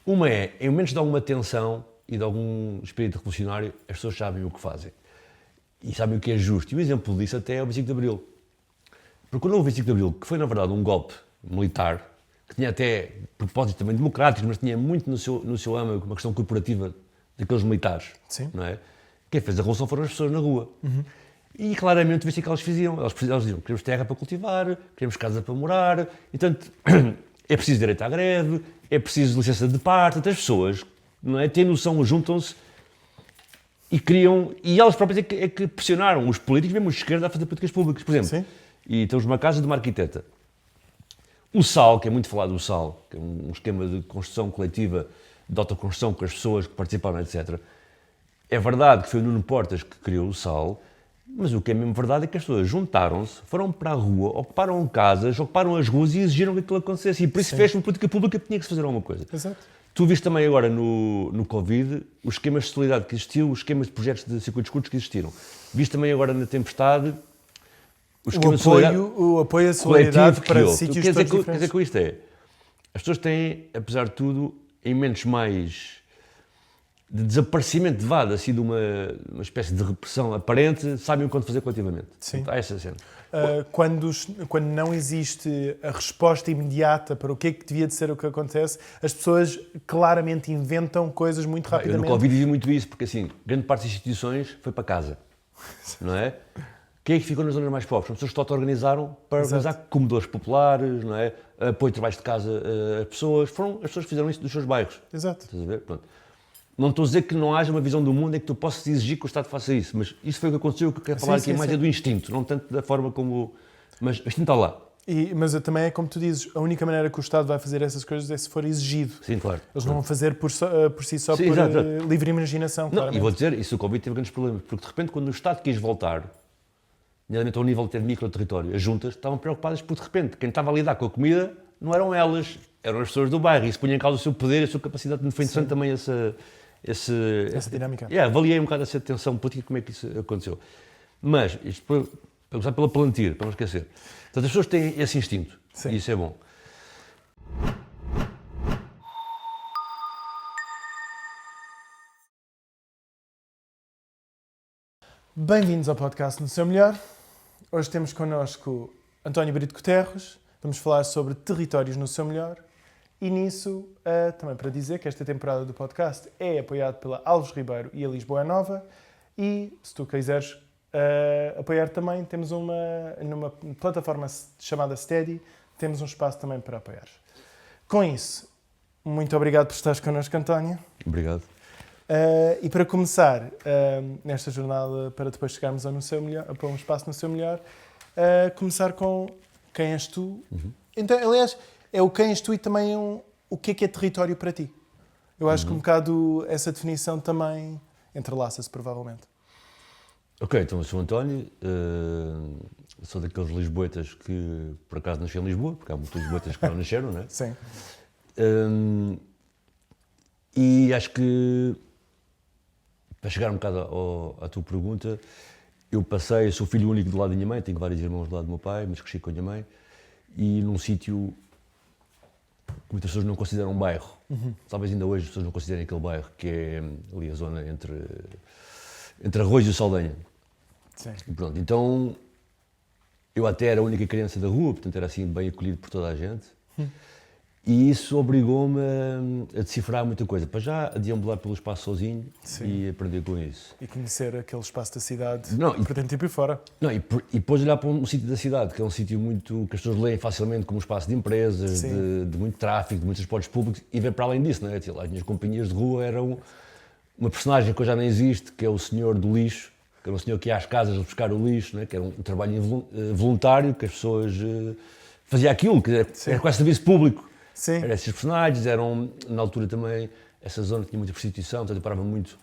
Uma é, em momentos de alguma tensão e de algum espírito revolucionário, as pessoas sabem o que fazem. E sabem o que é justo. E o exemplo disso até é o 25 de Abril. Porque quando houve o 25 de Abril, que foi na verdade um golpe militar, que tinha até propósitos também democráticos, mas tinha muito no seu âmago uma questão corporativa daqueles militares, Sim. não é? Quem fez a revolução foram as pessoas na rua. E claramente vê-se o que elas faziam. Elas diziam, queremos terra para cultivar, queremos casa para morar, e portanto é preciso direito à greve, é preciso licença de parte. Portanto, as pessoas, não é, têm noção, juntam-se e criam, e elas próprias é que pressionaram os políticos, mesmo os de esquerda, a fazer políticas públicas, por exemplo. Sim. E temos uma casa de uma arquiteta. O SAL, que é muito falado do SAL, que é um esquema de construção coletiva, de autoconstrução com as pessoas que participaram, etc. É verdade que foi o Nuno Portas que criou o SAL, mas o que é mesmo verdade é que as pessoas juntaram-se, foram para a rua, ocuparam casas, ocuparam as ruas e exigiram que aquilo acontecesse. E por isso fez uma política pública que tinha que se fazer alguma coisa. Exato. Tu viste também agora no Covid os esquemas de solidariedade que existiu, os esquemas de projetos de circuitos curtos que existiram. Viste também agora na tempestade os esquemas O apoio à solidariedade para criou. sítios Quer todos dizer diferentes. que isto é, as pessoas têm, apesar de tudo, em momentos mais de desaparecimento assim, de uma espécie de repressão aparente, sabem o que fazer coletivamente. Sim. Há essa cena. Quando não existe a resposta imediata para o que é que devia de ser o que acontece, as pessoas claramente inventam coisas muito Eu rapidamente. no Covid vi muito isso, porque assim, grande parte das instituições foi para casa, não é? Quem é que ficou nas zonas mais pobres? São pessoas que se auto-organizaram para organizar comedores populares, não é? Apoio de trabalhos de casa a pessoas. Foram as pessoas que fizeram isso dos seus bairros. Exato. Estás a ver? Pronto. Não estou a dizer que não haja uma visão do mundo em que tu possas exigir que o Estado faça isso, mas isso foi o que aconteceu. O que eu quero falar aqui mais é do instinto, não tanto da forma como... Mas o instinto está lá. Mas também é como tu dizes, a única maneira que o Estado vai fazer essas coisas é se for exigido. Sim, claro. Eles não vão fazer por si só Sim, por exato. livre imaginação, Não, claramente. e vou dizer, isso o Covid teve grandes problemas, porque de repente quando o Estado quis voltar, nomeadamente ao nível de ter micro-território, as juntas estavam preocupadas porque de repente quem estava a lidar com a comida não eram elas, eram as pessoas do bairro, e isso punha em causa o seu poder e a sua capacidade. Foi interessante também essa dinâmica. Avaliei um bocado essa tensão política, como é que isso aconteceu. Mas, isto para começar pela Palantir, para não esquecer. Portanto, as pessoas têm esse instinto, Sim. e isso é bom. Bem-vindos ao podcast No Seu Melhor. Hoje temos connosco António Brito Guterres. Vamos falar sobre territórios no seu melhor. E nisso, também para dizer que esta temporada do podcast é apoiado pela Alves Ribeiro e a Lisboa Nova. E, se tu quiseres apoiar também, temos numa plataforma chamada Steady, temos um espaço também para apoiar. Com isso, muito obrigado por estares connosco, António. Obrigado. E para começar nesta jornada, para depois chegarmos ao no seu melhor, para um espaço no seu melhor, começar com quem és tu. Então, aliás, é o quem és tu e também o que é território para ti. Eu acho que um bocado essa definição também entrelaça-se, provavelmente. Ok, então eu sou o António, sou daqueles lisboetas que por acaso nasci em Lisboa, porque há muitos lisboetas que não nasceram, não é? Sim. E acho que, para chegar um bocado à tua pergunta, eu sou filho único do lado da minha mãe, tenho vários irmãos do lado do meu pai, mas cresci com a minha mãe, e num sítio que muitas pessoas não consideram um bairro. Talvez ainda hoje as pessoas não considerem aquele bairro, que é ali a zona entre Arroz e o Saldanha. Sim. E pronto, então eu até era a única criança da rua, portanto era assim bem acolhido por toda a gente. E isso obrigou-me a decifrar muita coisa. Para já, a deambular pelo espaço sozinho. Sim. E aprender com isso. E conhecer aquele espaço da cidade por dentro e por fora. Não, e depois olhar para um sítio da cidade, que é um sítio muito que as pessoas leem facilmente como um espaço de empresas, de muito tráfego, de muitos transportes públicos, e ver para além disso, não é? As minhas companhias de rua eram uma personagem que hoje já nem existe, que é o senhor do lixo, que era um senhor que ia às casas buscar o lixo, não é? Que era um trabalho voluntário, que as pessoas faziam aquilo, que era quase serviço público. Sim. Eram esses personagens, eram, na altura também, essa zona tinha muita prostituição, portanto eu parava muito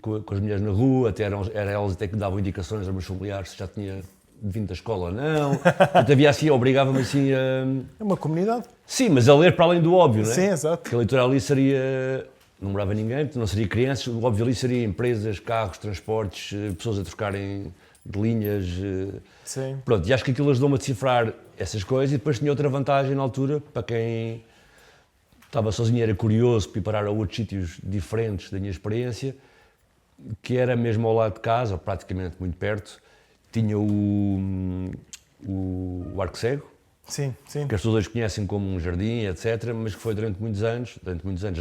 com as mulheres na rua, até eram elas até que davam indicações aos meus familiares se já tinha vindo da escola ou não. Portanto havia assim, obrigava-me assim a... É uma comunidade. Sim, mas a ler para além do óbvio, não é? Sim, exato. Porque a leitura ali seria... Não morava ninguém, não seria crianças, o óbvio ali seria empresas, carros, transportes, pessoas a trocarem de linhas. Sim. Pronto, e acho que aquilo ajudou-me a decifrar essas coisas e depois tinha outra vantagem na altura, para quem estava sozinho, era curioso para ir parar a outros sítios diferentes da minha experiência, que era mesmo ao lado de casa, ou praticamente muito perto, tinha o Arco Cego, Sim, sim. que as pessoas hoje conhecem como um jardim, etc., mas que foi durante muitos anos,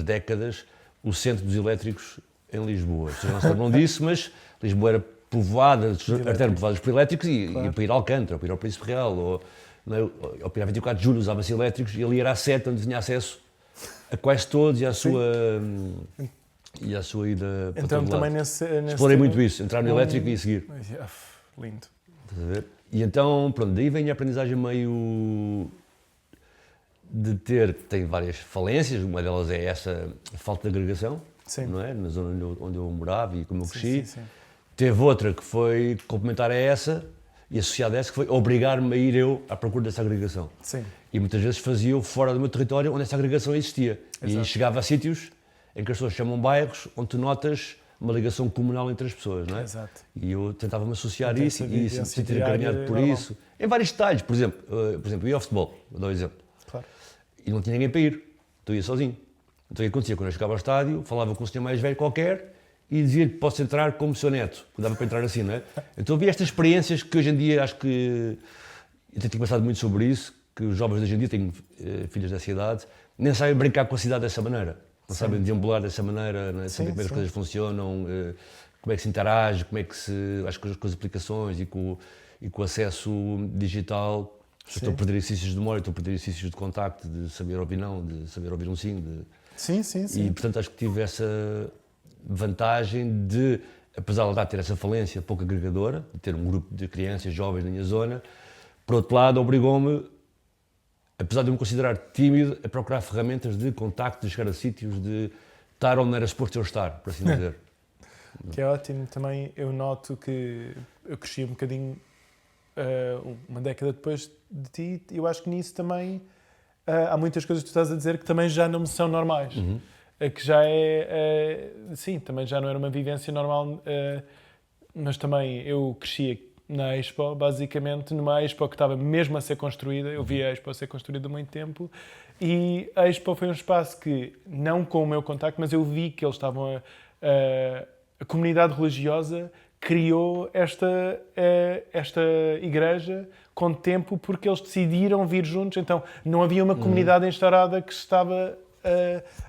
décadas, o centro dos elétricos em Lisboa. Vocês não se lembram disso, mas Lisboa era povoada, eram povoadas por elétricos e para ir a Alcântara, ou para ir ao Príncipe Real, ou para ir a 24 de Julho usava-se elétricos, e ali era a seta onde tinha acesso a quase todos e à sua ida para Então todo também lado. nesse Explorei muito isso, entrar no elétrico e ir seguir. Lindo. Estás a ver? E então, pronto, daí vem a aprendizagem meio de tem várias falências, uma delas é essa falta de agregação, Sim. não é? Na zona onde eu morava e como eu cresci. Sim. Teve outra que foi complementar a essa e associada a essa, que foi obrigar-me a ir eu à procura dessa agregação. Sim. E muitas vezes fazia-o fora do meu território onde essa agregação existia. Exato. E chegava a sítios em que as pessoas chamam bairros, onde tu notas uma ligação comunal entre as pessoas, não é? Exato. E eu tentava-me associar Então, isso e essa sentir diária acarinhado por normal. isso. Em vários detalhes, por exemplo, eu ia ao futebol, vou dar um exemplo, Claro. e não tinha ninguém para ir, então eu ia sozinho. Então o que acontecia? Quando eu chegava ao estádio, falava com um senhor mais velho qualquer e dizia que posso entrar como seu neto, que dava para entrar assim, não é? Então havia estas experiências que hoje em dia acho que, eu tenho pensado muito sobre isso, que os jovens de hoje em dia, tenho filhas dessa idade, nem sabem brincar com a cidade dessa maneira. Não sabem deambular dessa maneira, não é? Saber como é que as coisas funcionam, como é que se interage, como é que as coisas com as aplicações e com o acesso digital. Estou a perder exercícios de memória, estou a perder exercícios de contacto, de saber ouvir não, de saber ouvir um sim. Sim. E portanto acho que tive essa vantagem de, apesar de ter essa falência pouco agregadora, de ter um grupo de crianças jovens na minha zona, por outro lado obrigou-me, apesar de eu me considerar tímido, a procurar ferramentas de contacto, de chegar a sítios, de estar onde não era suposto eu estar, por assim dizer. Que é ótimo. Também eu noto que eu cresci um bocadinho, uma década depois de ti, e eu acho que nisso também há muitas coisas que tu estás a dizer que também já não me são normais. Que já sim, também já não era uma vivência normal, mas também eu cresci na Expo, basicamente numa Expo que estava mesmo a ser construída. Eu vi a Expo a ser construída há muito tempo, e a Expo foi um espaço que, não com o meu contacto, mas eu vi que eles estavam a comunidade religiosa criou esta igreja com tempo, porque eles decidiram vir juntos. Então não havia uma comunidade instaurada que se estava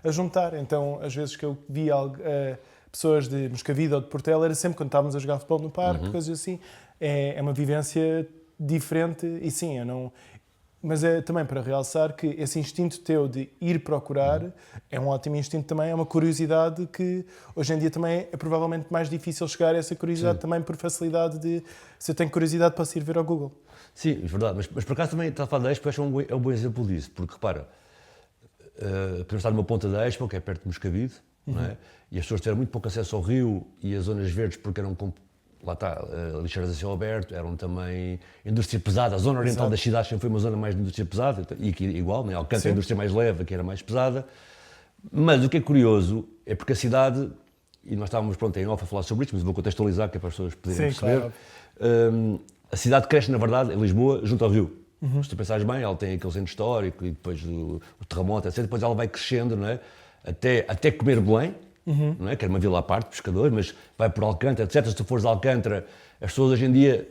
a juntar. Então, às vezes que eu via pessoas de Moscavide ou de Portela, era sempre quando estávamos a jogar futebol no parque, coisas assim. É uma vivência diferente, e sim, eu não... Mas é também para realçar que esse instinto teu de ir procurar é um ótimo instinto também, é uma curiosidade que hoje em dia também é provavelmente mais difícil chegar a essa curiosidade também por facilidade de... Se eu tenho curiosidade, posso ir ver ao Google. Sim, é verdade, mas por acaso também está a falar da Expo, acho que é um bom exemplo disso, porque repara, podemos estar numa ponta da Expo, que é perto de Moscavide, não é? E as pessoas tiveram muito pouco acesso ao rio e às zonas verdes, porque eram, lá está, lixeiras a céu aberto, eram também indústria pesada. A zona oriental das cidades sempre foi uma zona mais de indústria pesada, e aqui igual, né? Alcântara, a indústria mais leve, que era mais pesada. Mas o que é curioso é porque a cidade, e nós estávamos em off a falar sobre isto, mas vou contextualizar, que é para as pessoas poderem perceber. Claro. A cidade cresce, na verdade, em Lisboa, junto ao rio. Se tu pensares bem, ela tem aquele centro histórico e depois o terremoto, etc. Depois ela vai crescendo, não é? Até comer Belém, não é? Que era uma vila à parte, pescadores, mas vai por Alcântara, etc. Se tu fores de Alcântara, as pessoas hoje em dia,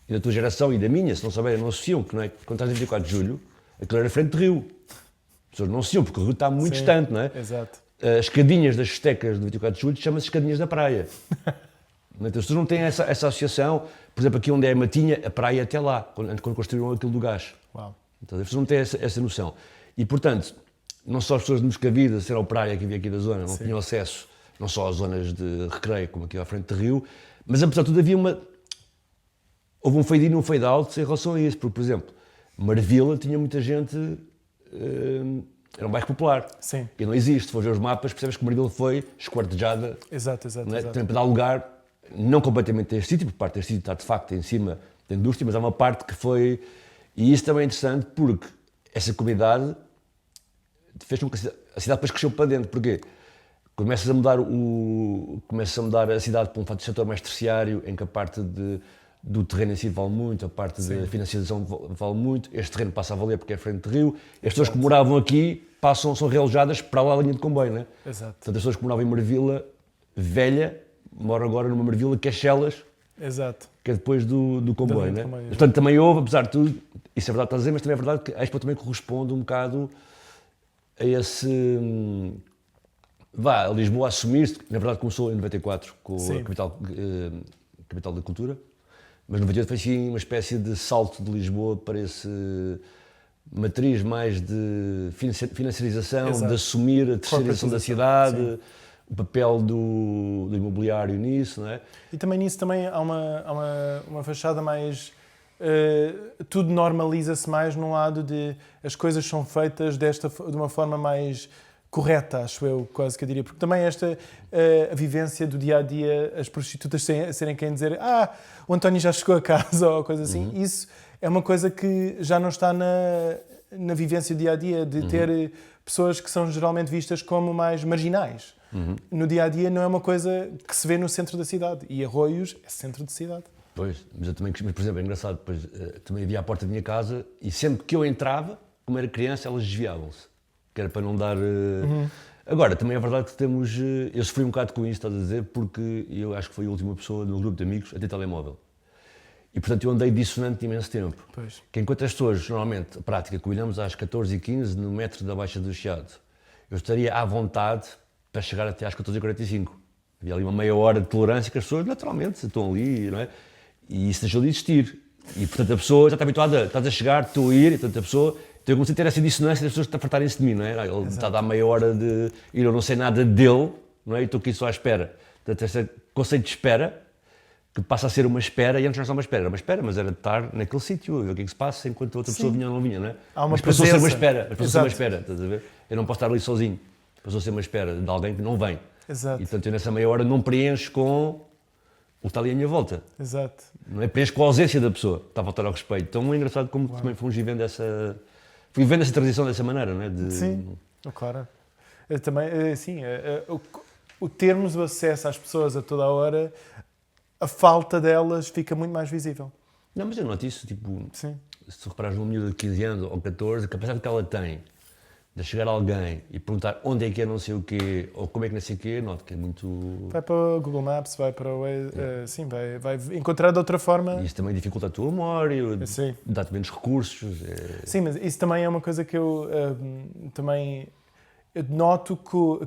e da tua geração e da minha, se não souberem, não associam que, não é? Quando estás em 24 de Julho, aquilo era frente de rio. As pessoas não associam, porque o rio está muito distante, não é? Exato. As escadinhas das estecas de 24 de Julho chamam-se escadinhas da praia. Então, as pessoas não têm essa associação. Por exemplo, aqui onde é a Matinha, a praia é até lá, quando construíram aquilo do gás. Uau. Então, as pessoas não têm essa noção. E, portanto, não só as pessoas de Moscavide, a ser ao praia que havia aqui da zona, não tinham acesso, não só às zonas de recreio, como aqui à frente de rio, mas, apesar de tudo, houve um fade-in e um fade-out em relação a isso. Porque, por exemplo, Marvila tinha muita gente... era um bairro popular. Sim. E não existe. Se fores ver os mapas, percebes que Marvila foi esquartejada. Exato. Também para dar lugar, não completamente a este sítio, porque parte deste sítio está de facto em cima da indústria, mas há uma parte que foi... E isso também é interessante porque essa comunidade fez com que a cidade depois cresceu para dentro. Porquê? Começas a mudar a cidade para um setor mais terciário, em que a parte do terreno em si vale muito, a parte da financiação vale muito, este terreno passa a valer porque é frente de rio, as pessoas que moravam aqui são realojadas para lá da linha de comboio, não é? Exato. Portanto, as pessoas que moravam em Marvila Velha moram agora numa Marvila que é Chelas, Exato. que é depois do comboio, né? comboio, Portanto, também houve, apesar de tudo, isso é verdade que estás a dizer, mas também é verdade que a Expo também corresponde um bocado a esse... a Lisboa assumir-se, na verdade começou em 94 com a capital da cultura, mas no 98 foi assim uma espécie de salto de Lisboa para esse matriz mais de financiarização, de assumir a terceirização da cidade, o papel do imobiliário nisso, não é? E também nisso também há uma fachada mais... tudo normaliza-se mais num lado de as coisas são feitas de uma forma mais correta, acho eu, quase que eu diria. Porque também a vivência do dia-a-dia, as prostitutas serem quem dizer o António já chegou a casa ou coisa assim, isso é uma coisa que já não está na vivência do dia-a-dia, de ter pessoas que são geralmente vistas como mais marginais. No dia-a-dia não é uma coisa que se vê no centro da cidade. E Arroios é centro de cidade. Pois, mas eu também, por exemplo, é engraçado, depois, também havia à porta da minha casa e sempre que eu entrava, como era criança, elas desviavam-se. Que era para não dar... Agora, também é verdade que temos... eu sofri um bocado com isso, estás a dizer, porque eu acho que fui a última pessoa no grupo de amigos a ter telemóvel. E, portanto, eu andei dissonante imenso tempo. Pois. Que enquanto as pessoas, normalmente, a prática, combinamos às 14h15 no metro da Baixa do Chiado, eu estaria à vontade para chegar até às 14h45. Havia ali uma meia hora de tolerância que as pessoas, naturalmente, estão ali, não é? E isso deixou de existir. E, portanto, a pessoa já está habituada, estás a chegar, estou a ir, e, portanto, a pessoa... Então eu comecei a ter essa dissonância das pessoas que fartarem-se de mim, não é? Ele está a dar meia hora de ir, eu não sei nada dele, não é? E estou aqui só à espera. Portanto, esse conceito de espera, que passa a ser uma espera, e antes não era só uma espera, era uma espera, mas era de estar naquele sítio, ver o que é que se passa, enquanto a outra pessoa vinha ou não vinha, não é? Há uma mas passou a ser uma presença. espera, passou a ser uma espera, estás a ver? Eu não posso estar ali sozinho, passou a ser uma espera de alguém que não vem. Exato. E, portanto, eu nessa meia hora não preencho com o que está ali à minha volta. Exato. Não é? Preencho com a ausência da pessoa, está a voltar ao respeito. Então é engraçado como também fomos vivendo essa... Fui vivendo essa transição dessa maneira, não é? Sim, claro. Também, sim, o termos o acesso às pessoas a toda a hora, a falta delas fica muito mais visível. Não, mas eu noto isso, tipo, Sim. se tu reparares numa miúda de 15 anos ou 14, a capacidade que ela tem de chegar a alguém e perguntar onde é que é não sei o quê, ou como é que não sei o quê, noto que é muito... Vai para o Google Maps, vai para o... sim, vai encontrar de outra forma... E isso também dificulta a tua memória, Sim. dá-te menos recursos. Sim, mas isso também é uma coisa que eu também... Eu noto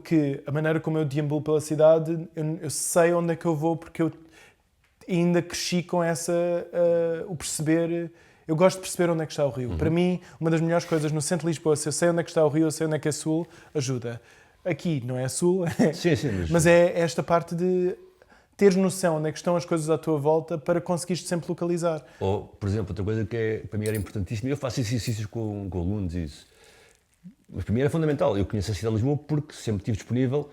que a maneira como eu deambulo pela cidade, eu sei onde é que eu vou porque eu ainda cresci com o perceber... Eu gosto de perceber onde é que está o rio. Para mim, uma das melhores coisas no centro de Lisboa, se eu sei onde é que está o rio, eu sei onde é que é sul, ajuda. Aqui não é sul, Sim, mas é esta parte de teres noção onde é que estão as coisas à tua volta para conseguires sempre localizar. Ou, por exemplo, outra coisa que para mim era importantíssima, eu faço exercícios com alunos e isso, mas para mim era fundamental. Eu conheço a cidade de Lisboa porque sempre estive disponível,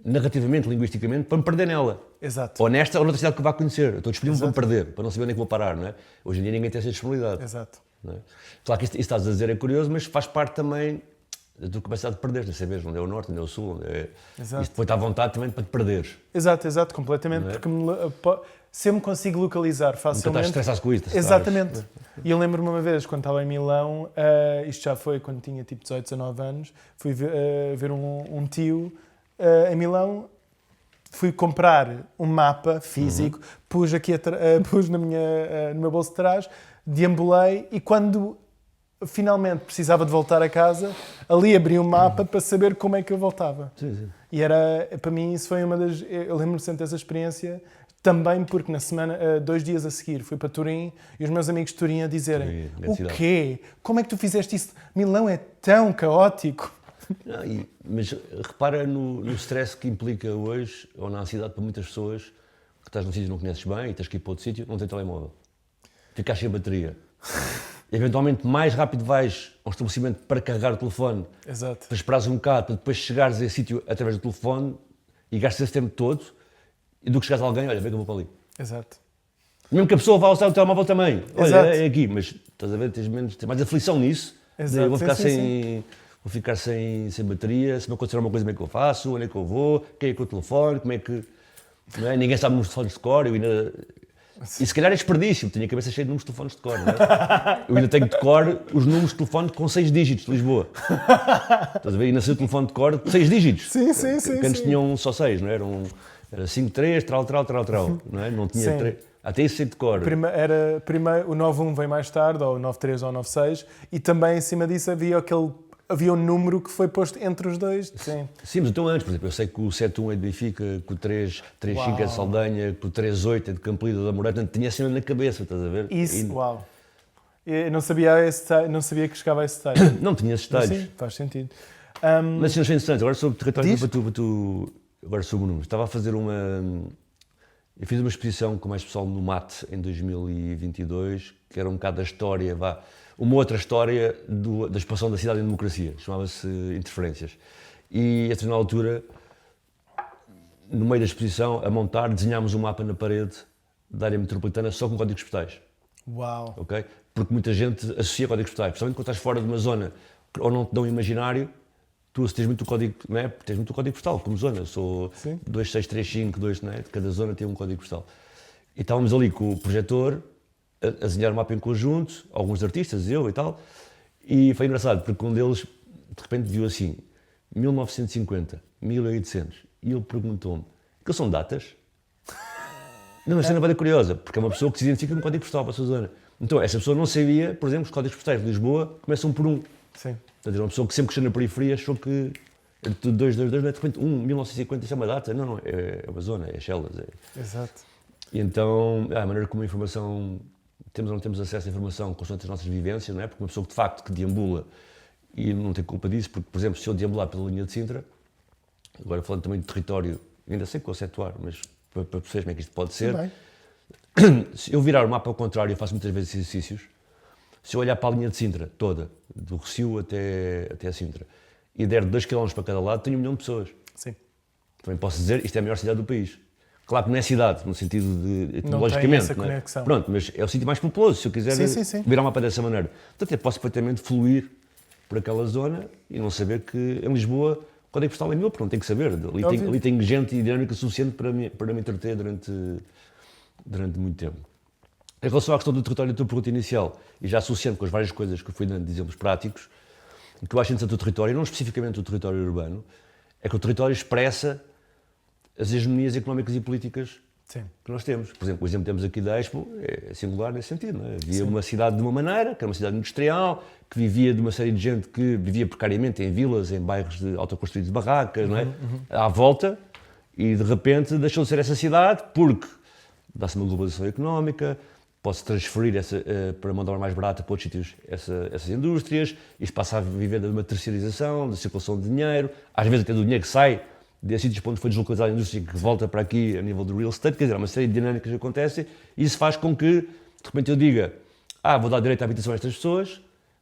narrativamente, linguisticamente, para me perder nela. Exato. Ou nesta ou noutra cidade que vá conhecer. Eu estou disponível para me perder, para não saber onde é que vou parar, não é? Hoje em dia ninguém tem essa disponibilidade. Exato. Não é? Claro que isso estás a dizer é curioso, mas faz parte também da tua capacidade de perder, não saberes onde é o norte, onde é o sul, onde é... Exato. Isto foi-te à vontade também para te perderes. Exato, completamente. Porque se eu me consigo localizar Nunca facilmente... estás estressado com isto. Exatamente. E eu lembro-me uma vez, quando estava em Milão, isto já foi quando tinha tipo 18, 19 anos, fui ver um tio em Milão, fui comprar um mapa físico, pus no meu bolso de trás, deambulei e quando finalmente precisava de voltar a casa, ali abri um mapa para saber como é que eu voltava. Sim. E para mim isso foi uma das... Eu lembro-me sempre dessa experiência, também porque na semana, 2 dias a seguir, fui para Turim e os meus amigos de Turim a dizerem: o quê? Como é que tu fizeste isso? Milão é tão caótico. Não, mas repara no stress que implica hoje, ou na ansiedade para muitas pessoas, que estás num sítio que não conheces bem e tens que ir para outro sítio, não tem telemóvel. Ficas sem bateria. Eventualmente mais rápido vais a um estabelecimento para carregar o telefone, Exato. para esperares um bocado, para depois chegares a esse sítio através do telefone e gastas esse tempo todo, e do que chegares a alguém, olha, vem que eu vou para ali. Exato. Mesmo que a pessoa vá usar o telemóvel também. Olha, Exato. é aqui, mas estás a ver, tens mais aflição nisso. Exato. Eu vou ficar, Sim. vou ficar sem bateria, se me acontecer alguma coisa, como é que eu faço, onde é que eu vou, quem é que eu telefone, como é que... Não é? Ninguém sabe os telefones de cor, eu ainda... E se calhar é desperdício, tinha a cabeça cheia de números de telefones de cor, não é? Eu ainda tenho de cor os números de telefone com 6 dígitos de Lisboa. Estás a ver? E nasceu o telefone de cor de 6 dígitos. Sim, sim, sim. Que antes tinham só 6, não é? Era 5, 3, trau, não é? Não tinha 3. Até isso sei de cor. Primeiro, o 91 vem mais tarde, ou o 93 ou o 96, e também em cima disso havia um número que foi posto entre os dois. Sim, mas então antes, por exemplo, eu sei que o 71 é de Benfica, que o 335 é de Saldanha, que o 38 é de Campolida da Moreira, portanto tinha assim na cabeça, estás a ver? Isso, uau. Eu não sabia que chegava a esse detalhe. Não tinha esses detalhes. Sim, faz sentido. Mas assim, achei interessante. Agora sobre o território, agora sobre o número. Estava a fazer eu fiz uma exposição com mais pessoal no MAT em 2022, que era um bocado da história, uma outra história da expansão da cidade em democracia, chamava-se Interferências. E a determinada altura, no meio da exposição, a montar, desenhámos um mapa na parede da área metropolitana só com códigos postais. Uau! Okay? Porque muita gente associa códigos postais, principalmente quando estás fora de uma zona ou não te dão imaginário, tu tens muito o código, não é? Tens muito o código postal, como zona. Eu sou 2635, não é? Cada zona tem um código postal. E estávamos ali com o projetor a desenhar o mapa em conjunto, alguns artistas, eu e tal, e foi engraçado, porque um deles, de repente, viu assim, 1950, 1800, e ele perguntou-me, que são datas? Não, mas é uma coisa curiosa, porque é uma pessoa que se identifica com um código postal para a sua zona. Então, essa pessoa não sabia, por exemplo, os códigos postais de Lisboa começam por 1. Sim. Portanto, uma pessoa que sempre cresceu na periferia achou que era tudo 222, de repente 1950, isso é uma data? Não, é uma zona, é Chelas. Exato. E então, a maneira como a informação, temos ou não temos acesso à informação constante às nossas vivências, não é? Porque uma pessoa que de facto que deambula, e não tem culpa disso, porque, por exemplo, se eu deambular pela linha de Sintra, agora falando também de território, ainda sei conceituar, mas para perceber como é que isto pode ser, se eu virar o mapa ao contrário, eu faço muitas vezes exercícios, se eu olhar para a linha de Sintra toda, do Rossio até a Sintra, e der 2 km para cada lado, tenho 1 milhão de pessoas. Sim. Também posso dizer, isto é a maior cidade do país. Claro que não é cidade, no sentido de etimologicamente. Não tem essa conexão. Pronto, mas é o sítio mais populoso, se eu quiser virar o mapa dessa maneira. Portanto, eu posso perfeitamente fluir por aquela zona e não saber que em Lisboa o código postal é meu, porque não tenho que saber. Ali tem gente e dinâmica suficiente para me entreter durante muito tempo. Em relação à questão do território da tua pergunta inicial, e já associando com as várias coisas que eu fui dando de exemplos práticos, o que eu acho interessante do território, não especificamente o território urbano, é que o território expressa as hegemonias económicas e políticas que nós temos. Por exemplo, o exemplo que temos aqui da Expo é singular nesse sentido. Não é? Havia uma cidade de uma maneira, que era uma cidade industrial, que vivia de uma série de gente que vivia precariamente em vilas, em bairros autoconstruídos de barracas, não é? À volta, e de repente deixou de ser essa cidade porque dá-se uma globalização económica, pode-se transferir para mão de obra mais barata para outros sítios essas indústrias, isto passa a viver de uma terceirização, de circulação de dinheiro, às vezes até do dinheiro que sai desses sítios para onde foi deslocalizada a indústria que volta para aqui a nível do real estate, quer dizer, há uma série de dinâmicas que acontecem e isso faz com que, de repente, eu diga vou dar direito à habitação a estas pessoas,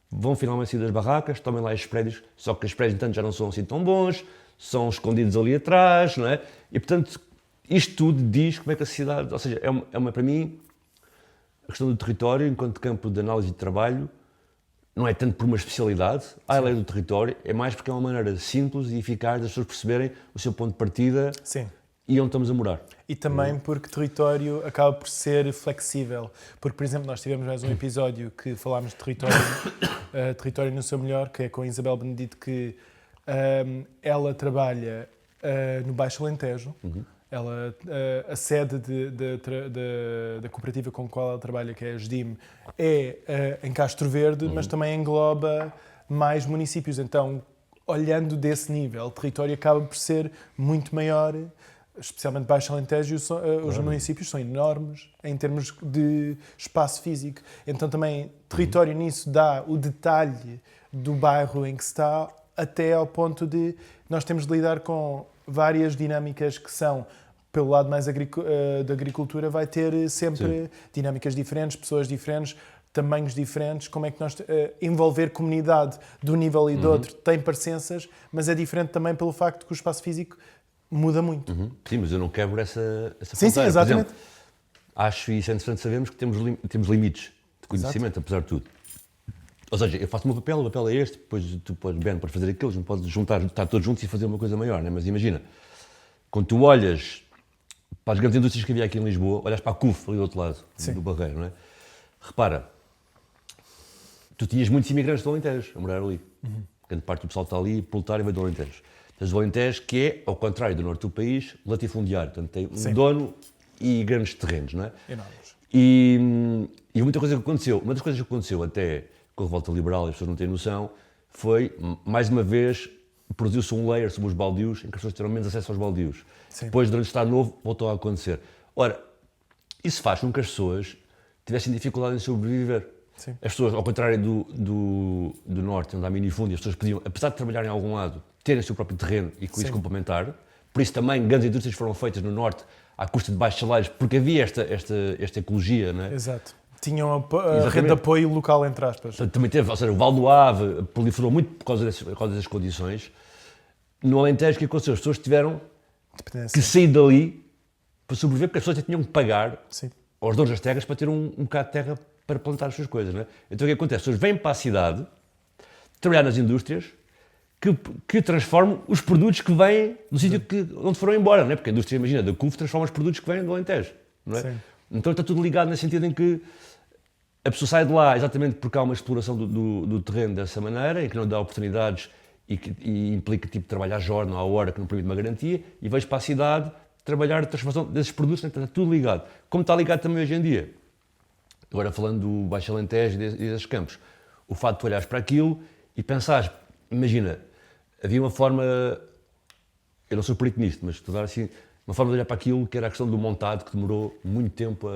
vão finalmente sair das barracas, tomem lá estes prédios, só que os prédios, entanto, já não são assim tão bons, são escondidos ali atrás, não é? E, portanto, isto tudo diz como é que a sociedade, ou seja, para mim, a questão do território, enquanto campo de análise de trabalho, não é tanto por uma especialidade, a lei do território, é mais porque é uma maneira simples e eficaz das pessoas perceberem o seu ponto de partida e onde estamos a morar. E também porque território acaba por ser flexível. Porque, por exemplo, nós tivemos mais um episódio que falámos de território no seu melhor, que é com a Isabel Benedito, que ela trabalha no Baixo Alentejo. Ela, a sede da cooperativa com a qual ela trabalha, que é a GDIM, é em Castro Verde, mas também engloba mais municípios. Então, olhando desse nível, o território acaba por ser muito maior, especialmente Baixo Alentejo, os municípios são enormes em termos de espaço físico. Então, também, território nisso dá o detalhe do bairro em que se está, até ao ponto de nós temos de lidar com várias dinâmicas que são, pelo lado mais da agricultura, vai ter sempre dinâmicas diferentes, pessoas diferentes, tamanhos diferentes. Como é que nós envolver comunidade de um nível e do outro tem parecenças, mas é diferente também pelo facto que o espaço físico muda muito. Sim, mas eu não quebro essa fronteira. Sim, exatamente. Por exemplo, acho, e isso é interessante sabermos, que temos limites de conhecimento, apesar de tudo. Ou seja, eu faço o meu papel, o papel é este, depois tu podes, para fazer aquilo, não podes estar todos juntos e fazer uma coisa maior, né? Mas imagina, quando tu olhas para as grandes indústrias que havia aqui em Lisboa, olhas para a CUF, ali do outro lado, Sim. do Barreiro, não é? Repara, tu tinhas muitos imigrantes do Alentejo a morar ali. Grande parte do pessoal está ali, proletário, veio do Alentejo. Tens o Alentejo, que é, ao contrário do norte do país, latifundiário. Portanto, tem um Sim. dono e grandes terrenos, não é? Enormes. E muita coisa que aconteceu. Uma das coisas que aconteceu até com a revolta liberal, e as pessoas não têm noção, foi, mais uma vez, produziu-se um layer sobre os baldios, em que as pessoas tiveram menos acesso aos baldios. Sim. Depois, durante o Estado Novo, voltou a acontecer. Ora, isso faz com que as pessoas tivessem dificuldade em sobreviver. Sim. As pessoas, ao contrário do Norte, onde há minifúndio, as pessoas podiam, apesar de trabalharem em algum lado, terem o seu próprio terreno e com isso Sim. complementar. Por isso também grandes indústrias foram feitas no Norte à custa de baixos salários, porque havia esta ecologia, não é? Exato. Tinham a Exatamente. rede de apoio local, entre aspas. Portanto, também teve, ou seja, o Val do Ave proliferou muito por causa dessas condições. No Alentejo, o que aconteceu? As pessoas tiveram Dependência. que sair dali para sobreviver, porque as pessoas tinham que pagar Sim. aos donos das terras para ter um bocado de terra para plantar as suas coisas, não é? Então o que acontece? As pessoas vêm para a cidade trabalhar nas indústrias que transformam os produtos que vêm do sítio onde foram embora, não é? Porque a indústria, imagina, da CUF transforma os produtos que vêm do Alentejo, não é? Sim. Então está tudo ligado nesse sentido em que a pessoa sai de lá exatamente porque há uma exploração do terreno dessa maneira, em que não dá oportunidades e implica tipo trabalhar à jornada, à hora, que não permite uma garantia, e vais para a cidade trabalhar a transformação desses produtos, está tudo ligado. Como está ligado também hoje em dia. Agora falando do Baixo Alentejo e desses campos, o fato de tu olhares para aquilo e pensares, imagina, havia uma forma, eu não sou perito nisto, mas estou a dar assim, uma forma de olhar para aquilo que era a questão do montado, que demorou muito tempo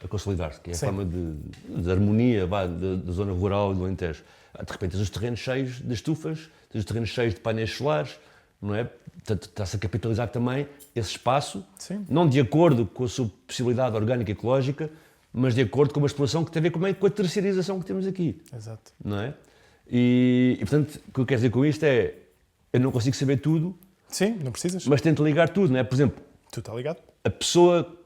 a consolidar-se, que é a Sim. forma de harmonia da zona rural e do Alentejo. De repente tens os terrenos cheios de estufas, tens os terrenos cheios de painéis solares, não é? Portanto, está-se a capitalizar também esse espaço, Sim. não de acordo com a sua possibilidade orgânica e ecológica, mas de acordo com uma exploração que tem a ver também com a terceirização que temos aqui, Exato. não é? E portanto, o que eu quero dizer com isto é, eu não consigo saber tudo, Sim, não precisas. mas tento ligar tudo, não é? Por exemplo, Tu está ligado? a pessoa,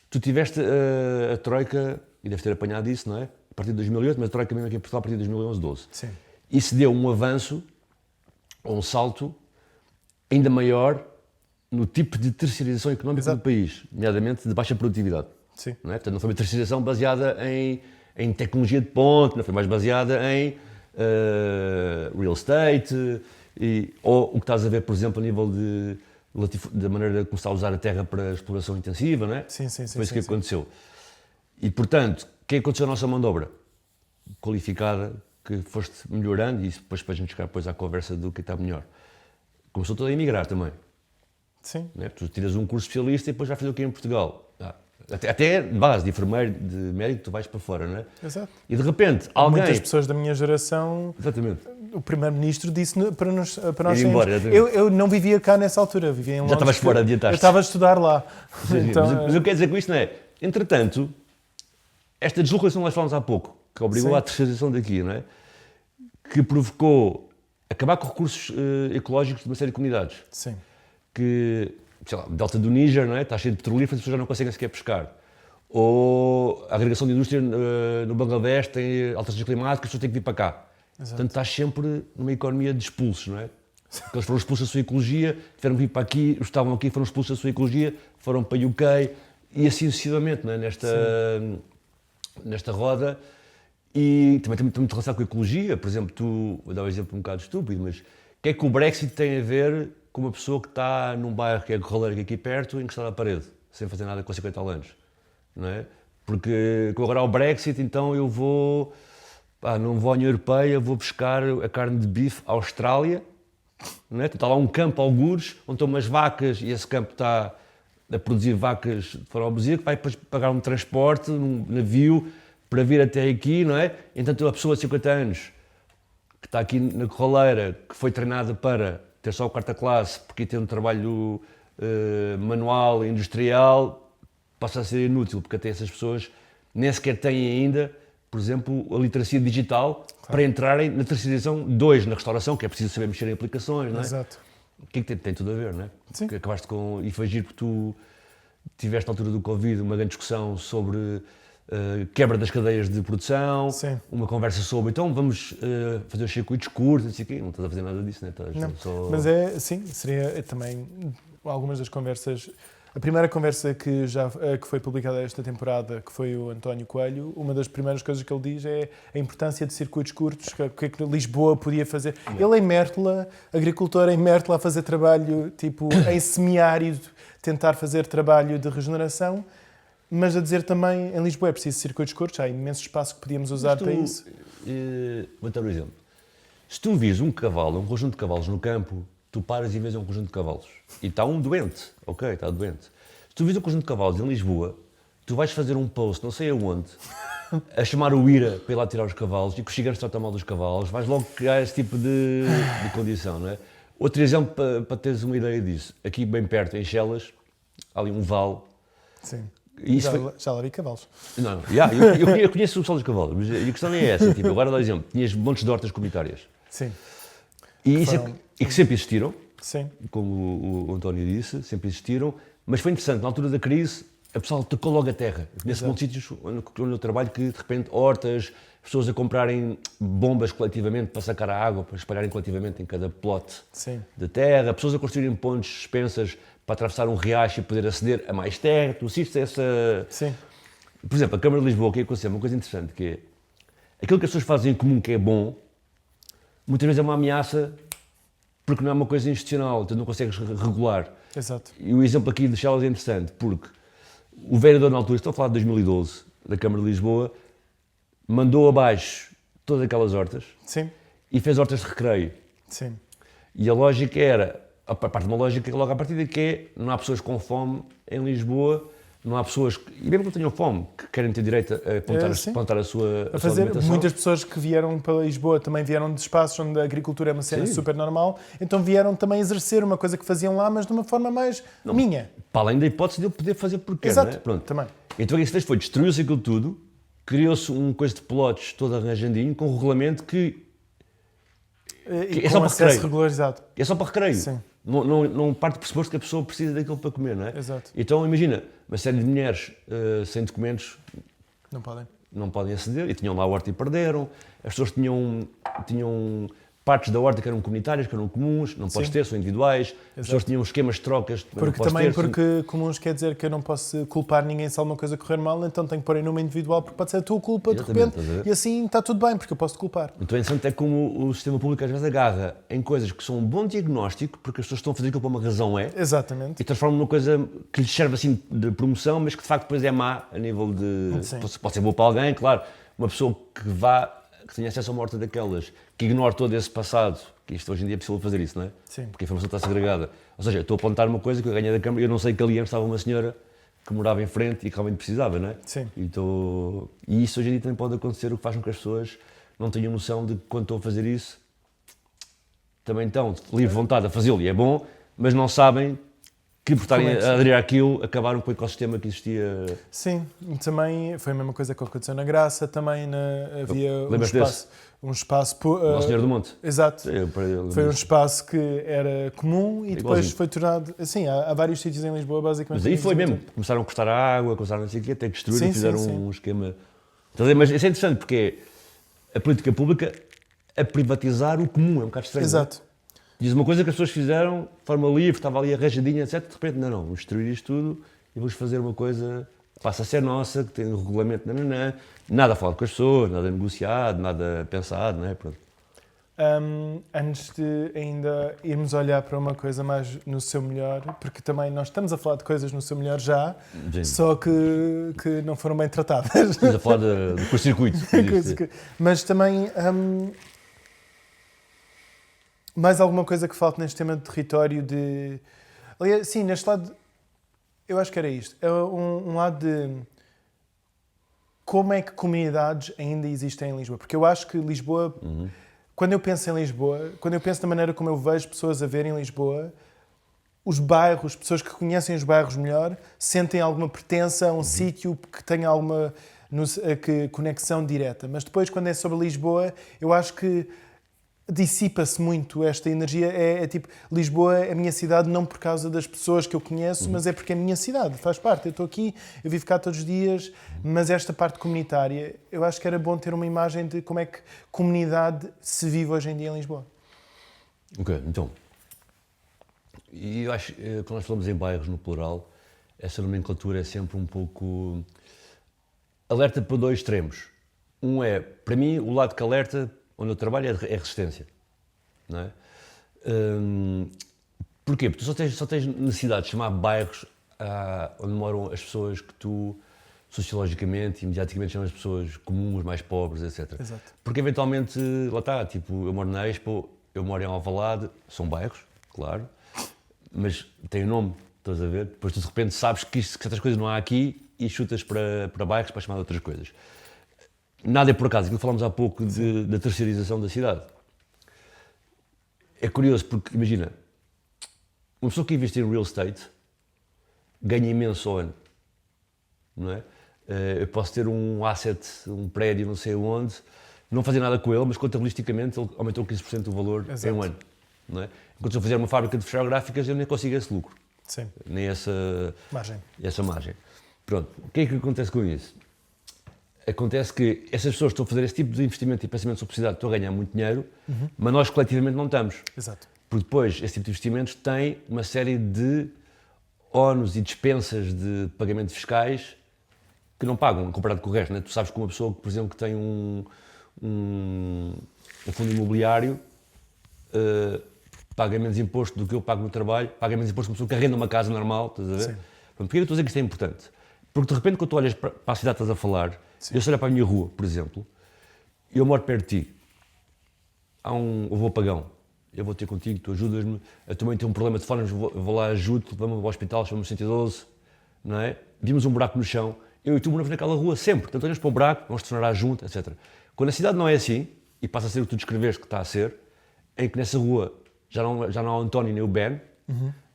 tu tiveste a Troika, e deves ter apanhado isso, não é? A partir de 2008, mas a Troika mesmo aqui em Portugal a partir de 2011, 12. Sim. Isso deu um avanço, ou um salto, ainda maior no tipo de terceirização económica Exato. do país, nomeadamente de baixa produtividade. Sim. Não é? Portanto, não foi uma terceirização baseada em tecnologia de ponte, não foi mais baseada em real estate, ou o que estás a ver, por exemplo, a nível da maneira como se está a usar a terra para exploração intensiva, não é? Sim, sim, sim. Foi isso sim, que aconteceu. E, portanto, o que aconteceu à nossa mão de obra? Qualificada, que foste melhorando, e depois para a gente chegar depois à conversa do que está melhor. Começou toda a emigrar também. Sim. Não é? Tu tiras um curso especialista e depois já fazes o que em Portugal. Até de base, de enfermeiro, de médico, tu vais para fora, não é? Exato. E de repente, alguém... Muitas pessoas da minha geração, Exatamente. o primeiro-ministro disse para nós Ir sairmos. embora, exatamente. Eu não vivia cá nessa altura, vivia em Londres. estavas fora, Eu adiantaste. estava a estudar lá. Sim, Então, mas o que quero dizer com isto não é? Entretanto, esta deslocalização que nós falamos há pouco, que obrigou Sim. à terceirização daqui, não é? Que provocou acabar com recursos ecológicos de uma série de comunidades. sim. Que, sei lá, o delta do Níger, não é? Está cheio de petrolíferos, as pessoas já não conseguem sequer pescar. Ou a agregação de indústria no Bangladesh tem alterações climáticas, as pessoas têm que vir para cá. Exato. Portanto, estás sempre numa economia de expulsos, não é? Porque eles foram expulsos da sua ecologia, tiveram que vir para aqui, os que estavam aqui foram expulsos da sua ecologia, foram para o UK e assim sucessivamente, não é? Nesta roda. E também tem muito relação com a ecologia. Por exemplo, vou dar um exemplo um bocado estúpido, mas o que é que o Brexit tem a ver com uma pessoa que está num bairro que é Corraleiro, que é aqui perto, encostado à parede, sem fazer nada com 50 anos? Não é? Porque agora ao Brexit, então eu vou, não vou à União Europeia, vou buscar a carne de bife à Austrália, não é? Está lá um campo, algures, onde estão umas vacas e esse campo está a produzir vacas de forma abusiva, que vai depois pagar um transporte, num navio, para vir até aqui, não é? Então a pessoa de 50 anos, que está aqui na Corraleira, que foi treinada para ter só a quarta classe, porque tem um trabalho manual, industrial, passa a ser inútil, porque até essas pessoas nem sequer têm ainda, por exemplo, a literacia digital para entrarem na terceirização 2, na restauração, que é preciso saber mexer em aplicações, não é? Exato. O que é que tem tudo a ver, não é? Sim. Que acabaste com... E foi giro que tu tiveste na altura do Covid uma grande discussão sobre quebra das cadeias de produção, Sim. uma conversa sobre, então vamos fazer os circuitos curtos, não sei o quê. Não estás a fazer nada disso, não é? Não, Só... mas sim, seria também algumas das conversas A primeira conversa que foi publicada esta temporada, que foi o António Coelho, uma das primeiras coisas que ele diz é a importância de circuitos curtos, o que é que Lisboa podia fazer. Ele em Mértola, agricultor em Mértola, a fazer trabalho tipo em semiárido, tentar fazer trabalho de regeneração, mas a dizer também em Lisboa é preciso circuitos curtos, há imenso espaço que podíamos usar para isso. Vou dar um exemplo. Se tu vês um cavalo, um conjunto de cavalos no campo, tu paras e vês um conjunto de cavalos. E está um doente, ok, está doente. Se tu vês um conjunto de cavalos em Lisboa, tu vais fazer um post, não sei aonde, a chamar o IRA para ir lá tirar os cavalos e que os ciganos tratam mal dos cavalos, vais logo criar esse tipo de condição, não é? Outro exemplo para teres uma ideia disso. Aqui bem perto, em Chelas, há ali um vale. Sim. Isso já lá vi cavalos. Não, eu conheço o pessoal dos cavalos, mas a questão é essa. Tipo, agora dá exemplo, tinhas montes de hortas comunitárias. Sim. E que sempre existiram, sim, como o António disse, sempre existiram, mas foi interessante, na altura da crise, a pessoa tocou logo a terra. Eu conheço muitos sítios onde eu trabalho que, de repente, hortas, pessoas a comprarem bombas coletivamente para sacar a água, para espalharem coletivamente em cada plot de terra, pessoas a construírem pontes suspensas para atravessar um riacho e poder aceder a mais terra. Tu assistes a essa... Sim. Por exemplo, a Câmara de Lisboa, que aconteceu uma coisa interessante, que é aquilo que as pessoas fazem em comum que é bom, muitas vezes é uma ameaça porque não é uma coisa institucional, tu não consegues regular. Exato. E o exemplo aqui de Chelas é interessante, porque o vereador na altura, estou a falar de 2012, da Câmara de Lisboa, mandou abaixo todas aquelas hortas. Sim. E fez hortas de recreio. Sim. E a lógica era, a parte de uma lógica logo à partida, que é, não há pessoas com fome em Lisboa, não há pessoas, e mesmo que não tenham fome, que querem ter direito a plantar a sua alimentação. Muitas pessoas que vieram para Lisboa também vieram de espaços onde a agricultura é uma cena super normal, então vieram também exercer uma coisa que faziam lá, mas de uma forma mais minha. Para além da hipótese de eu poder fazer porque quer, Exato, não é? Pronto. Também. Então o que se fez foi, destruiu-se aquilo tudo, criou-se um coisa de plots todo arranjandinho, com um regulamento que é só para recreio. Regularizado. É só para recreio. Sim. Não parte do pressuposto que a pessoa precisa daquilo para comer, não é? Exato. Então imagina, uma série de mulheres sem documentos não podem aceder, e tinham lá a horta e perderam, as pessoas tinham partes da horta que eram comunitárias, que eram comuns, não podes ter, são individuais, as pessoas tinham esquemas de trocas, porque comuns quer dizer que eu não posso culpar ninguém se alguma coisa correr mal, então tenho que pôr em nome individual, porque pode ser a tua culpa de repente, e assim está tudo bem, porque eu posso te culpar. Então é interessante como o sistema público às vezes agarra em coisas que são um bom diagnóstico, porque as pessoas estão a fazer aquilo por uma razão Exatamente. E transformam numa coisa que lhes serve assim de promoção, mas que de facto depois é má a nível de... Pode ser boa para alguém, claro, uma pessoa que tenha acesso a uma horta daquelas, que ignore todo esse passado, que isto hoje em dia é possível fazer isso, não é? Sim. Porque a informação está segregada. Ou seja, eu estou a apontar uma coisa que eu ganhei da Câmara, eu não sei que ali estava uma senhora que morava em frente e que realmente precisava, não é? Sim. E isso hoje em dia também pode acontecer, o que faz com que as pessoas não tenham noção de que quando estão a fazer isso, também estão de livre vontade a fazê-lo, e é bom, mas não sabem que por estarem a aderir àquilo, acabaram com o ecossistema que existia. Sim, também foi a mesma coisa que aconteceu na Graça, também havia um espaço... Nossa Senhora do Monte. Exato. Foi um espaço que era comum e depois foi tornado... Assim, há vários sítios em Lisboa, basicamente. Mas aí foi mesmo, começaram a cortar a água, começaram a não sei o quê, até que destruíram e fizeram um esquema... Mas isso é interessante, porque a política pública a privatizar o comum, é um bocado estranho. Exato. Diz uma coisa que as pessoas fizeram de forma livre, estava ali arranjadinha, etc. De repente, não, vamos destruir isto tudo e vamos fazer uma coisa que passa a ser nossa, que tem um regulamento, nada falado com as pessoas, nada negociado, nada pensado, não é? Pronto. Antes de ainda irmos olhar para uma coisa mais no seu melhor, porque também nós estamos a falar de coisas no seu melhor já, só que não foram bem tratadas. Estamos a falar do curto-circuito. Mas também... mais alguma coisa que falta neste tema de território de... Aliás, sim, neste lado, eu acho que era isto. É um lado de como é que comunidades ainda existem em Lisboa. Porque eu acho que Lisboa, quando eu penso em Lisboa, quando eu penso na maneira como eu vejo pessoas a verem Lisboa, os bairros, pessoas que conhecem os bairros melhor, sentem alguma pertença a um sítio que tenha alguma conexão direta. Mas depois, quando é sobre Lisboa, eu acho que dissipa-se muito esta energia. É tipo, Lisboa é a minha cidade não por causa das pessoas que eu conheço, mas é porque é a minha cidade, faz parte. Eu estou aqui, eu vivo cá todos os dias, mas esta parte comunitária, eu acho que era bom ter uma imagem de como é que comunidade se vive hoje em dia em Lisboa. Ok, então, e eu acho que quando nós falamos em bairros no plural, essa nomenclatura é sempre um pouco... Alerta para dois extremos. Um é, para mim, o lado que alerta, onde eu trabalho, é resistência. Não é? Porquê? Porque tu só tens necessidade de chamar bairros onde moram as pessoas que tu, sociologicamente e mediaticamente, chamas pessoas comuns, mais pobres, etc. Exato. Porque, eventualmente, lá está, tipo, eu moro na Expo, eu moro em Alvalade, são bairros, claro, mas tem um nome, estás a ver? Depois tu, de repente, sabes que certas coisas não há aqui e chutas para bairros para chamar de outras coisas. Nada é por acaso, aquilo que falámos há pouco da terceirização da cidade. É curioso porque, imagina, uma pessoa que investe em real estate ganha imenso ao ano, não é? Eu posso ter um asset, um prédio, não sei onde, não fazer nada com ele, mas contabilisticamente ele aumentou 15% do valor em um ano, não é? Enquanto se eu fizer uma fábrica de fotográficas, eu nem consigo esse lucro, Sim. nem essa margem. Pronto, o que é que acontece com isso? Acontece que essas pessoas estão a fazer esse tipo de investimento e pensamento sobre sociedade, estão a ganhar muito dinheiro, mas nós coletivamente não estamos. Exato. Porque depois, esse tipo de investimentos tem uma série de ónus e dispensas de pagamentos fiscais que não pagam, comparado com o resto. Né? Tu sabes que uma pessoa, por exemplo, que tem um fundo imobiliário paga menos imposto do que eu pago no trabalho, paga menos imposto que uma pessoa que arrenda uma casa normal, estás a ver? Sim. Porquê eu estou a dizer que isto é importante? Porque de repente, quando tu olhas para a cidade que estás a falar, eu se olhar para a minha rua, por exemplo, eu moro perto de ti, houve um apagão, eu vou ter contigo, tu ajudas-me, eu também tenho um problema de fónus, vou lá, ajudo-te, vamos ao hospital, chamo-me 112, não é? Vimos um buraco no chão, eu e tu moramos naquela rua sempre, portanto olhamos para o buraco, vamos telefonar junto, etc. Quando a cidade não é assim, e passa a ser o que tu descreveste que está a ser, em que nessa rua já não há o António nem o Ben,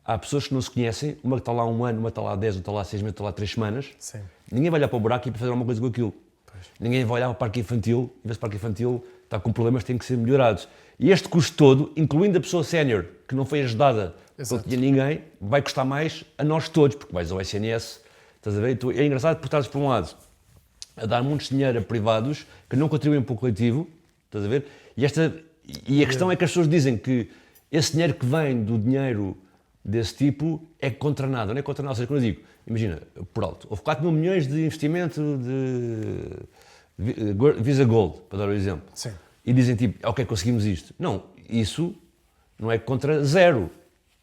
há pessoas que não se conhecem, uma que está lá há 1 ano, uma está lá há 10, outra está lá há 6 meses, outra está lá há 3 semanas. Sim. Ninguém vai olhar para o buraco e para fazer alguma coisa com aquilo. Pois. Ninguém vai olhar para o parque infantil e ver se o parque infantil está com problemas que têm que ser melhorados. E este custo todo, incluindo a pessoa sénior, que não foi ajudada porque não tinha ninguém, vai custar mais a nós todos, porque vais ao SNS, estás a ver? É engraçado porque estás, por um lado, a dar muito dinheiro a privados que não contribuem para o coletivo, estás a ver? E a questão é que as pessoas dizem que esse dinheiro que vem do dinheiro desse tipo é contra nada, não é contra nada. Ou seja, quando eu digo, imagina, por alto, houve 4 mil milhões de investimento de Visa Gold, para dar o exemplo. Sim. E dizem tipo, ok, conseguimos isto. Não, isso não é contra zero.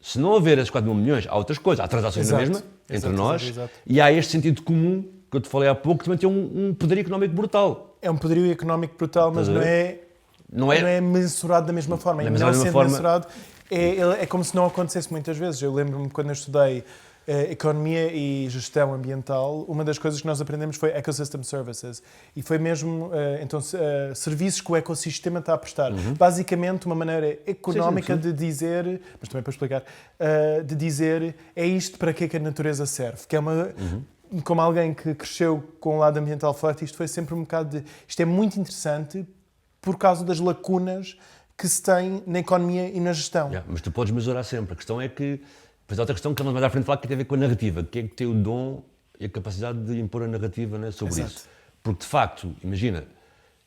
Se não houver esses 4 mil milhões, há outras coisas, há transações na mesma, entre nós, e há este sentido comum, que eu te falei há pouco, que também tem um poderio económico brutal. É um poderio económico brutal, mas não é mensurado da mesma forma. E não sendo mensurado, é como se não acontecesse muitas vezes. Eu lembro-me quando eu estudei economia e gestão ambiental, uma das coisas que nós aprendemos foi Ecosystem Services. E foi mesmo serviços que o ecossistema está a prestar. Basicamente, uma maneira económica de dizer, mas também para explicar, de dizer é isto para que a natureza serve. Que é uma... Como alguém que cresceu com o lado ambiental forte, isto foi sempre um bocado de... Isto é muito interessante por causa das lacunas que se tem na economia e na gestão. Mas tu podes mesurar sempre. A questão é que... Depois há outra questão que estamos mais à frente de falar que tem a ver com a narrativa. Quem é que tem o dom e a capacidade de impor a narrativa, né, sobre isso? Porque, de facto, imagina,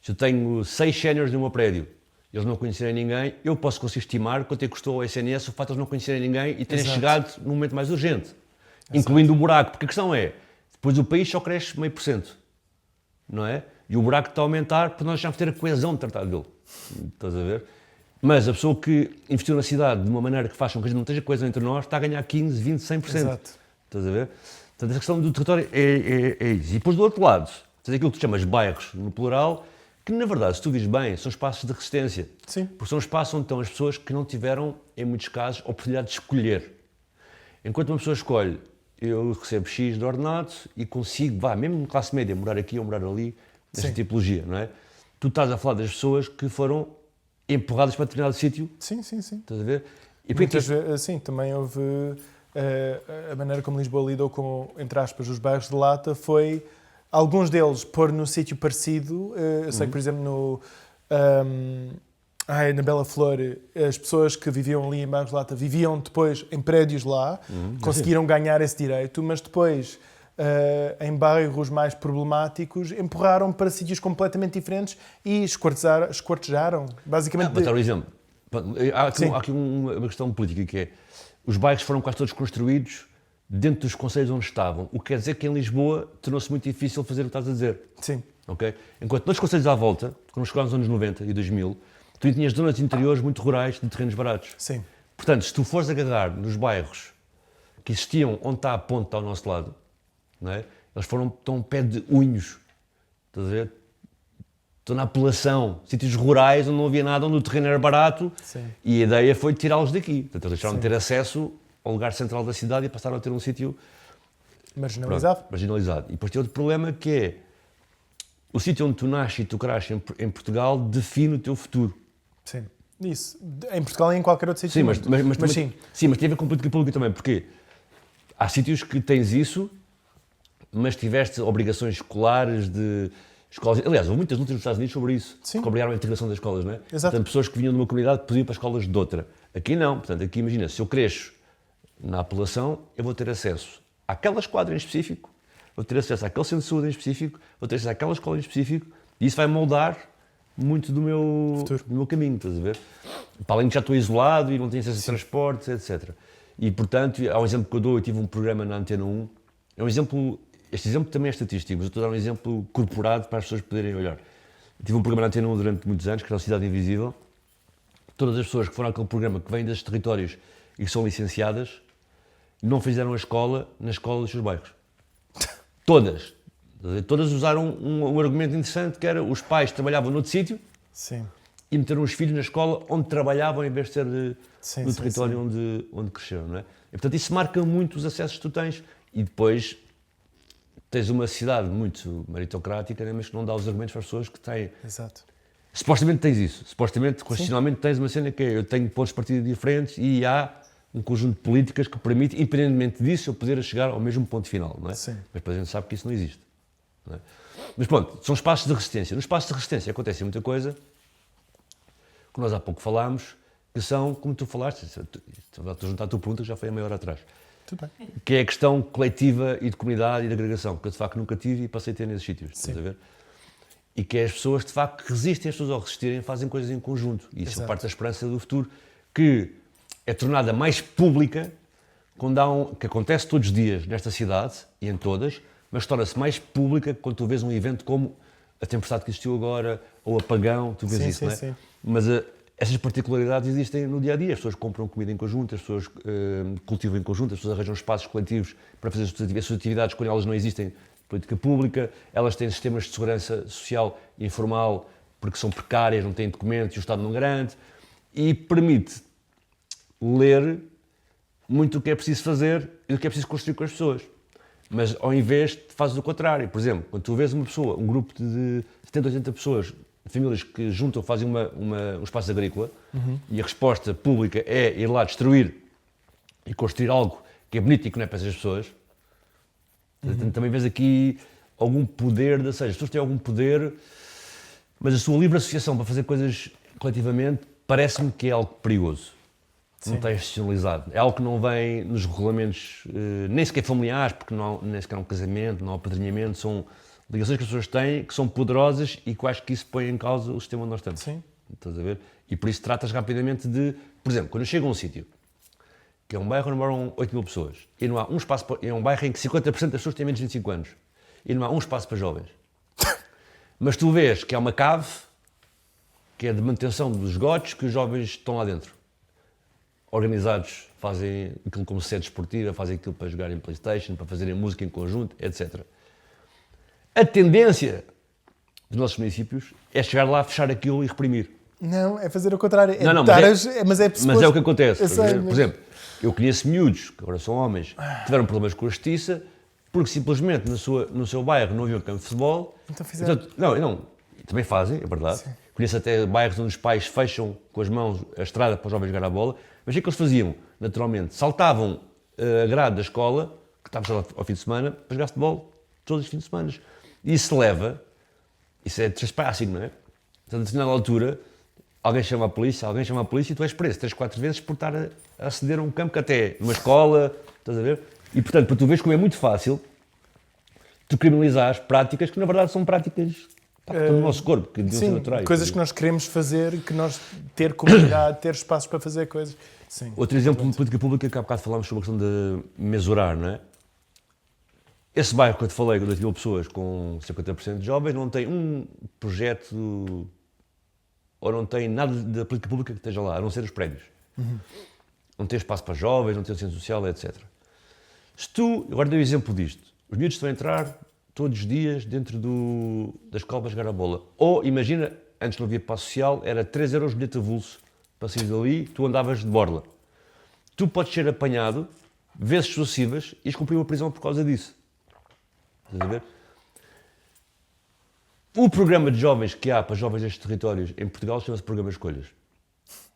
se eu tenho 6 séniores no meu prédio, eles não conhecerem ninguém, eu posso conseguir estimar quanto é que custou ao SNS o facto de eles não conhecerem ninguém e terem chegado no momento mais urgente. Incluindo o buraco. Porque a questão é, depois o país só cresce 0,5%. Não é? E o buraco está a aumentar porque nós deixamos de ter a coesão de tratar dele. Estás a ver? Mas a pessoa que investiu na cidade de uma maneira que faça com que a gente não esteja coesão entre nós está a ganhar 15, 20, 100%. Exato. Estás a ver? Portanto, essa questão do território é isso. E depois do outro lado, tens aquilo que tu chamas bairros, no plural, que na verdade, se tu vires bem, são espaços de resistência. Sim. Porque são espaços onde estão as pessoas que não tiveram, em muitos casos, a oportunidade de escolher. Enquanto uma pessoa escolhe, eu recebo X de ordenado e consigo, mesmo na classe média, morar aqui ou morar ali, nesta tipologia, não é? Tu estás a falar das pessoas que foram empurradas para determinado sítio. Sim. Estás a ver? E muitas vezes, sim, também houve... a maneira como Lisboa lidou com, entre aspas, os bairros de lata foi, alguns deles, pôr no sítio parecido. Eu sei que, por exemplo, na Bela Flor, as pessoas que viviam ali em bairros de lata viviam depois em prédios lá, conseguiram ganhar esse direito, mas depois... em bairros mais problemáticos, empurraram para sítios completamente diferentes e esquartejaram, basicamente... Para dar um exemplo, há aqui uma questão política que é, os bairros foram quase todos construídos dentro dos concelhos onde estavam, o que quer dizer que em Lisboa tornou-se muito difícil fazer o que estás a dizer. Sim. Okay? Enquanto nos concelhos à volta, quando chegámos nos anos 90 e 2000, tu tinhas zonas interiores muito rurais de terrenos baratos. Sim. Portanto, se tu fores agarrar nos bairros que existiam onde está a ponte ao nosso lado, não é? Eles estão ao pé de unhos, estás a ver? Estão na apelação, sítios rurais onde não havia nada, onde o terreno era barato. Sim. E a ideia foi tirá-los daqui. Portanto, eles deixaram Sim. de ter acesso ao lugar central da cidade e passaram a ter um sítio Marginalizado. marginalizado. E depois tem outro problema que é o sítio onde tu nasces e tu cresces em Portugal define o teu futuro. Sim. Isso. Em Portugal e em qualquer outro sítio. Sim, mas sim. Sim, mas tem a ver com política pública também, porque há sítios que tens isso, mas tiveste obrigações escolares de escolas. Aliás, houve muitas lutas nos Estados Unidos sobre isso, Sim. que obrigaram a integração das escolas, não é? Exato. Portanto, pessoas que vinham de uma comunidade podiam ir para escolas de outra. Aqui não. Portanto, aqui imagina, se eu cresço na apelação, eu vou ter acesso àquela esquadra em específico, vou ter acesso àquele centro de saúde em específico, vou ter acesso àquela escola em específico, e isso vai moldar muito do meu caminho, estás a ver? Para além de já estou isolado e não tenho acesso a transportes, etc. E, portanto, há um exemplo que eu dou, eu tive um programa na Antena 1, é um exemplo, este exemplo também é estatístico, mas eu estou a dar um exemplo corporado para as pessoas poderem olhar. Eu tive um programa na Antena 1 durante muitos anos, que era o Cidade Invisível. Todas as pessoas que foram àquele programa, que vêm desses territórios e que são licenciadas, não fizeram a escola na escola dos seus bairros. Todas. Todas usaram um argumento interessante, que era os pais trabalhavam noutro sítio. Sim. E meteram os filhos na escola onde trabalhavam em vez de ser no território sim. onde cresceram, não é? E, portanto, isso marca muito os acessos que tu tens. E depois tens uma cidade muito meritocrática, né? Mas que não dá os argumentos para as pessoas que têm. Exato. Supostamente tens isso. Supostamente, constitucionalmente, tens uma cena que é eu tenho pontos de partida diferentes e há um conjunto de políticas que permite, independentemente disso, eu poder chegar ao mesmo ponto final, não é? Sim. Mas depois a gente sabe que isso não existe. Não é? Mas pronto, são espaços de resistência. Nos espaços de resistência acontece muita coisa, que nós há pouco falámos, que são, como tu falaste, estou a juntar a tua pergunta, que já foi a meia hora atrás, Tudo bem. que é a questão coletiva e de comunidade e de agregação, que eu de facto nunca tive e passei a ter nesses sítios, estás a ver? E que é as pessoas de facto que resistem, as pessoas ao resistirem fazem coisas em conjunto. E isso é parte da esperança do futuro, que é tornada mais pública, quando que acontece todos os dias nesta cidade e em todas, mas torna-se mais pública quando tu vês um evento como a tempestade que existiu agora, ou o apagão, tu vês isso, não é? Sim. Mas essas particularidades existem no dia-a-dia. As pessoas compram comida em conjunto, as pessoas cultivam em conjunto, as pessoas arranjam espaços coletivos para fazer as suas atividades quando elas não existem política pública, elas têm sistemas de segurança social e informal porque são precárias, não têm documentos e o Estado não garante, e permite ler muito o que é preciso fazer e o que é preciso construir com as pessoas. Mas ao invés, fazes o contrário. Por exemplo, quando tu vês uma pessoa, um grupo de 70, 80 pessoas, famílias que juntam, fazem um espaço agrícola, e a resposta pública é ir lá destruir e construir algo que é bonito e que não é para essas pessoas, também vês aqui algum poder, ou seja, as pessoas têm algum poder, mas a sua livre associação para fazer coisas coletivamente parece-me que é algo perigoso. Não está institucionalizado. É algo que não vem nos regulamentos, nem sequer familiares, porque não, nem sequer há um casamento, não há apadrinhamento, são ligações que as pessoas têm, que são poderosas e que eu acho que isso põe em causa o sistema onde nós estamos. Sim. Estás a ver? E por isso tratas rapidamente de, por exemplo, quando eu chego a um sítio, que é um bairro onde moram 8 mil pessoas, e não há um espaço, é um bairro em que 50% das pessoas têm menos de 25 anos, e não há um espaço para jovens. Mas tu vês que há uma cave, que é de manutenção dos esgotos, que os jovens estão lá dentro. Organizados, fazem aquilo como sede esportiva, fazem aquilo para jogarem PlayStation, para fazerem música em conjunto, etc. A tendência dos nossos municípios é chegar lá, fechar aquilo e reprimir. Não, é fazer o contrário. Não, mas é o que acontece. Por exemplo, eu conheço miúdos, que agora são homens, que tiveram problemas com a justiça, porque simplesmente no seu bairro não havia um campo de futebol. Então fizeram. Não, também fazem, é verdade. Sim. Conheço até bairros onde os pais fecham com as mãos a estrada para os jovens jogar a bola. Mas o que eles faziam, naturalmente? Saltavam a grade da escola, que estava ao fim de semana, para jogar futebol todos os fins de semana. E isso leva, isso é trespassing, não é? Então, a determinada altura, alguém chama a polícia e tu és preso 3, 4 vezes por estar a aceder a um campo que até numa escola, estás a ver? E, portanto, para tu veres como é muito fácil tu criminalizares práticas que, na verdade, são práticas do nosso corpo, que deviam ser naturais. Coisas que nós queremos fazer, que nós ter comunidade, ter espaços para fazer coisas. Sim. Outro exemplo de política pública que há bocado falámos sobre a questão de mensurar, não é? Esse bairro que eu te falei, com 2.000 pessoas, com 50% de jovens, não tem um projeto ou não tem nada da política pública que esteja lá, a não ser os prédios. Não tem espaço para jovens, não tem centro social, etc. Se tu, agora dei o exemplo disto, os miúdos estão a entrar todos os dias dentro das escola para jogar a bola. Ou, imagina, antes não havia passo social, era 3 euros de bilhete avulso para sair dali, tu andavas de borla. Tu podes ser apanhado, vezes sucessivas, e cumprir uma prisão por causa disso. Estás a ver? O programa de jovens que há para jovens destes territórios em Portugal chama-se Programa Escolhas.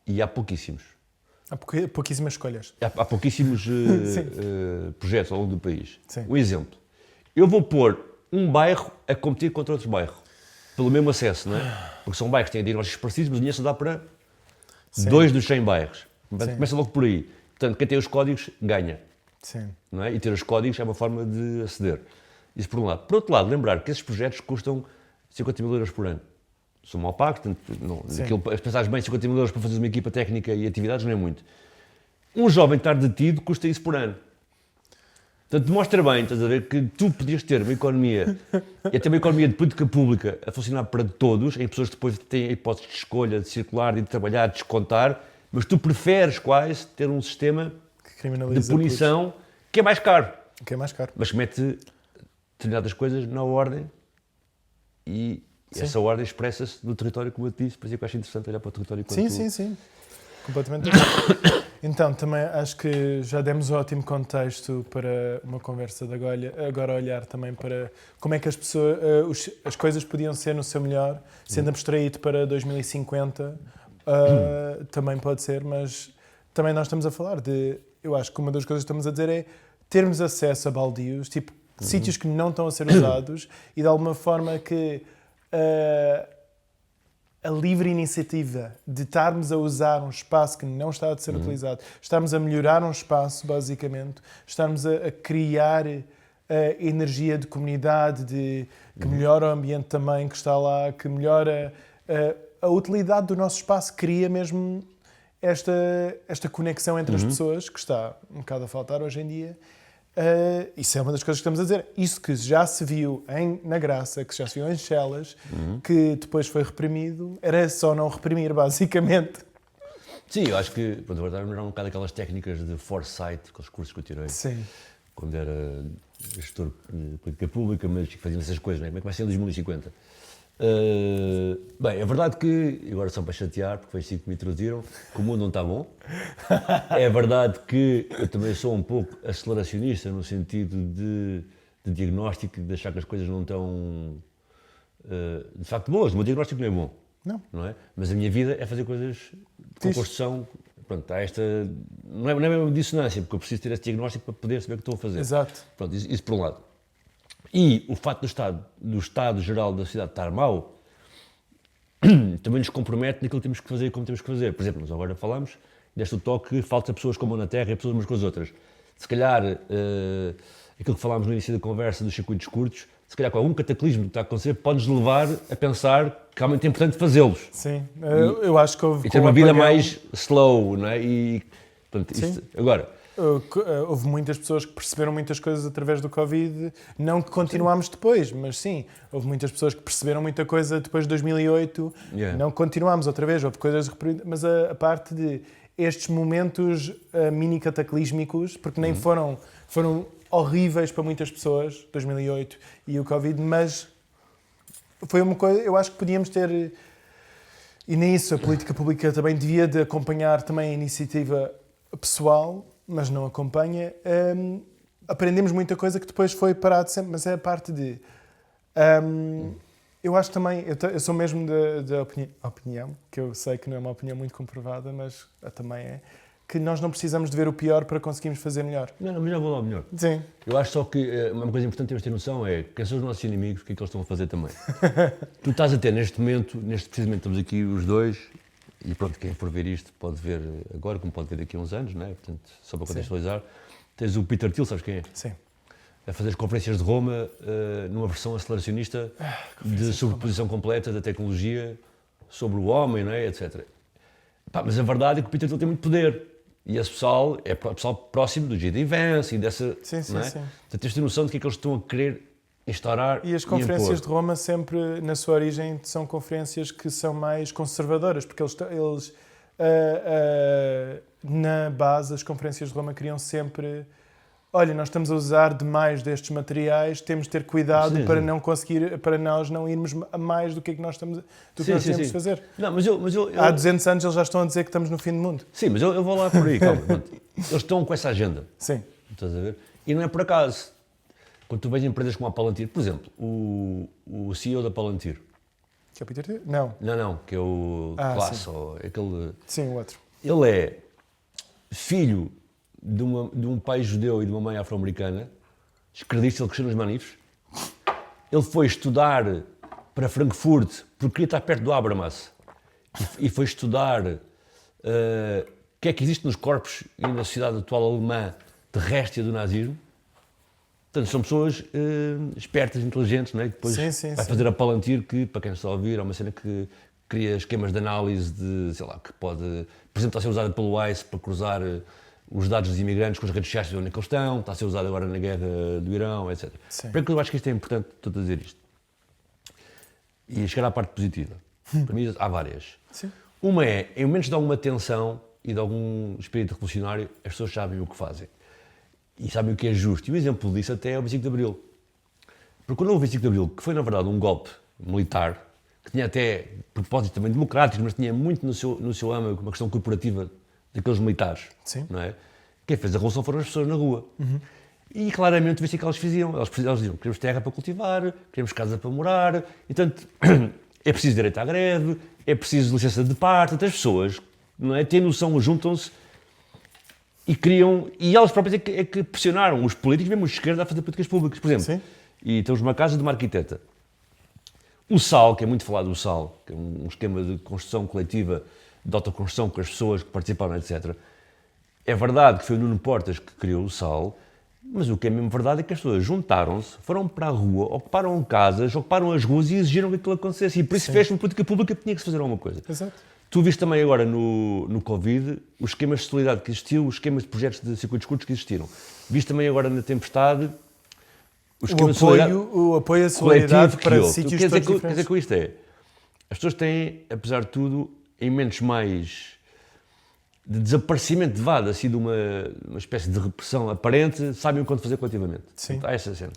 E há pouquíssimos. Há pouquíssimas escolhas. Há pouquíssimos projetos ao longo do país. Sim. Um exemplo. Eu vou pôr um bairro a competir contra outro bairro. Pelo mesmo acesso, não é? Porque são bairros que têm diagnósticos parecidos, mas o dinheiro só dá para 2 dos 100 bairros. Sim. Começa logo por aí. Portanto, quem tem os códigos ganha. Sim. Não é? E ter os códigos é uma forma de aceder. Isso por um lado. Por outro lado, lembrar que esses projetos custam 50 mil euros por ano. São mal pagos, se pensares bem, 50 mil euros para fazer uma equipa técnica e atividades não é muito. Um jovem estar detido custa isso por ano. Portanto, demonstra bem, estás a ver, que tu podias ter uma economia, e até uma economia de política pública a funcionar para todos, em pessoas que depois têm a hipótese de escolha, de circular, de trabalhar, de descontar, mas tu preferes quase ter um sistema de punição que é mais caro. Que é mais caro. Mas que mete determinadas coisas na ordem e essa ordem expressa-se no território, como eu te disse, por isso é que eu acho interessante olhar para o território. Sim. Completamente. Então, também acho que já demos um ótimo contexto para uma conversa de agora olhar também para como é que as pessoas, as coisas podiam ser no seu melhor, sendo abstraído para 2050, também pode ser, mas também nós estamos a falar eu acho que uma das coisas que estamos a dizer é termos acesso a baldios, tipo, sítios que não estão a ser usados e de alguma forma que a livre iniciativa de estarmos a usar um espaço que não está a ser utilizado, estarmos a melhorar um espaço, basicamente, estarmos a criar energia de comunidade, que melhora o ambiente também que está lá, que melhora a utilidade do nosso espaço, cria mesmo esta conexão entre as pessoas, que está um bocado a faltar hoje em dia. Isso é uma das coisas que estamos a dizer. Isso que já se viu na Graça, que já se viu em Chelas, que depois foi reprimido, era só não reprimir, basicamente. Sim, eu acho que, pronto, agora era um bocado aquelas técnicas de foresight, aqueles cursos que eu tirei. Sim. Quando era gestor de política pública, mas que faziam essas coisas, não é? Como é que vai ser em 2050? Bem, é verdade que, agora só para chatear, porque foi assim que me introduziram, que o mundo não está bom. É verdade que eu também sou um pouco aceleracionista no sentido de diagnóstico, de achar que as coisas não estão de facto boas. O meu diagnóstico não é bom, não é? Mas a minha vida é fazer coisas com construção. Pronto, há esta. Não é mesmo dissonância, porque eu preciso ter esse diagnóstico para poder saber o que estou a fazer. Exato. Pronto, isso por um lado. E o facto do estado geral da cidade estar mau também nos compromete naquilo que temos que fazer e como temos que fazer. Por exemplo, nós agora falamos deste toque, falta pessoas como na Terra e pessoas umas com as outras. Se calhar, aquilo que falámos no início da conversa dos circuitos curtos, se calhar com algum cataclismo que está a acontecer, pode-nos levar a pensar que realmente é importante fazê-los. Sim, eu acho que houve... E ter uma vida mais slow, não é? E, portanto, isto, agora... Houve muitas pessoas que perceberam muitas coisas através do Covid, não que continuámos depois, mas sim, houve muitas pessoas que perceberam muita coisa depois de 2008, não continuámos outra vez, houve coisas, mas a parte de estes momentos mini-cataclísmicos, porque nem foram horríveis para muitas pessoas, 2008 e o Covid, mas foi uma coisa, eu acho que podíamos ter, e nem isso, a política pública também devia de acompanhar também a iniciativa pessoal, mas não acompanha. Aprendemos muita coisa que depois foi parado sempre, mas é a parte de... eu acho também, eu sou mesmo da opinião, que eu sei que não é uma opinião muito comprovada, mas também é, que nós não precisamos de ver o pior para conseguirmos fazer melhor. Não, mas já vou lá ao melhor. Sim. Eu acho só que uma coisa importante temos de ter noção é quem são os nossos inimigos, o que é que eles estão a fazer também. Tu estás a ter neste momento, precisamente estamos aqui os dois, e pronto, quem for ver isto pode ver agora, como pode ver daqui a uns anos, não é? Portanto, só para contextualizar. Tens o Peter Thiel, sabes quem é? Sim. A fazer as conferências de Roma numa versão aceleracionista de sobreposição completa da tecnologia sobre o homem, não é? Etc. Mas a verdade é que o Peter Thiel tem muito poder. E esse pessoal é pessoal próximo do J.D. Vance e dessa... Sim, não é? sim. Portanto, tens de ter noção de que é que eles estão a querer instaurar E as conferências impor. de Roma sempre, na sua origem, são conferências que são mais conservadoras, porque na base, as conferências de Roma queriam sempre... Olha, nós estamos a usar demais destes materiais, temos de ter cuidado Sim, para sim. não conseguir, para nós não irmos a mais do que é que nós estamos, do que nós temos de fazer. Não, mas eu... Há 200 anos eles já estão a dizer que estamos no fim do mundo. Sim, mas eu vou lá por aí, calma. Pronto. Eles estão com essa agenda. Sim. Estás a ver? E não é por acaso. Quando tu vês empresas como a Palantir, por exemplo, o CEO da Palantir, Que é o Peter Thiel? Não. não, que é o Class, sim. ou aquele... Sim, o outro. Ele é filho de um pai judeu e de uma mãe afro-americana, esquerdista, ele cresceu nos manifes. Ele foi estudar para Frankfurt, porque queria estar perto do Habermas, e foi estudar o que é que existe nos corpos e na sociedade atual alemã de réstia do nazismo. Portanto, são pessoas espertas, inteligentes, não é? Que depois vai fazer a Palantir, que, para quem está a ouvir, é uma cena que cria esquemas de análise de, sei lá, que pode, por exemplo, está a ser usada pelo ICE para cruzar os dados dos imigrantes com as redes sociais de onde é que eles estão, está a ser usado agora na guerra do Irão, etc. Sim. Para que eu acho que isto é importante, estou a dizer isto. E chegar à parte positiva. Para mim, há várias. Sim. Uma é, em momentos de alguma tensão e de algum espírito revolucionário, as pessoas sabem o que fazem. E sabem o que é justo. E o exemplo disso até é o 25 de Abril. Porque quando houve o 25 de Abril, que foi na verdade um golpe militar, que tinha até propósitos também democráticos, mas tinha muito no seu âmago uma questão corporativa daqueles militares. Sim. Não é? Quem fez a revolução foram as pessoas na rua. E claramente vê-se o que elas faziam. Elas diziam, queremos terra para cultivar, queremos casa para morar, e portanto é preciso direito à greve, é preciso licença de parte. Portanto, as pessoas, não é, têm noção, juntam-se e criam, e elas próprias é que pressionaram os políticos, mesmo os de esquerda, a fazer políticas públicas. Por exemplo, Sim. e temos uma casa de uma arquiteta. O SAL, que é muito falado do SAL, que é um esquema de construção coletiva, de autoconstrução com as pessoas que participaram, etc. É verdade que foi o Nuno Portas que criou o SAL, mas o que é mesmo verdade é que as pessoas juntaram-se, foram para a rua, ocuparam casas, ocuparam as ruas e exigiram que aquilo acontecesse. E por isso fez uma política pública que tinha que se fazer alguma coisa. Exato. Tu viste também agora no Covid os esquemas de solidariedade que existiu, os esquemas de projetos de circuitos curtos que existiram. Viste também agora na tempestade os esquemas de solidariedade O apoio a solidariedade para criou. sítios Quer todos dizer diferentes. que isto é, as pessoas têm, apesar de tudo, em momentos mais de desaparecimento de vada, assim de uma espécie de repressão aparente, sabem o quanto fazer coletivamente. Sim. Portanto, há essa cena.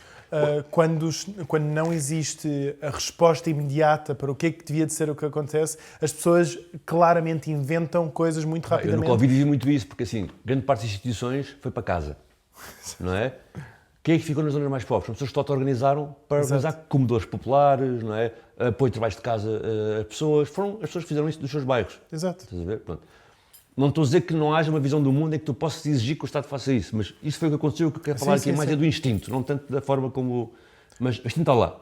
Quando não existe a resposta imediata para o que é que devia de ser o que acontece, as pessoas claramente inventam coisas muito Eu no rapidamente. Covid dizia muito isso, porque assim, grande parte das instituições foi para casa, não é? Quem é que ficou nas zonas mais pobres? São pessoas que se auto-organizaram para Exato. organizar comedores populares, não é? Apoio de trabalhos de casa a pessoas. Foram as pessoas que fizeram isso dos seus bairros. Exato. Estás a ver? Pronto. Não estou a dizer que não haja uma visão do mundo em que tu possas exigir que o Estado faça isso, mas isso foi o que aconteceu. O que eu quero falar aqui mais é do instinto, não tanto da forma como... Mas o instinto está lá.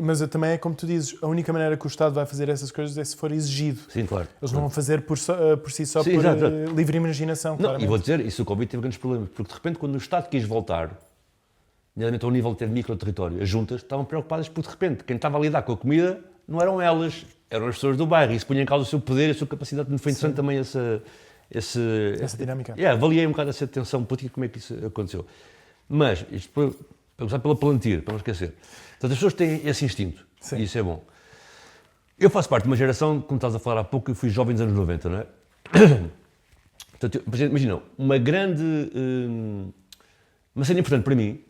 Mas também é como tu dizes, a única maneira que o Estado vai fazer essas coisas é se for exigido. Sim, claro. Eles não vão fazer por si só, Sim, por exato. livre imaginação, Não, claramente. e vou dizer, isso o Covid teve grandes problemas, porque de repente quando o Estado quis voltar, nomeadamente ao nível de ter micro-território, as juntas estavam preocupadas porque de repente quem estava a lidar com a comida não eram elas, eram as pessoas do bairro, e isso punha em causa o seu poder e a sua capacidade. Foi interessante também essa dinâmica. Avaliei um bocado essa tensão política, como é que isso aconteceu. Mas, isto para começar pela Palantir, para não esquecer. Portanto, as pessoas têm esse instinto, Sim. e isso é bom. Eu faço parte de uma geração, como estás a falar há pouco, eu fui jovem dos anos 90, não é? Portanto, imagina, uma cena importante para mim,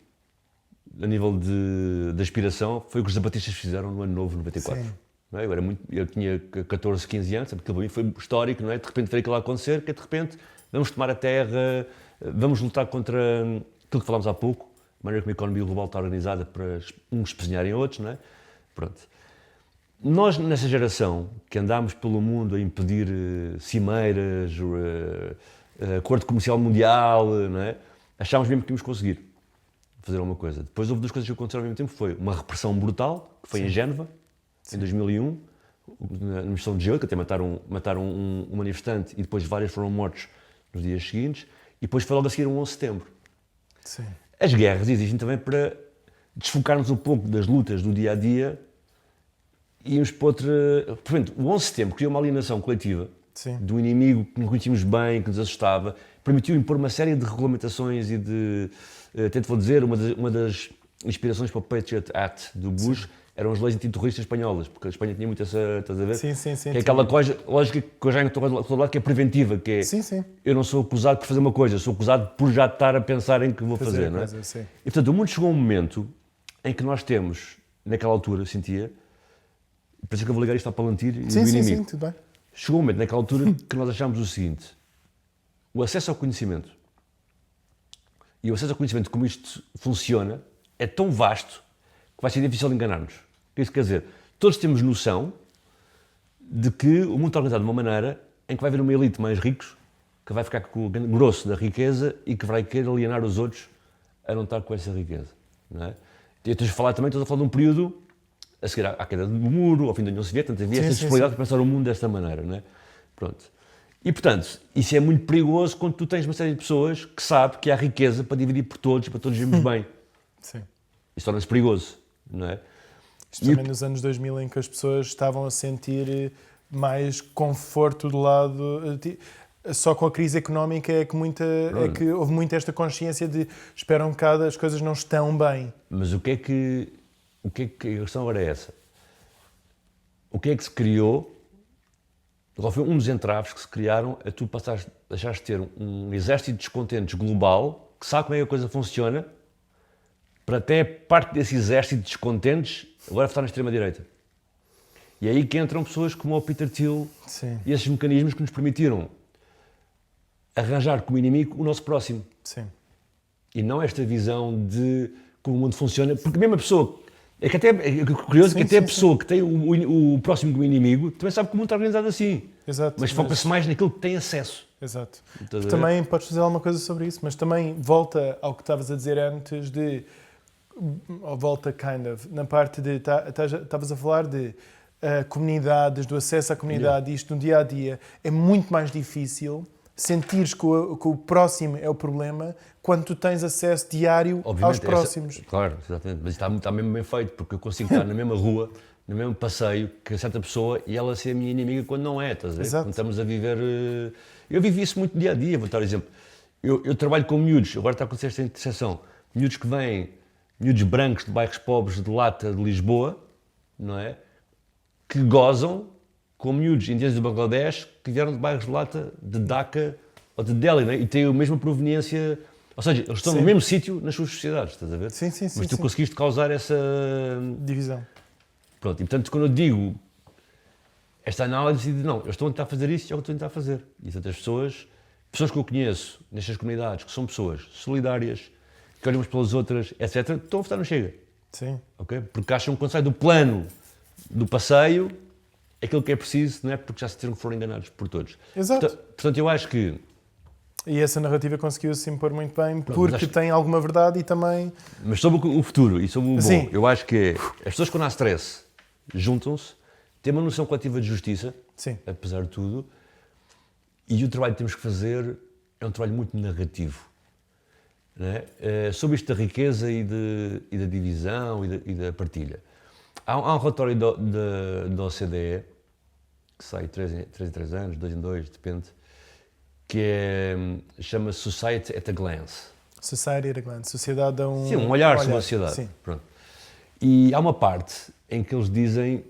a nível de aspiração, foi o que os zapatistas fizeram no Ano Novo, 94. Sim. Não é? Eu tinha 14, 15 anos, aquilo para mim foi histórico, não é? De repente ver aquilo a acontecer, que de repente vamos tomar a terra, vamos lutar contra aquilo que falámos há pouco, a maneira como a economia global está organizada para uns espezinharem outros, não é? Pronto. Nós, nessa geração, que andámos pelo mundo a impedir cimeiras, acordo comercial mundial, não é? Achámos mesmo que íamos conseguir fazer alguma coisa. Depois houve duas coisas que aconteceram ao mesmo tempo, foi uma repressão brutal, que foi em Génova, em 2001, na missão de Gelo, que até mataram um manifestante e depois vários foram mortos nos dias seguintes, e depois foi logo a seguir um 11 de setembro. Sim. As guerras existem também para desfocar-nos um pouco das lutas do dia-a-dia e irmos para outra... Portanto, o 11 de setembro criou uma alienação coletiva Sim. do inimigo que não conhecíamos bem, que nos assustava, permitiu impor uma série de regulamentações e até te vou dizer, uma das inspirações para o Patriot Act do Bush eram as leis antiterroristas espanholas, porque a Espanha tinha muito essa, estás a ver? Sim. Que é aquela coisa, lógica que eu já estou a todo lado, que é preventiva, que é, Sim. eu não sou acusado por fazer uma coisa, sou acusado por já estar a pensar em que vou fazer, não é? Sim. E portanto, o mundo chegou a um momento em que nós temos, naquela altura, sentia, por isso que eu vou ligar isto ao Palantir e do inimigo. Sim, tudo bem. Chegou um momento, naquela altura, que nós achámos o seguinte: o acesso ao conhecimento e o acesso ao conhecimento, como isto funciona, é tão vasto que vai ser difícil de enganar-nos. O que isso quer dizer? Todos temos noção de que o mundo está organizado de uma maneira em que vai haver uma elite mais ricos que vai ficar com o grosso da riqueza e que vai querer alienar os outros a não estar com essa riqueza. Não é? E estás a falar também, estás a falar de um período a seguir à queda do muro, ao fim da União Soviética, havia essa disponibilidade para pensar o mundo desta maneira. Não é? Pronto. E, portanto, isso é muito perigoso quando tu tens uma série de pessoas que sabe que há riqueza para dividir por todos, para todos vivermos bem. Sim. Isso torna-se perigoso, não é? Isto também nos anos 2000, em que as pessoas estavam a sentir mais conforto do lado... Só com a crise económica é que houve muito esta consciência de espera um bocado, as coisas não estão bem. Mas a questão agora é essa. O que é que se criou? Qual foi um dos entraves que se criaram a tu deixares de ter um exército de descontentes global que sabe como é que a coisa funciona, para até parte desse exército de descontentes agora votar na extrema-direita. E é aí que entram pessoas como o Peter Thiel e esses mecanismos que nos permitiram arranjar como inimigo o nosso próximo. Sim. E não esta visão de como o mundo funciona, porque mesmo a pessoa... É que até é curioso que até a pessoa que tem o próximo como inimigo também sabe que o mundo está organizado assim. Exato. Mas foca-se mais naquilo que tem acesso. Exato. Também podes fazer alguma coisa sobre isso, mas também volta ao que estavas a dizer antes volta na parte de... Estavas a falar de comunidades, do acesso à comunidade, isto no dia-a-dia. É muito mais difícil sentires que o próximo é o problema quando tu tens acesso diário aos próximos. Claro, exatamente. Mas está mesmo bem feito, porque eu consigo estar na mesma rua, no mesmo passeio que certa pessoa e ela ser a minha inimiga quando não é, estás a ver? Exato. Quando estamos a viver... Eu vivi isso muito dia-a-dia, vou dar um exemplo. Eu trabalho com miúdos, agora está a acontecer esta interseção, miúdos que vêm, miúdos brancos de bairros pobres de Lata, de Lisboa, não é? Que gozam com miúdos indianos do Bangladesh que vieram de bairros de Lata, de Dhaka ou de Delhi, não é? E têm a mesma proveniência, ou seja, eles estão no mesmo sítio nas suas sociedades, estás a ver? Sim. Mas tu conseguiste causar essa... divisão. Pronto, e portanto quando eu digo esta análise de não, eu estou a tentar fazer isso, é o que eu estou a tentar fazer. E portanto as pessoas que eu conheço nestas comunidades, que são pessoas solidárias, que olham umas pelas outras, etc., estão a votar no Chega. Sim. Okay? Porque acham que quando sai do plano do passeio, aquilo que é preciso, não é? Porque já se tiram que foram enganados por todos. Exato. Portanto, eu acho que... E essa narrativa conseguiu-se impor muito bem, porque tem alguma verdade e também... Mas sobre o futuro e sobre o bom, Sim. eu acho que as pessoas quando há stress juntam-se, têm uma noção coletiva de justiça, Sim. apesar de tudo, e o trabalho que temos que fazer é um trabalho muito narrativo. Não é? Sobre isto da riqueza e da divisão e da partilha. Há um relatório da OCDE, que sai 3 em 3 anos, 2 em 2, depende, que chama-se Society at a Glance. Society at a Glance. Sociedade a um... Sim, um olhar sobre a sociedade. Sim. Pronto. E há uma parte em que eles dizem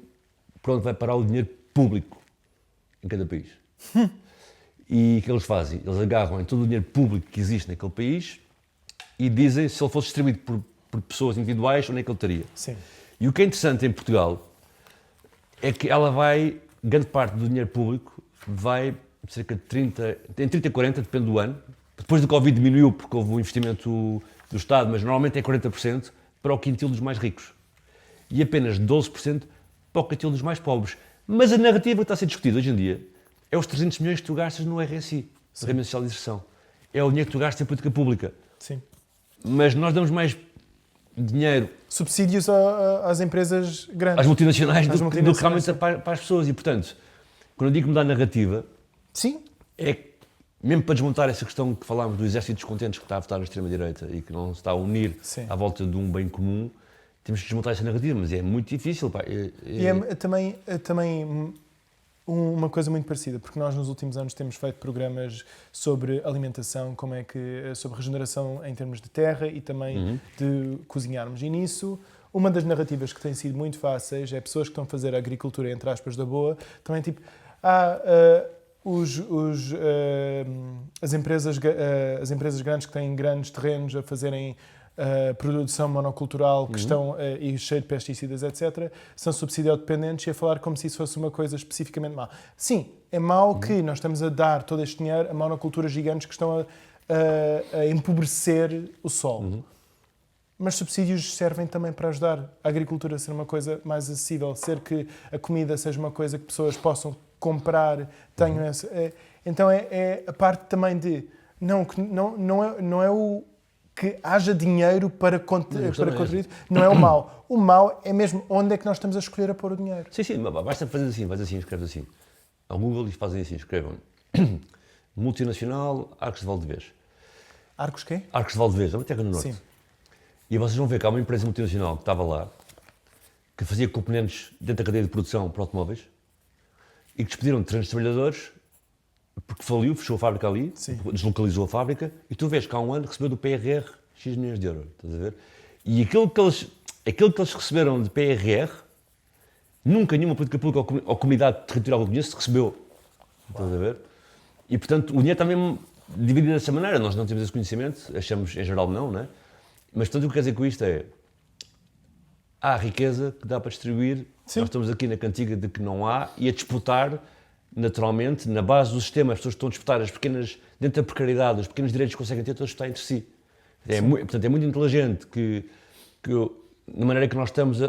para onde vai parar o dinheiro público em cada país. E o que eles fazem? Eles agarram em todo o dinheiro público que existe naquele país e dizem se ele fosse distribuído por pessoas individuais, onde é que ele estaria. Sim. E o que é interessante em Portugal é que grande parte do dinheiro público vai cerca de 30 a 40, depende do ano. Depois do Covid diminuiu porque houve um investimento do Estado, mas normalmente é 40% para o quintil dos mais ricos. E apenas 12% para o quintil dos mais pobres. Mas a narrativa que está a ser discutida hoje em dia é os 300 milhões que tu gastas no RSI, no Renda Social de Inserção. É o dinheiro que tu gastas em política pública. Sim. Mas nós damos mais dinheiro... Subsídios às empresas grandes. Às multinacionais do que realmente para as pessoas. E, portanto, quando eu digo mudar a narrativa, sim, é mesmo para desmontar essa questão que falámos do exército de descontentes que está a votar na extrema-direita e que não se está a unir à volta de um bem comum, temos que desmontar essa narrativa, mas é muito difícil. Pá. E também uma coisa muito parecida, porque nós nos últimos anos temos feito programas sobre alimentação, sobre regeneração em termos de terra e também de cozinharmos. E nisso, uma das narrativas que tem sido muito fáceis é pessoas que estão a fazer a agricultura, entre aspas, da boa, também tipo, as empresas grandes que têm grandes terrenos a fazerem produção monocultural que estão e cheio de pesticidas, etc., são subsidiodependentes e a falar como se isso fosse uma coisa especificamente má. Sim, é mau que nós estamos a dar todo este dinheiro a monoculturas gigantes que estão a empobrecer o solo. Mas subsídios servem também para ajudar a agricultura a ser uma coisa mais acessível, ser que a comida seja uma coisa que pessoas possam comprar, tenham essa... Então é a parte também de... Não é o que haja dinheiro para contribuir, não é o mau. O mau é mesmo onde é que nós estamos a escolher a pôr o dinheiro. Sim, basta fazer assim, vais assim, escreves assim. Ao Google e fazem assim, escrevam. Multinacional Arcos de Valdevez. Arcos quê? Arcos de Valdevez, é uma terra no norte. Sim. E vocês vão ver que há uma empresa multinacional que estava lá, que fazia componentes dentro da cadeia de produção para automóveis e que despediram 300 trabalhadores porque faliu, fechou a fábrica ali, deslocalizou a fábrica e tu vês que há um ano recebeu do PRR X milhões de euros, estás a ver? E aquilo que eles receberam de PRR, nunca nenhuma política pública ou comunidade territorial que eu conheço recebeu, estás a ver? E portanto o dinheiro está mesmo dividido dessa maneira, nós não temos esse conhecimento, achamos em geral não é? Mas portanto o que quer dizer com isto é, há riqueza que dá para distribuir, nós estamos aqui na cantiga de que não há e a disputar naturalmente, na base do sistema, as pessoas estão a disputar as pequenas, dentro da precariedade, os pequenos direitos que conseguem ter, todos disputar entre si. Portanto, é muito inteligente que na maneira que nós estamos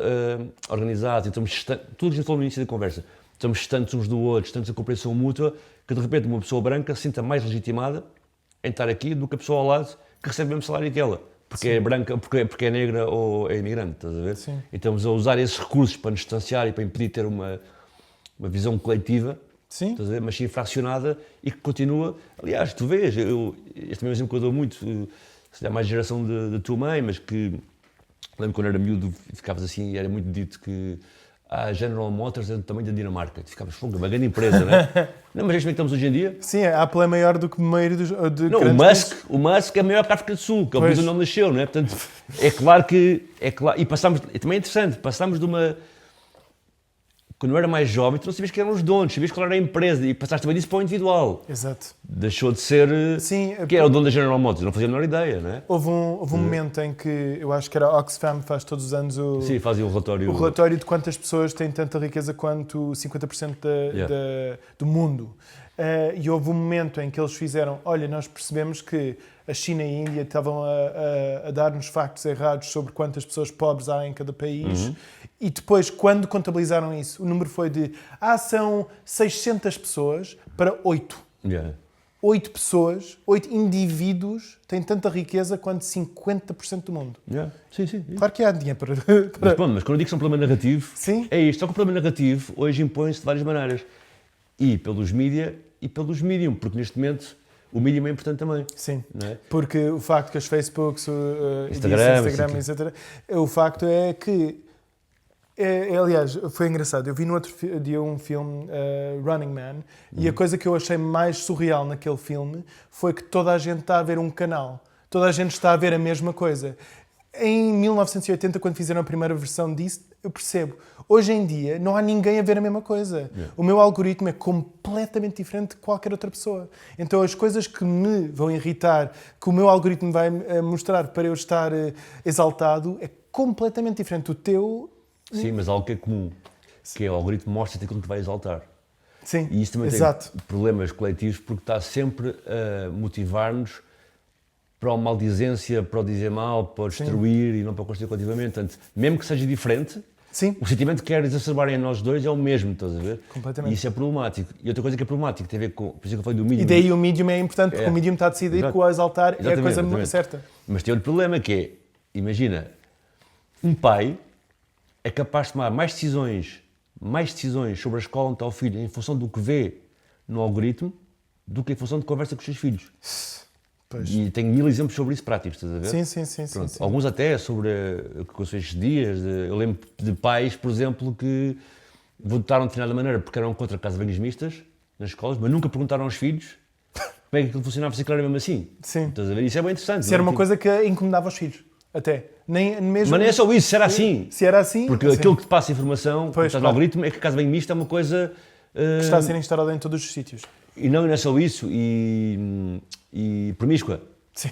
organizados, e estamos tudo o que a gente falou no início da conversa, estamos distantes uns do outro, distantes da compreensão mútua, que de repente uma pessoa branca se sinta mais legitimada em estar aqui do que a pessoa ao lado que recebe o mesmo salário que ela, porque é branca, porque é negra ou é imigrante, estás a ver? Sim. E estamos a usar esses recursos para nos distanciar e para impedir ter uma visão coletiva. Sim. Estás a ver? Mas sim fracionada e que continua. Aliás, tu vês, este mesmo exemplo que eu dou muito, se é mais geração da tua mãe, mas que lembro quando era miúdo, ficavas assim e era muito dito que a General Motors é do tamanho da Dinamarca. Tu ficavas fogo, uma grande empresa, não é? Não, mas é como estamos hoje em dia. Sim, a Apple é maior do que a maioria dos. Não, o Musk é maior que a África do Sul, que é o país onde ele nasceu, não é? Portanto, é claro. E passámos, também é interessante, passámos de uma. Quando eu era mais jovem, tu não sabias que eram os donos, sabias qual era a empresa e passaste também disso para o individual. Exato. Deixou de ser... Sim, que era o dono da General Motors, não fazia a menor ideia, não é? Houve um momento em que, eu acho que era a Oxfam, faz todos os anos Sim, fazia o relatório de quantas pessoas têm tanta riqueza quanto 50% do mundo. E houve um momento em que eles fizeram, olha, nós percebemos que a China e a Índia estavam a dar-nos factos errados sobre quantas pessoas pobres há em cada país. E depois, quando contabilizaram isso, o número foi de, são 600 pessoas para 8. 8 pessoas, 8 indivíduos têm tanta riqueza quanto 50% do mundo. Sim. Claro que há dinheiro para... Mas quando eu digo que é um problema narrativo, Sim. É isto. Só que o problema narrativo hoje impõe-se de várias maneiras. E pelos mídia e pelos medium, porque neste momento o medium é importante também. Sim, não é? porque o facto que as Facebooks, Instagram, etc., o facto é que, aliás, foi engraçado, eu vi no outro dia um filme, Running Man, e a coisa que eu achei mais surreal naquele filme foi que toda a gente está a ver um canal, toda a gente está a ver a mesma coisa. Em 1980, quando fizeram a primeira versão disso, eu percebo. Hoje em dia, não há ninguém a ver a mesma coisa. O meu algoritmo é completamente diferente de qualquer outra pessoa. Então, as coisas que me vão irritar, que o meu algoritmo vai mostrar para eu estar exaltado, é completamente diferente do teu. Sim, mas algo que é comum, que é o algoritmo mostra-te aquilo que te vai exaltar. Sim, E isso também exato. tem problemas coletivos porque está sempre a motivar-nos para a maldizência, para o dizer mal, para o destruir e não para o construir coletivamente. Portanto, mesmo que seja diferente, o sentimento que quer exacerbar em nós dois é o mesmo, estás a ver? Completamente. E isso é problemático. E outra coisa que é problemática tem a ver com... Por isso que eu falei do medium. E daí o medium é importante, porque o medium está a decidir que o exaltar é a coisa certa. Mas tem outro problema que é, imagina, um pai é capaz de tomar mais decisões sobre a escola onde está o filho em função do que vê no algoritmo do que em função de conversa com os seus filhos. Pois. E tenho 1000 exemplos sobre isso práticos, estás a ver? Sim. Alguns até sobre o que aconteceu estes dias. Eu lembro de pais, por exemplo, que votaram de determinada maneira porque eram contra casa-banhos mistas nas escolas, mas nunca perguntaram aos filhos como é que aquilo funcionava, se aquilo era mesmo assim. Sim. Estás a ver? Isso é bem interessante. Se era uma coisa que incomodava os filhos, até. Nem mesmo... Mas não é só isso, se era assim. Se era assim... Porque assim. aquilo que te passa informação, Pois, estás no claro. algoritmo, é que a casa-banho mista é uma coisa... Que está a ser instalada em todos os sítios. E não é só isso, e promíscua. Sim.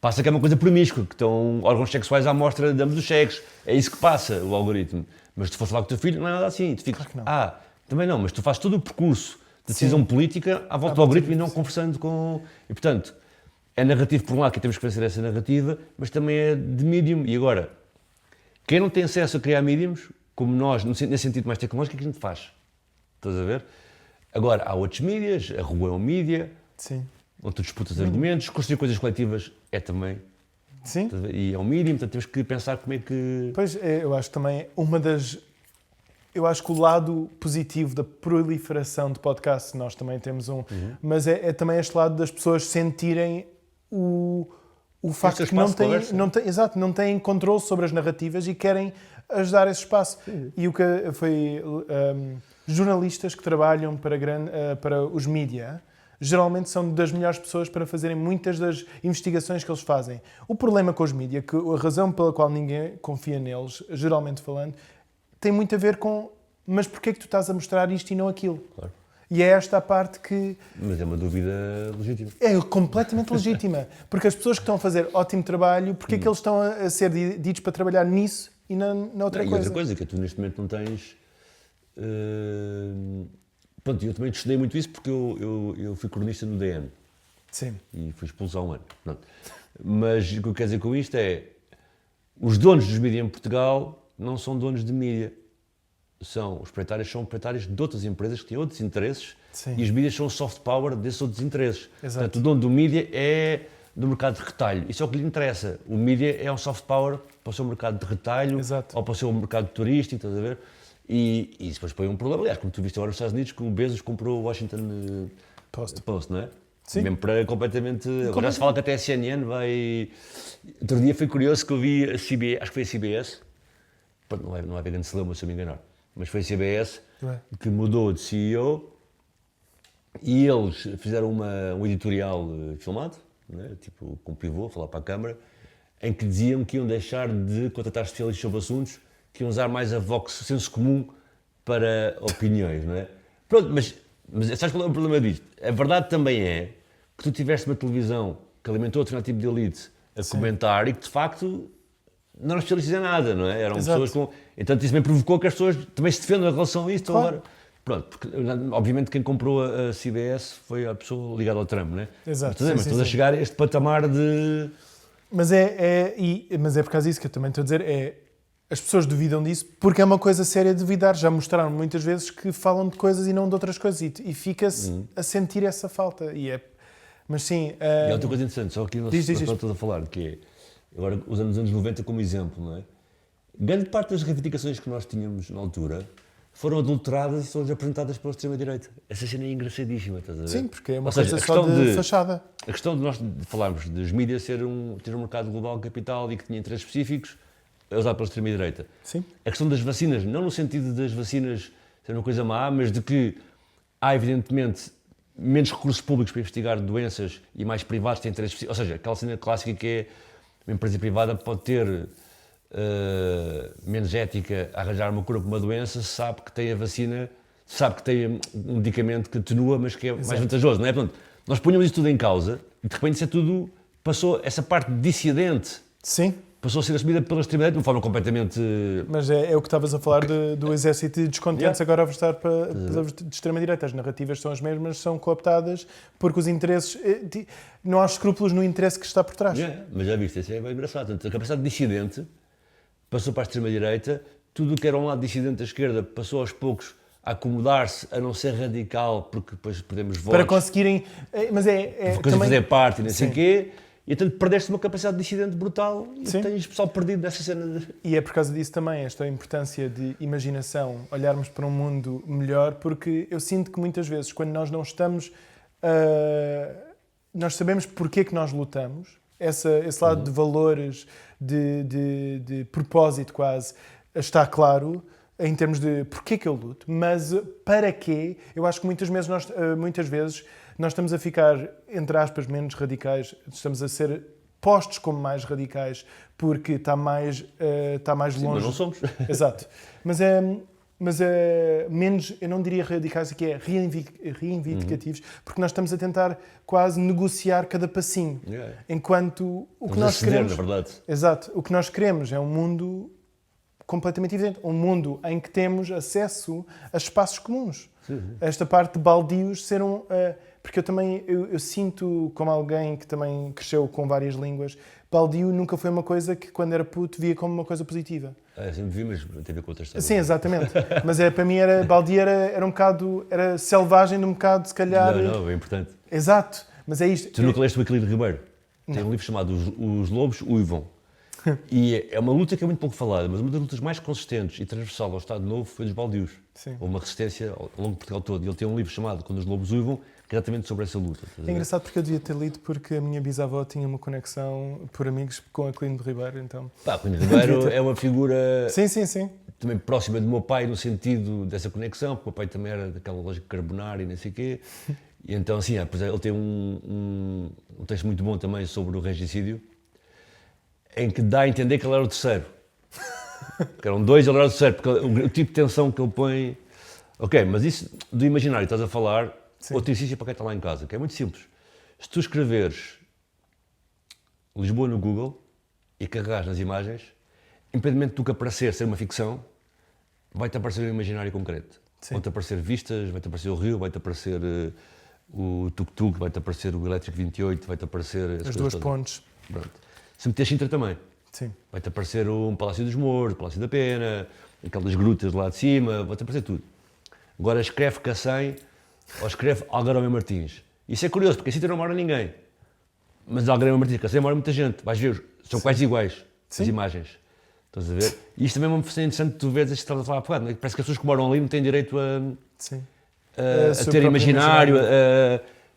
Passa que é uma coisa promíscua, que estão órgãos sexuais à mostra de ambos os sexos. É isso que passa, o algoritmo. Mas se tu fores falar com o teu filho, não é nada assim. Tu ficas, Claro que não. também não, mas tu fazes todo o percurso de decisão política à volta do algoritmo e não conversando com... E, portanto, é narrativo por um lado, que temos que vencer essa narrativa, mas também é de medium. E agora, quem não tem acesso a criar mediums, como nós, nesse sentido mais tecnológico, o que a gente faz? Estás a ver? Agora, há outros mídias, a rua é um mídia, Sim. onde tu disputas argumentos, construir coisas coletivas é também, Sim. estás a ver? E é um medium, portanto temos que pensar como é que... Pois, eu acho também uma das... Eu acho que o lado positivo da proliferação de podcasts, nós também temos um, mas é também este lado das pessoas sentirem o facto que não têm controle sobre as narrativas e querem ajudar esse espaço. E o que foi... jornalistas que trabalham para os mídia geralmente são das melhores pessoas para fazerem muitas das investigações que eles fazem. O problema com os mídia, que a razão pela qual ninguém confia neles, geralmente falando, tem muito a ver com mas porquê é que tu estás a mostrar isto e não aquilo? Claro. E é esta a parte que... Mas é uma dúvida legítima. É completamente legítima. Porque as pessoas que estão a fazer ótimo trabalho, porquê é que eles estão a ser ditos para trabalhar nisso e na outra coisa? E outra coisa, que tu neste momento não tens... Pronto, eu também estudei muito isso porque eu fui cronista no DN. Sim. E fui expulso há um ano. Pronto. Mas o que eu quero dizer com isto é... Os donos dos mídias em Portugal não são donos de mídia. Os proprietários são proprietários de outras empresas que têm outros interesses. Sim. E os mídias são o soft power desses outros interesses. Exato. Portanto, o dono do mídia é do mercado de retalho. Isso é o que lhe interessa. O mídia é um soft power para o seu mercado de retalho. Exato. Ou para o seu mercado turístico, estás a ver? E isso depois põe um problema. Aliás, como tu viste agora nos Estados Unidos, que o Bezos comprou o Washington Post, não é? Sim. Mesmo para completamente... Agora já se fala que até a CNN vai... Outro dia foi curioso que eu vi a CBS, acho que foi a CBS, não é grande celeuma, se eu me enganar, mas foi a CBS que mudou de CEO e eles fizeram um editorial filmado, né? Tipo com pivô, falar para a câmara, em que diziam que iam deixar de contratar especialistas sobre assuntos, que iam usar mais a vox, o senso comum para opiniões, não é? Pronto, mas sabes qual é o problema disto? A verdade também é que tu tiveste uma televisão que alimentou determinado tipo de elite a comentar e que de facto não eram especialistas em nada, não é? Eram Exato. pessoas com... Então isso também provocou que as pessoas também se defendam em relação a isso. Claro. Agora... Pronto, porque obviamente quem comprou a CBS foi a pessoa ligada ao Trump, não é? Exato. Mas estás a chegar a este patamar de... Mas é por causa disso que eu também estou a dizer, as pessoas duvidam disso porque é uma coisa séria de duvidar. Já mostraram muitas vezes que falam de coisas e não de outras coisas e fica-se a sentir essa falta. Mas sim... E há outra coisa interessante, só que nós diz. estamos a falar, que é, agora usando os anos 90 como exemplo, não é? Grande parte das reivindicações que nós tínhamos na altura foram adulteradas e são apresentadas pela extrema-direita. Essa cena é engraçadíssima, estás a ver? Sim, porque é uma Ou seja, coisa só de fachada. A questão de nós falarmos dos mídias ter um mercado global de capital e que tinha interesses específicos é usado pela extrema-direita. Sim. A questão das vacinas, não no sentido das vacinas ser uma coisa má, mas de que há evidentemente menos recursos públicos para investigar doenças e mais privados têm interesses específicos. Ou seja, aquela cena clássica que é uma empresa privada pode ter menos ética a arranjar uma cura para uma doença, sabe que tem a vacina, sabe que tem um medicamento que atenua, mas que é mais vantajoso, não é? Portanto, nós punhamos isso tudo em causa e de repente isso é tudo, passou, essa parte dissidente, Sim. passou a ser assumida pela extrema-direita de uma forma completamente... Mas é o que estavas a falar do exército de descontentes agora a estar para de extrema-direita. As narrativas são as mesmas, são cooptadas porque os interesses... Não há escrúpulos no interesse que está por trás. Mas já viste, isso é bem engraçado. Portanto, a capacidade dissidente passou para a extrema-direita, tudo o que era um lado dissidente da esquerda passou aos poucos a acomodar-se, a não ser radical, porque depois perdemos votos. Para conseguirem... Mas coisa também... de fazer parte e não sei o quê. E então perdeste uma capacidade dissidente brutal e Sim. tens pessoal perdido nessa cena. E é por causa disso também, esta importância de imaginação, olharmos para um mundo melhor, porque eu sinto que muitas vezes, quando nós não estamos... nós sabemos porque é que nós lutamos, esse lado de valores, de propósito quase, está claro, em termos de porquê que eu luto, mas para quê? Eu acho que muitas vezes nós estamos a ficar, entre aspas, menos radicais, estamos a ser postos como mais radicais porque está mais Sim, longe. mas não somos. Exato. Mas é menos, eu não diria radicais, aqui é reivindicativos, porque nós estamos a tentar quase negociar cada passinho. Yeah. Enquanto o que Estamos a nós ceder, queremos. na verdade. Exato. O que nós queremos é um mundo completamente evidente. Um mundo em que temos acesso a espaços comuns. Sim. Esta parte de baldios ser porque eu sinto, como alguém que também cresceu com várias línguas, baldio nunca foi uma coisa que, quando era puto, via como uma coisa positiva. Sempre vi, mas tem a ver com outras histórias. Sim, exatamente. Mas para mim, baldio era um bocado, era selvagem de um bocado, se calhar... Não, é importante. Exato. Mas é isto. Tu nunca leste o Aquilino Ribeiro? Tem um livro chamado Os Lobos Uivam. E é uma luta que é muito pouco falada, mas uma das lutas mais consistentes e transversal ao Estado Novo foi dos baldios. Sim. Houve uma resistência ao longo de Portugal todo. E ele tem um livro chamado Quando os Lobos Uivam, que é exatamente sobre essa luta. É engraçado porque eu devia ter lido, porque a minha bisavó tinha uma conexão por amigos com Aquilino de Ribeiro, então... Aquilino Ribeiro é uma figura Sim. também próxima do meu pai no sentido dessa conexão, porque o meu pai também era daquela lógica carbonária e não sei o quê. E então, sim, ele tem um texto muito bom também sobre o regicídio, em que dá a entender que ele era o terceiro. Que eram dois, ele era o terceiro, porque o tipo de tensão que ele põe... Ok, mas isso do imaginário estás a falar, Sim. outro exercício para quem está lá em casa, que é muito simples. Se tu escreveres Lisboa no Google e carregares nas imagens, independentemente do que aparecer ser uma ficção, vai-te aparecer um imaginário concreto. Sim. Vão-te aparecer vistas, vai-te aparecer o rio, vai-te aparecer o tuk-tuk, vai-te aparecer o elétrico 28, vai-te aparecer... As duas pontes. Pronto. Se meteres Sintra também, Sim. vai-te aparecer um Palácio dos Mouros, o Palácio da Pena, aquelas grutas lá de cima, vai-te aparecer tudo. Agora escreve Cacém ou escreve Algarve Martins. Isso é curioso, porque em Sintra não mora ninguém. Mas Algarve Martins e Cacém mora muita gente. Vais ver, são quase iguais as imagens. Estás a ver? E isto também é uma coisa interessante de tu veres este estado a falar há bocado. Parece que as pessoas que moram ali não têm direito a ter imaginário.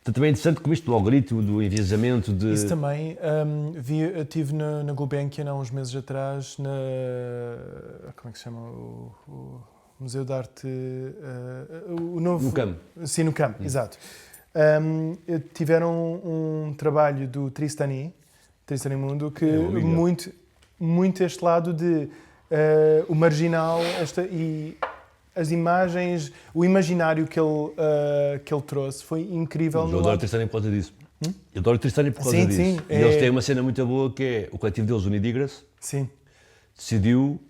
Também é interessante como isto do algoritmo, do enviesamento de... Isso também, eu estive na Gulbenkian há uns meses atrás, como é que se chama? O Museu de Arte... o novo... No CAM. Sim, no CAM, exato. Tiveram um trabalho do Tristani Mundo, que muito este lado de o marginal e as imagens, o imaginário que ele trouxe foi incrível. Eu adoro Tristani por causa disso. Eu adoro Tristani por causa disso. Sim, E eles têm uma cena muito boa que é o coletivo deles, Unidigras, decidiu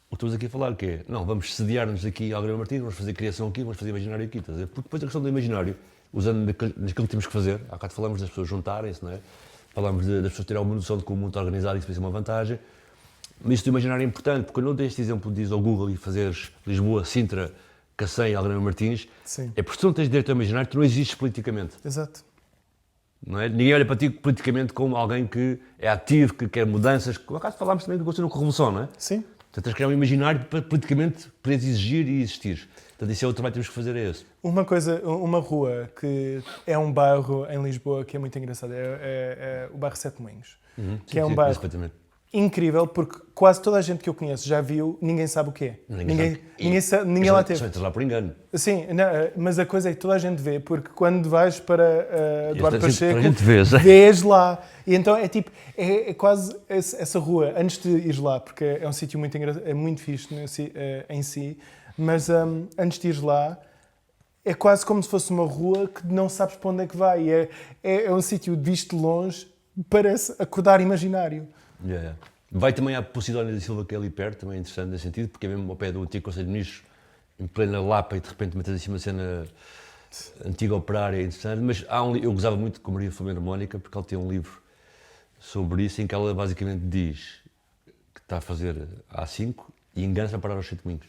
o que estamos aqui a falar, que é, não, vamos sediar-nos aqui ao Algarve Martins, vamos fazer criação aqui, vamos fazer imaginário aqui, estás a ver? Porque depois a questão do imaginário, usando naquilo que temos que fazer, há bocado falamos das pessoas juntarem-se, não é? Falamos das pessoas terem alguma noção de como o mundo está organizado, isso vai ser uma vantagem. Mas isto do imaginário é importante, porque eu não dei este exemplo de ir ao Google e fazeres Lisboa, Sintra, Cacém e Algarve Martins, é porque se tu não tens direito ao imaginário, tu não existes politicamente. Exato. Não é? Ninguém olha para ti politicamente como alguém que é ativo, que quer mudanças. Por acaso falámos também que aconteceu com a Revolução, não é? Sim. Portanto, tens de criar um imaginário para politicamente poderes exigir e existir. Portanto, isso é outro trabalho que temos que fazer, é esse. Uma rua que é um bairro em Lisboa que é muito engraçado, é o bairro Sete Moinhos, que é um bairro incrível, porque quase toda a gente que eu conheço já viu, ninguém sabe o que é. Ninguém lá teve. Só entras lá por engano. Sim, não, mas a coisa é que toda a gente vê, porque quando vais para Duarte Pacheco, vês lá. E então é tipo, é quase essa rua, antes de ires lá, porque é um sítio muito engraçado, é muito fixe em si, mas antes de ires lá, é quase como se fosse uma rua que não sabes para onde é que vai. É um sítio visto de longe, parece acordar imaginário. Vai também à Posidónia da Silva, que é ali perto, também é interessante nesse sentido, porque é mesmo ao pé do antigo Conselho de Ministros, em plena Lapa, e de repente metes assim uma cena antiga operária, interessante. Mas eu gozava muito com a Maria Filomena Mónica, porque ela tem um livro sobre isso, em que ela basicamente diz que está a fazer A5 e engana-se a parar aos 7 domingos.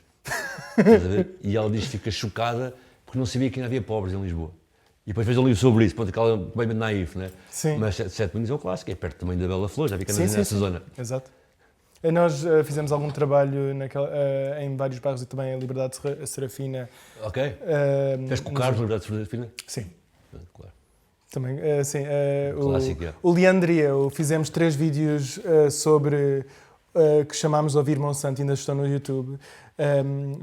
Estás a ver? E ela diz que fica chocada porque não sabia que ainda havia pobres em Lisboa. E depois fez um livro sobre isso, pronto, aquela bem naif, né? Sim. Mas Sete Moinhos é um clássico, é perto também da Bela Flor, já fica nessa zona. Exato. Nós fizemos algum trabalho em vários bairros e também a Liberdade Serafina. Ok. Fez com o Carlos, Liberdade Serafina? Sim. Claro. Também, sim. Clássico, o Leandria, fizemos 3 vídeos sobre que chamámos Ouvir Monsanto, ainda estão no YouTube.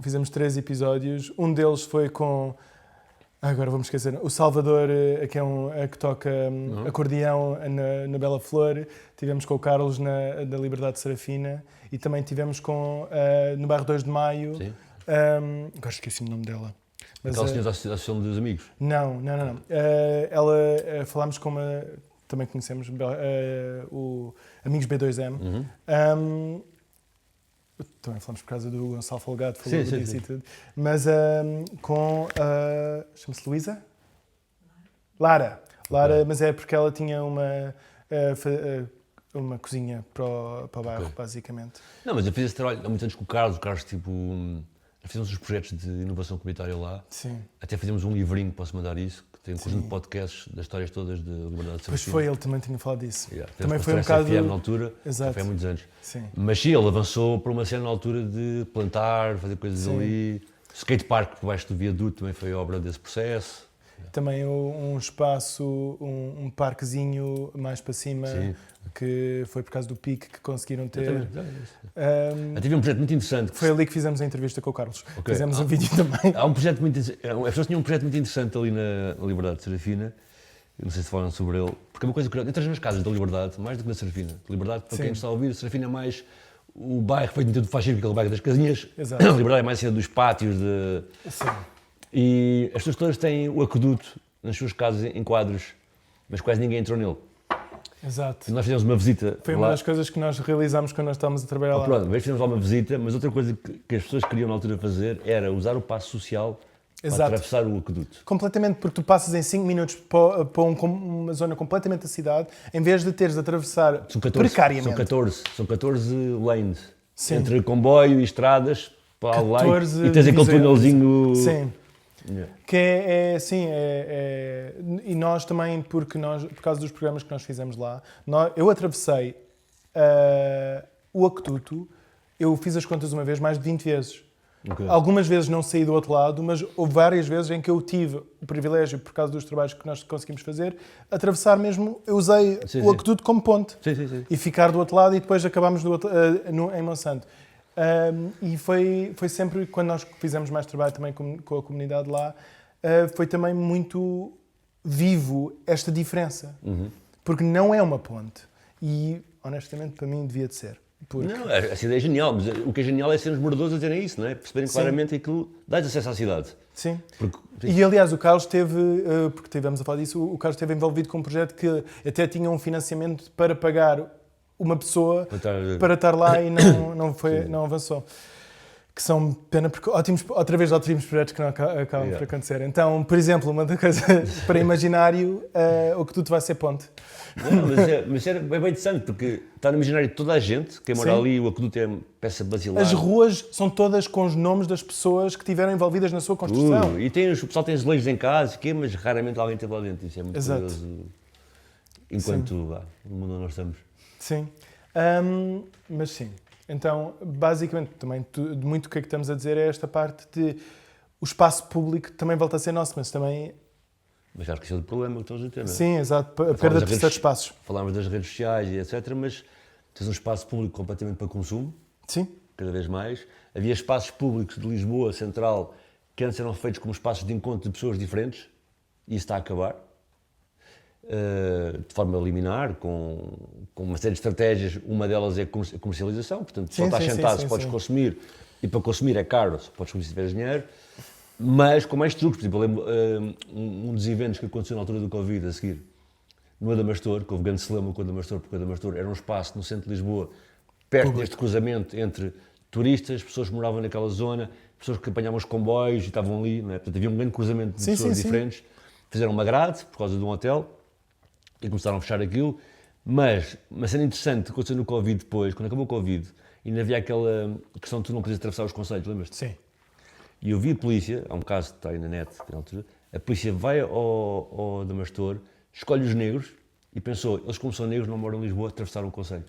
Fizemos 3 episódios. Um deles foi com... Agora vamos esquecer. O Salvador, que toca acordeão na Bela Flor. Tivemos com o Carlos da Liberdade Serafina. E também tivemos no bairro 2 de Maio. Sim. Agora esqueci o nome dela. Mas, aquela senhora da Associação dos Amigos? Não. Falámos com uma... Também conhecemos o Amigos B2M. Também falamos por causa do Gonçalo Folgado, falou disso e tudo. Mas chama-se Luísa? Lara, okay. Mas é porque ela tinha uma cozinha para o bairro, okay. Basicamente. Não, mas eu fiz esse trabalho há muitos anos com o Carlos, fizemos uns projetos de inovação comunitária lá. Sim. Até fizemos um livrinho, posso mandar isso, que tem um conjunto de podcasts das histórias todas de Liberdade Serafina. Pois foi, ele também tinha falado disso. Também foi um bocado... FM na altura, foi há muitos anos. Sim. Mas sim, ele avançou para uma cena na altura de plantar, fazer coisas ali. Skatepark por baixo do viaduto também foi obra desse processo. Também um espaço, um parquezinho mais para cima, sim. Que foi por causa do pique que conseguiram ter. Tive um projeto muito interessante. Foi ali que fizemos a entrevista com o Carlos. Okay. Fizemos um vídeo também. Há um projeto muito as pessoas tinham um projeto muito interessante ali na Liberdade Serafina. Eu não sei se falaram sobre ele. Porque é uma coisa curiosa. Entras nas casas da Liberdade, mais do que na Serafina. Liberdade, para quem está a ouvir, a Serafina é mais o bairro feito de fascismo, aquele bairro das casinhas. Exato. A Liberdade é mais cena dos pátios. Sim. E as pessoas todas têm o aqueduto nas suas casas em quadros, mas quase ninguém entrou nele. Exato. Nós fizemos uma visita. Foi uma das coisas que nós realizámos quando nós estávamos a trabalhar lá. Pronto, fizemos lá uma visita, mas outra coisa que as pessoas queriam na altura fazer era usar o passo social. Exato. Para atravessar o aqueduto. Completamente, porque tu passas em 5 minutos para uma zona completamente da cidade, em vez de teres de atravessar precariamente. São 14 lanes. Sim. Entre comboio e estradas para lá e tens aquele túnelzinho. Sim. Yeah. Que e nós também, por causa dos programas que nós fizemos lá, eu atravessei o aqueduto, eu fiz as contas uma vez, mais de 20 vezes. Okay. Algumas vezes não saí do outro lado, mas houve várias vezes em que eu tive o privilégio, por causa dos trabalhos que nós conseguimos fazer, atravessar mesmo, eu usei o aqueduto como ponte. Sim. E ficar do outro lado e depois acabámos em Monsanto. E foi sempre, quando nós fizemos mais trabalho também com a comunidade lá, foi também muito vivo esta diferença. Porque não é uma ponte. E, honestamente, para mim devia de ser. Porque... Não, essa ideia é genial, mas o que é genial é ser os moradores a dizerem isso, não é? Perceberem claramente aquilo, dá-lhes acesso à cidade. Sim. E, aliás, o Carlos porque estivemos a falar disso, o Carlos esteve envolvido com um projeto que até tinha um financiamento para pagar uma pessoa para estar lá e não avançou. Que são pena, porque outra vez ótimos projetos que não acabam por acontecer. Então, por exemplo, uma coisa para imaginário, o que tudo vai ser ponte. Não, mas é bem interessante, porque está no imaginário de toda a gente, quem mora ali, o aqueduto é peça basilar. As ruas são todas com os nomes das pessoas que estiveram envolvidas na sua construção. E o pessoal tem azulejos em casa, mas raramente alguém esteve lá dentro. Isso é muito curioso, enquanto no mundo onde nós estamos. Sim, mas sim. Então, basicamente, também muito o que é que estamos a dizer é esta parte de o espaço público também volta a ser nosso, mas também... Mas acho que esse é o problema que estamos a ter, não é? Sim, exato, a perda de certos espaços. Falámos das redes sociais e etc, mas tens um espaço público completamente para consumo, sim, cada vez mais. Havia espaços públicos de Lisboa Central que antes eram feitos como espaços de encontro de pessoas diferentes, e isso está a acabar. De forma liminar, com uma série de estratégias. Uma delas é a comercialização, portanto, só estás sentado, podes consumir, e para consumir é caro, só podes consumir se tiveres dinheiro, mas com mais truques. Por exemplo, eu lembro um dos eventos que aconteceu na altura do Covid, a seguir, no Adamastor, que houve grande celeuma com o Adamastor, porque o Adamastor era um espaço no centro de Lisboa, perto deste cruzamento entre turistas, pessoas que moravam naquela zona, pessoas que apanhavam os comboios e estavam ali, não é? Portanto, havia um grande cruzamento de pessoas diferentes. Fizeram uma grade, por causa de um hotel, e começaram a fechar aquilo, mas uma cena interessante que aconteceu no Covid depois, quando acabou o Covid, ainda havia aquela questão de tu não podias atravessar os concelhos, lembras-te? Sim. E eu vi a polícia, há um caso que está aí na net, na altura, a polícia vai ao Adamastor, escolhe os negros e pensou, eles como são negros não moram em Lisboa, atravessaram o concelho.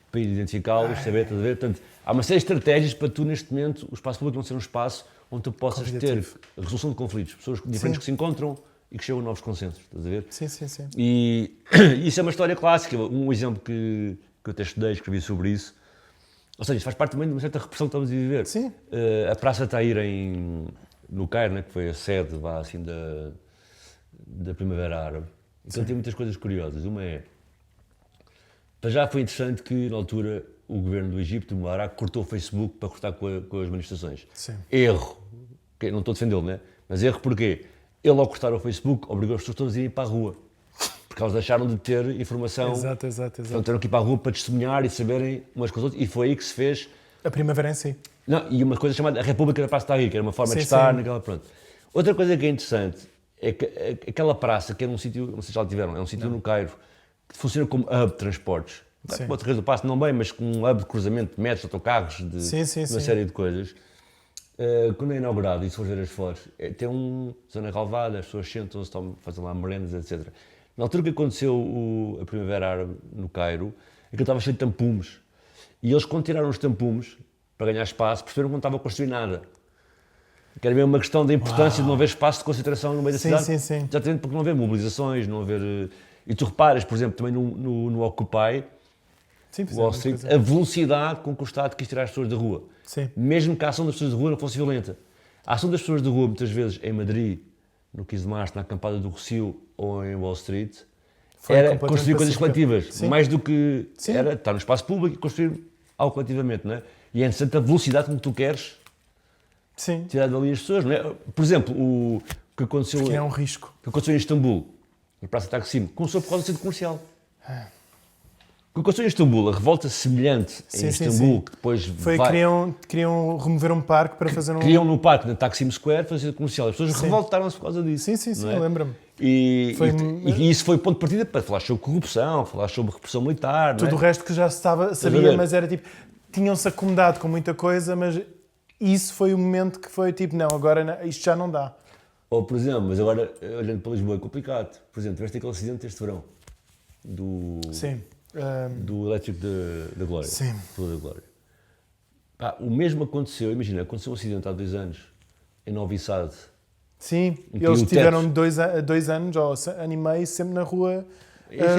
Para ir identificá-los, saber, estás a ver? Portanto, há uma série de estratégias para tu, neste momento, o espaço público não ser um espaço onde tu possas ter a resolução de conflitos, pessoas diferentes que se encontram e que chegam a novos consensos, estás a ver? Sim. E isso é uma história clássica. Um exemplo que que eu até estudei, escrevi sobre isso. Ou seja, isso faz parte também de uma certa repressão que estamos a viver. Sim. A Praça Tahrir no Cairo, né, que foi a sede assim, da Primavera Árabe, então tem muitas coisas curiosas. Uma é, para já foi interessante que, na altura, o governo do Egito, o Mubarak, cortou o Facebook para cortar com as manifestações. Sim. Erro. Não estou a defendê-lo, né? Mas erro porquê? Ele, ao cortar o Facebook, obrigou as pessoas todas a irem para a rua. Porque eles deixaram de ter informação. Exato. Então tiveram que ir para a rua para testemunhar e saberem umas com as outras. E foi aí que se fez. A Primavera em si. Não, e uma coisa chamada a República da Praça Tahrir, que era uma forma Sim, de estar sim. naquela. Pronto. Outra coisa que é interessante é que aquela praça, que era um sítio, não sei se já tiveram, é um sítio no Cairo, que funciona como hub de transportes. Sim. Pode ser do Passo não bem, mas com um hub de cruzamento de metros, autocarros, de uma série de coisas. Quando é inaugurado, e se for ver as fotos, tem uma zona relevada, as pessoas sentam-se, fazem lá merendas, etc. Na altura que aconteceu a Primavera Árabe no Cairo, aquilo estava cheio de tampumes. E eles, quando tiraram os tampumes, para ganhar espaço, perceberam que não estava a construir nada. Que era mesmo uma questão da importância de não haver espaço de concentração no meio da cidade. Sim. Exatamente porque não haver mobilizações, não haver... E tu reparas, por exemplo, também no Occupy, Wall Street, a velocidade com que o Estado quis tirar as pessoas da rua. Sim. Mesmo que a ação das pessoas da rua não fosse violenta. A ação das pessoas da rua, muitas vezes, em Madrid, no 15 de Março, na acampada do Rossio ou em Wall Street, era construir coisas coletivas. Sim. Mais do que Sim. era estar no espaço público e construir algo coletivamente, não é? E é interessante a velocidade com que tu queres tirar dali as pessoas, não é? Por exemplo, o que aconteceu, porque é um risco. O que aconteceu em Istambul, na Praça Taksim, começou por causa do centro comercial. O que aconteceu em Istambul, a revolta semelhante em Istambul, que depois queriam remover um parque para fazer um... Queriam no parque, na Taksim Square, fazer centro comercial. As pessoas revoltaram-se por causa disso. Sim, lembro-me. E isso foi ponto de partida para falar sobre corrupção, falar sobre repressão militar. Tudo o resto que já se sabia, mas era tipo... Tinham-se acomodado com muita coisa, mas isso foi o momento que foi tipo, não, agora isto já não dá. Ou, por exemplo, mas agora, olhando para Lisboa, é complicado. Por exemplo, tiveste aquele acidente este verão, do elétrico da Glória. Sim. Da Glória. O mesmo aconteceu, imagina, aconteceu um acidente há 2 anos, em Novi Sad. Sim, eles tiveram 2 anos, ou ano e meio, sempre na rua,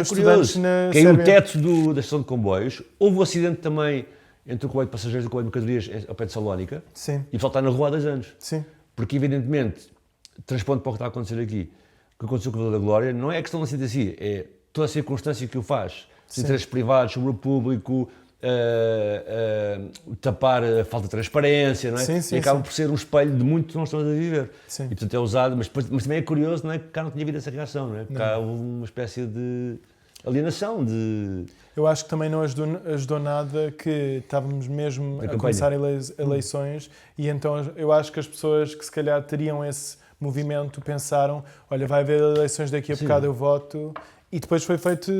estudantes na Caiu o teto da estação de comboios. Houve um acidente também entre o comboio de passageiros e o comboio de mercadorias ao pé de Salónica. Sim. E faltar na rua há 2 anos. Sim. Porque, evidentemente, transpondo para o que está a acontecer aqui, o que aconteceu com o Vila da Glória, não é a questão de acidente assim, é toda a circunstância que o faz. Os interesses privados sobre o público, tapar a falta de transparência, não é? Sim, e acaba por ser um espelho de muito que nós estamos a viver. Sim. E, portanto, é usado, mas também é curioso, não é? Que cá não tinha havido essa reação, não é? Cá houve uma espécie de alienação, de... Eu acho que também não ajudou nada que estávamos mesmo a começar eleições e então eu acho que as pessoas que se calhar teriam esse movimento pensaram, olha, vai haver eleições daqui a bocado, eu voto, e depois foi feito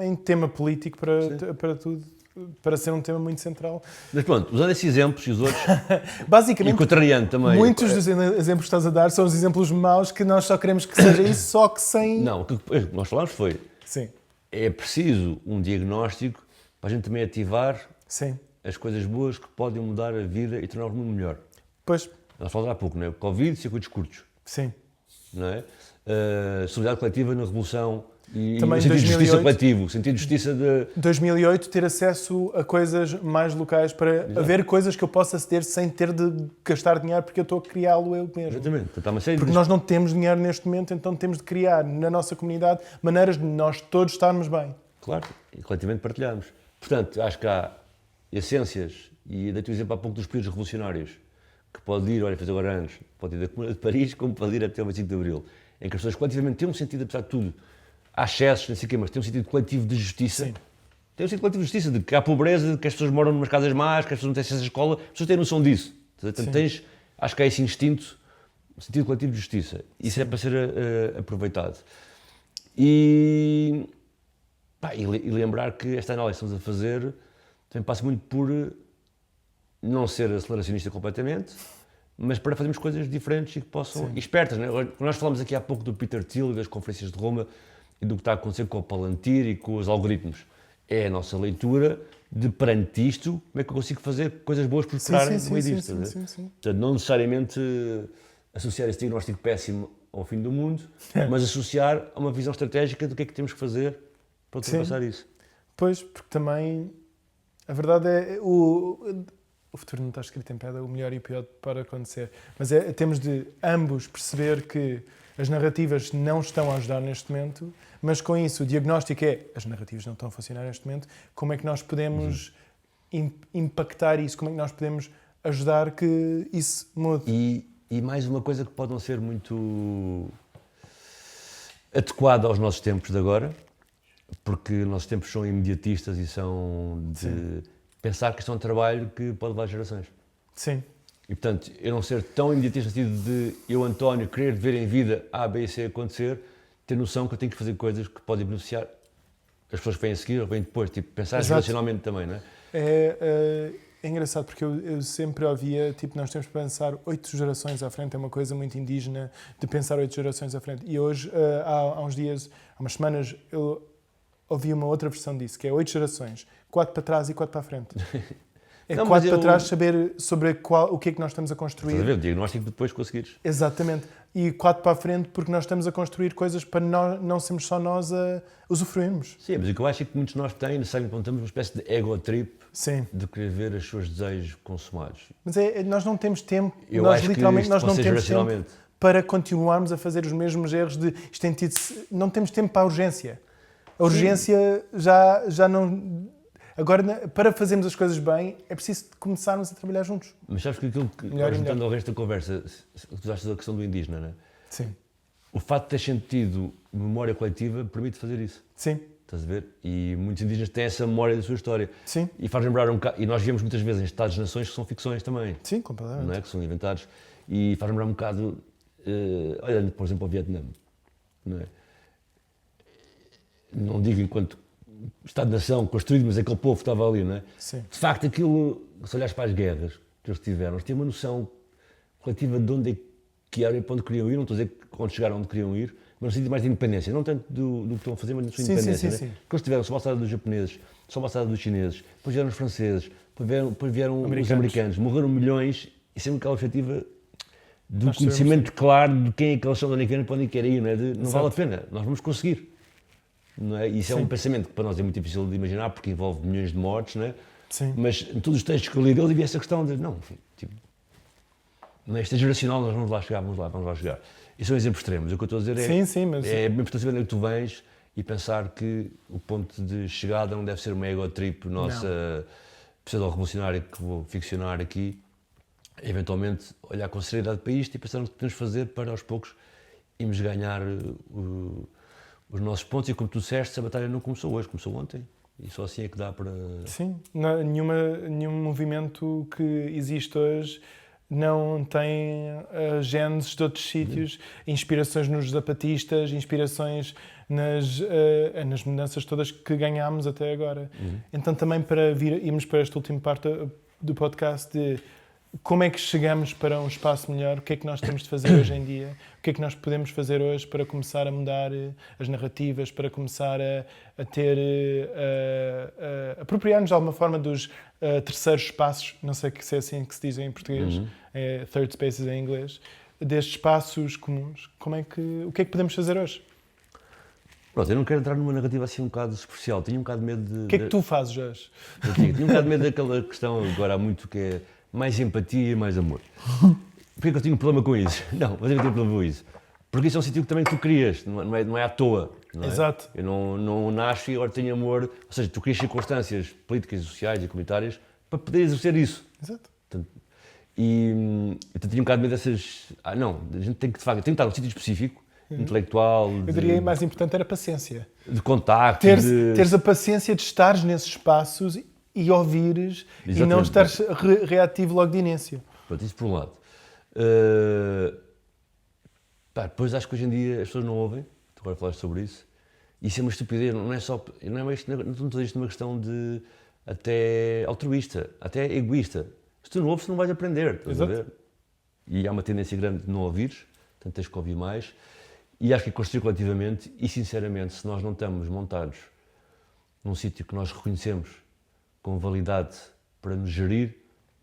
em tema político para tudo, para ser um tema muito central. Mas pronto, usando esses exemplos e os outros, basicamente, e contrariando também... Muitos dos exemplos que estás a dar são os exemplos maus que nós só queremos que seja isso, só que sem... Não, o que nós falámos foi... Sim. É preciso um diagnóstico para a gente também ativar as coisas boas que podem mudar a vida e tornar o mundo melhor. Pois. Nós falamos há pouco, não é? Covid, circuitos curtos. Sim. Não é? Solidariedade coletiva na revolução e também o sentido 2008, de justiça coletivo, o sentido de justiça de... 2008, ter acesso a coisas mais locais para haver coisas que eu possa aceder sem ter de gastar dinheiro porque eu estou a criá-lo eu mesmo. Exatamente. Porque nós não temos dinheiro neste momento, então temos de criar na nossa comunidade maneiras de nós todos estarmos bem. Claro, e coletivamente partilhamos. Portanto, acho que há essências, e dei-te o exemplo há pouco dos períodos revolucionários, que pode ir, olha, fez agora anos, pode ir da Comuna de Paris, como pode ir até o 25 de Abril, em que as pessoas coletivamente têm um sentido, apesar de tudo, há excessos, não sei o quê, mas tem um sentido coletivo de justiça. Sim. Tem um sentido coletivo de justiça, de que há pobreza, de que as pessoas moram numas casas más, que as pessoas não têm acesso à escola, as pessoas têm noção disso. Portanto, acho que há esse instinto, um sentido coletivo de justiça. Isso é para ser aproveitado. E lembrar que esta análise que estamos a fazer também passa muito por não ser aceleracionista completamente, mas para fazermos coisas diferentes e que possam... E espertas, não é? Nós falamos aqui há pouco do Peter Thiel, das conferências de Roma, e do que está a acontecer com o Palantir e com os algoritmos. É a nossa leitura de, perante isto, como é que eu consigo fazer coisas boas prosperarem no meio disto. Portanto, não necessariamente associar esse diagnóstico péssimo ao fim do mundo, mas associar a uma visão estratégica do que é que temos que fazer para ultrapassar isso. Pois, porque também a verdade é o futuro não está escrito em pedra, o melhor e o pior pode acontecer. Mas temos de ambos perceber que as narrativas não estão a ajudar neste momento, mas com isso o diagnóstico é as narrativas não estão a funcionar neste momento, como é que nós podemos impactar isso, como é que nós podemos ajudar que isso mude. E mais uma coisa que pode não ser muito adequada aos nossos tempos de agora, porque os nossos tempos são imediatistas e são de pensar que isto é um trabalho que pode levar gerações. Sim. E, portanto, eu não ser tão imediatista no sentido de eu, António, querer ver em vida A, B e C acontecer, ter noção que eu tenho que fazer coisas que podem beneficiar as pessoas que vêm a seguir ou vêm depois. Tipo, pensar geracionalmente também, não é? É engraçado porque eu sempre ouvia, tipo, nós temos que pensar 8 gerações à frente, é uma coisa muito indígena de pensar 8 gerações à frente. E hoje, há uns dias, há umas semanas, eu ouvi uma outra versão disso, que é 8 gerações, 4 para trás e 4 para a frente. É não, 4 para trás saber sobre o que é que nós estamos a construir. Estás a ver? O diagnóstico depois conseguires. Exatamente. E 4 para a frente porque nós estamos a construir coisas para não sermos só nós a usufruirmos. Sim, mas o que eu acho é que muitos de nós têm, necessariamente apontamos uma espécie de ego trip. Sim. De querer ver os seus desejos consumados. Mas nós não temos tempo, nós literalmente nós não temos tempo para continuarmos a fazer os mesmos erros de isto tem tido, não temos tempo para a urgência. A urgência já não... Agora, para fazermos as coisas bem, é preciso começarmos a trabalhar juntos. Mas sabes que aquilo que, juntando ao resto da conversa, tu achas da questão do indígena, não é? Sim. O facto de ter sentido memória coletiva permite fazer isso. Sim. Estás a ver? E muitos indígenas têm essa memória da sua história. Sim. E faz lembrar um bocado, e nós vemos muitas vezes em Estados-nações que são ficções também. Sim, completamente. Não é? Que são inventados. E faz lembrar um bocado, olhando, por exemplo, ao Vietnã. Não é? Não digo enquanto Estado-nação construído, mas aquele povo que estava ali, não é? Sim. De facto, aquilo, se olhares para as guerras que eles tiveram, eles têm uma noção coletiva de onde é que eram e para onde queriam ir. Não estou a dizer onde chegaram, onde queriam ir, mas no sentido mais de independência, não tanto do que estão a fazer, mas da sua independência. Sim. Porque eles tiveram sob a alçada dos japoneses, sob a alçada dos chineses, depois vieram os franceses, depois vieram os americanos, morreram milhões e sempre aquela objetiva do conhecimento claro de quem é que eles são, de onde é que vêm, para onde é que querem ir, não é? Não vale a pena, nós vamos conseguir. Não é? Isso é um pensamento que para nós é muito difícil de imaginar, porque envolve milhões de mortes, não é? Sim. Mas em todos os textos que eu li dele havia essa questão de, não, tipo, não é? Isto é geracional, nós vamos lá chegar. E são exemplos extremos. O que eu estou a dizer é bem importante ver onde tu vens e pensar que o ponto de chegada não deve ser uma ego trip nossa pseudo-revolucionária que vou ficcionar aqui. Eventualmente olhar com seriedade para isto e pensar no que podemos fazer para aos poucos irmos ganhar os nossos pontos. E como tu disseste, a batalha não começou hoje, começou ontem. E só assim é que dá para... Sim, nenhum movimento que existe hoje não tem genes de outros sítios, inspirações nos zapatistas, inspirações nas mudanças todas que ganhámos até agora. Então também para irmos para esta última parte do podcast de como é que chegamos para um espaço melhor, o que é que nós temos de fazer hoje em dia, o que é que nós podemos fazer hoje para começar a mudar as narrativas, para começar a ter, apropriar-nos de alguma forma dos terceiros espaços, não sei se é assim que se diz em português, third spaces em inglês, destes espaços comuns. O que é que podemos fazer hoje? Pronto, eu não quero entrar numa narrativa assim um bocado superficial, tenho um bocado de medo de... O que é que tu fazes hoje? Tinha um bocado de medo daquela questão, agora há muito que é mais empatia e mais amor. Porquê que eu tenho um problema com isso? Não, mas eu tenho um problema com isso. Porque isso é um sítio que também tu crias, não é à toa. Não é? Exato. Eu não nasço e agora tenho amor, ou seja, tu crias circunstâncias políticas, sociais e comunitárias para poder exercer isso. Exato. Portanto, eu tenho um bocado de medo dessas... não, a gente tem que, de facto, tem que estar num sítio específico, intelectual... Eu diria que o mais importante era a paciência. De contacto, Teres a paciência de estares nesses espaços e ouvires. Exatamente. E não estares reativo logo de início. Pronto, isso por um lado. Depois acho que hoje em dia as pessoas não ouvem, tu agora falaste sobre isso, e isso é uma estupidez, não estou a dizer isto numa questão de até altruísta, até egoísta. Se tu não ouves, não vais aprender, estás a ver? E há uma tendência grande de não ouvires, portanto tens que ouvir mais, e acho que é construir coletivamente, e sinceramente, se nós não estamos montados num sítio que nós reconhecemos com validade para nos gerir,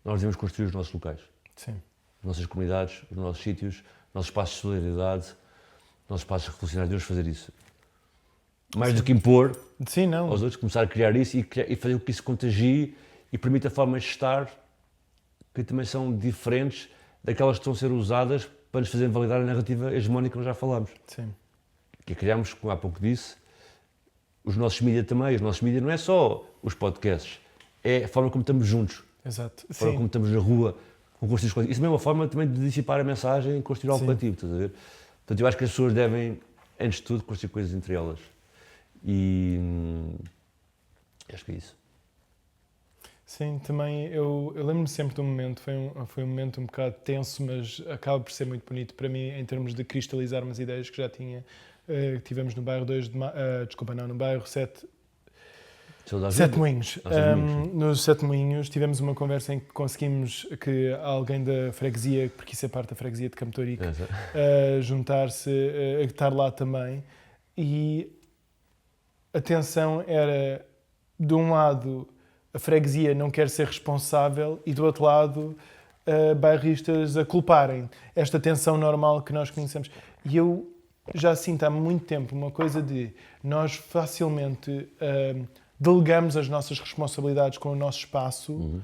nós devemos construir os nossos locais. Sim. As nossas comunidades, os nossos sítios, os nossos espaços de solidariedade, os nossos espaços revolucionários, devemos fazer isso. mais do que impor Sim, não. aos outros, começar a criar isso e fazer com que isso contagie e permita formas de estar que também são diferentes daquelas que estão a ser usadas para nos fazerem validar a narrativa hegemónica que nós já falámos. Sim. Que criámos, como há pouco disse, os nossos mídias também. Os nossos mídias não é só os podcasts, é a forma como estamos juntos, Exato. a forma como estamos na rua, com construir coletivos. Isso é uma forma também de dissipar a mensagem e construir algo coletivo, estás a ver? Portanto, eu acho que as pessoas devem, antes de tudo, construir coisas entre elas. E acho que é isso. Sim, também eu lembro-me sempre de um momento, foi um momento um bocado tenso, mas acaba por ser muito bonito para mim em termos de cristalizar umas ideias que já tinha. Tivemos no bairro 2 de no bairro 7 Moinhos. Nos 7 Moinhos tivemos uma conversa em que conseguimos que alguém da freguesia, porque isso é parte da freguesia de Campo Torico, juntar-se, estar lá também. E a tensão era, de um lado, a freguesia não quer ser responsável e, do outro lado, bairristas a culparem esta tensão normal que nós conhecemos. E eu já sinto há muito tempo uma coisa de nós facilmente delegamos as nossas responsabilidades com o nosso espaço,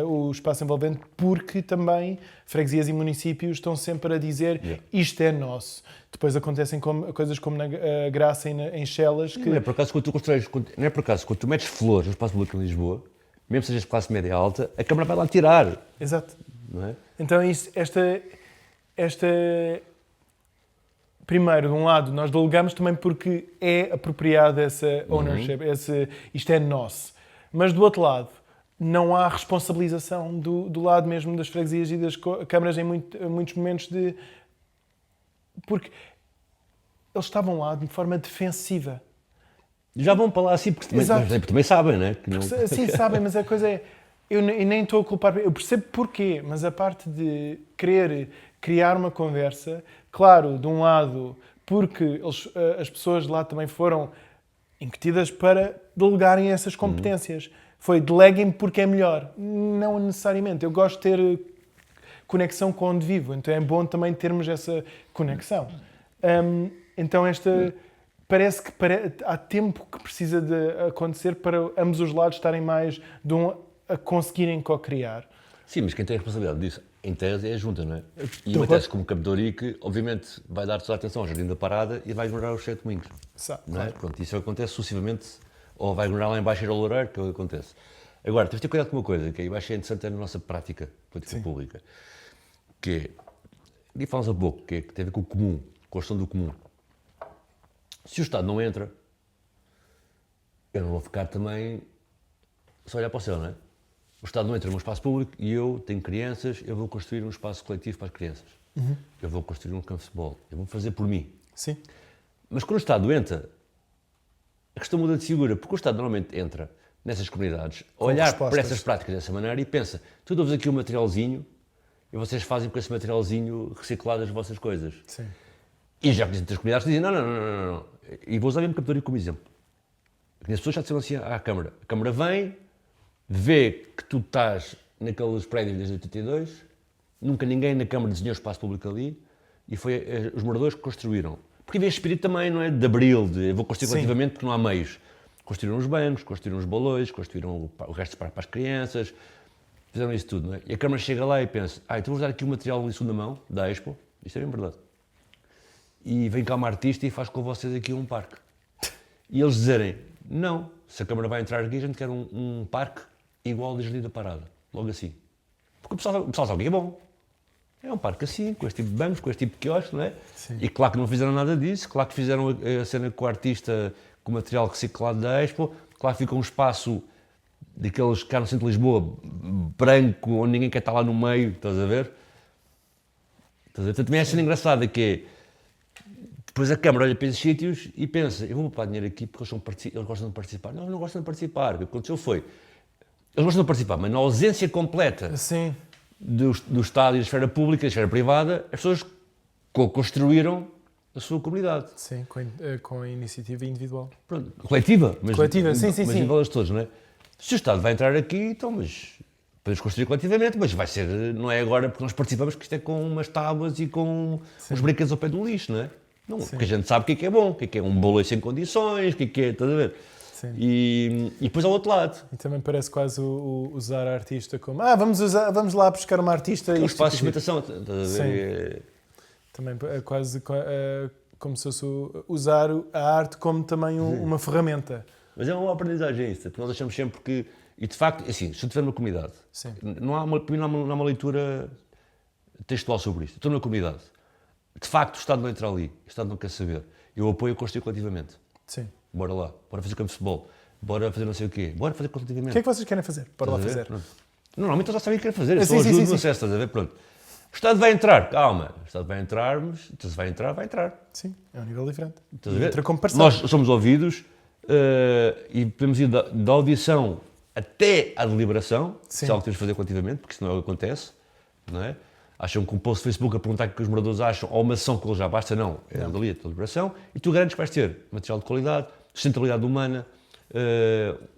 o espaço envolvente, porque também freguesias e municípios estão sempre a dizer isto é nosso. Depois acontecem coisas como na Graça e em Chelas que... Não é por acaso quando tu metes flores no espaço público em Lisboa, mesmo que sejas de classe média alta, a Câmara vai lá tirar. Exato. Não é? Então esta primeiro, de um lado, nós delegamos também porque é apropriado essa ownership, isto é nosso. Mas do outro lado, não há responsabilização do lado mesmo das freguesias e das câmaras em muitos momentos porque eles estavam lá de forma defensiva. Já vão para lá assim, porque também sabem, não é? Que não... Sim, sabem, mas a coisa é... Eu nem estou a culpar... Eu percebo porquê, mas a parte de querer criar uma conversa, claro, de um lado, porque as pessoas lá também foram incutidas para delegarem essas competências. Foi deleguem porque é melhor. Não necessariamente. Eu gosto de ter conexão com onde vivo, então é bom também termos essa conexão. Então parece que há tempo que precisa de acontecer para ambos os lados estarem mais a conseguirem co-criar. Sim, mas quem tem a responsabilidade disso, em tese, é a Junta, não é? E uma tese como Campo Torico, obviamente, vai dar toda a atenção ao Jardim da Parada e vai ignorar os 7 Moinhos. Não é? Claro. Pronto, isso acontece sucessivamente, ou vai ignorar lá embaixo e ao Loureiro, que é o que acontece. Agora, temos de ter cuidado com uma coisa, que eu acho interessante na nossa prática política pública, que é, e falamos há pouco, que tem a ver com o comum, com a questão do comum. Se o Estado não entra, eu não vou ficar também só olhar para o céu, não é? O Estado não entra no meu espaço público e eu tenho crianças, eu vou construir um espaço coletivo para as crianças. Eu vou construir um campo de futebol. Eu vou fazer por mim. Sim. Mas quando o Estado entra, a questão muda de figura, porque o Estado normalmente entra nessas comunidades, a olhar para essas práticas dessa maneira e pensa, tu dou-vos aqui um materialzinho e vocês fazem com esse materialzinho reciclado as vossas coisas. Sim. E já conheço outras comunidades que dizem, não. E vou usar mesmo Campo Torico como exemplo. As pessoas já disseram assim à Câmara. A Câmara vem, vê que tu estás naqueles prédios desde 82, nunca ninguém na Câmara desenhou espaço público ali, e foi os moradores que construíram. Porque havia espírito também, não é? De abril, de vou construir coletivamente porque não há meios. Construíram os bancos, construíram os balões, construíram o resto para as crianças, fizeram isso tudo, não é? E a Câmara chega lá e pensa, então vou dar aqui um material de segunda mão, da Expo, isto é bem verdade. E vem cá uma artista e faz com vocês aqui um parque. E eles dizerem, não, se a Câmara vai entrar aqui, a gente quer um parque igual ao Jardim da Parada, logo assim. Porque o pessoal sabe que é bom. É um parque assim, com este tipo de bancos, com este tipo de quiosque, não é? Sim. E claro que não fizeram nada disso, claro que fizeram a cena com o artista com material reciclado da Expo, claro que fica um espaço daqueles que há no centro de Lisboa, branco, onde ninguém quer estar lá no meio, estás a ver? Portanto, também é a cena engraçada que é, depois a Câmara olha para esses sítios e pensa, eu vou poupar dinheiro aqui porque eles gostam de participar. Não, eles não gostam de participar. O que aconteceu foi, eles gostam de participar, mas na ausência completa do Estado e da esfera pública, da esfera privada, as pessoas construíram a sua comunidade. Sim, com a iniciativa individual. Pronto, coletiva. Sim. Mas envolve todos, não é? Se o Estado vai entrar aqui, então, mas podemos construir coletivamente, mas vai ser, não é agora porque nós participamos, que isto é com umas tábuas e com uns brinquedos ao pé do lixo, não é? Não, porque a gente sabe o que é bom, o que é um bolo sem condições, o que é, estás a ver? Sim. E depois ao outro lado. E também parece quase usar a artista como vamos lá buscar uma artista É um e espaço de experimentação, estás a ver? também é quase como se fosse usar a arte como também uma ferramenta. Mas é uma aprendizagem isso, porque nós achamos sempre que, e de facto, assim, se eu estiver numa comunidade, Sim. para mim não há uma leitura textual sobre isto. Eu estou numa comunidade. De facto, o Estado não entra ali, o Estado não quer saber. Eu apoio a construir coletivamente. Sim. Bora lá, bora fazer campo de futebol, bora fazer não sei o quê, bora fazer O coletivamente. que é que vocês querem fazer? Bora lá Estás a ver? fazer. Pronto. Normalmente eles já sabem o que querem fazer, eu Sim, só sim, ajudo sim, no sim. acesso, estás a ver? Pronto. O Estado vai entrar, calma, o Estado vai entrar, mas então se vai entrar, vai entrar. Sim, é um nível diferente. Estás a E ver? entra como parceiro. Nós somos ouvidos e podemos ir da audição até à deliberação, Sim. se é algo que temos de fazer coletivamente, porque isso não é o que acontece, não é? Acham que um post do Facebook a perguntar o que os moradores acham, ou uma ação que eles já basta, não, é Não. dali a deliberação, e tu garantes que vais ter material de qualidade, sustentabilidade humana,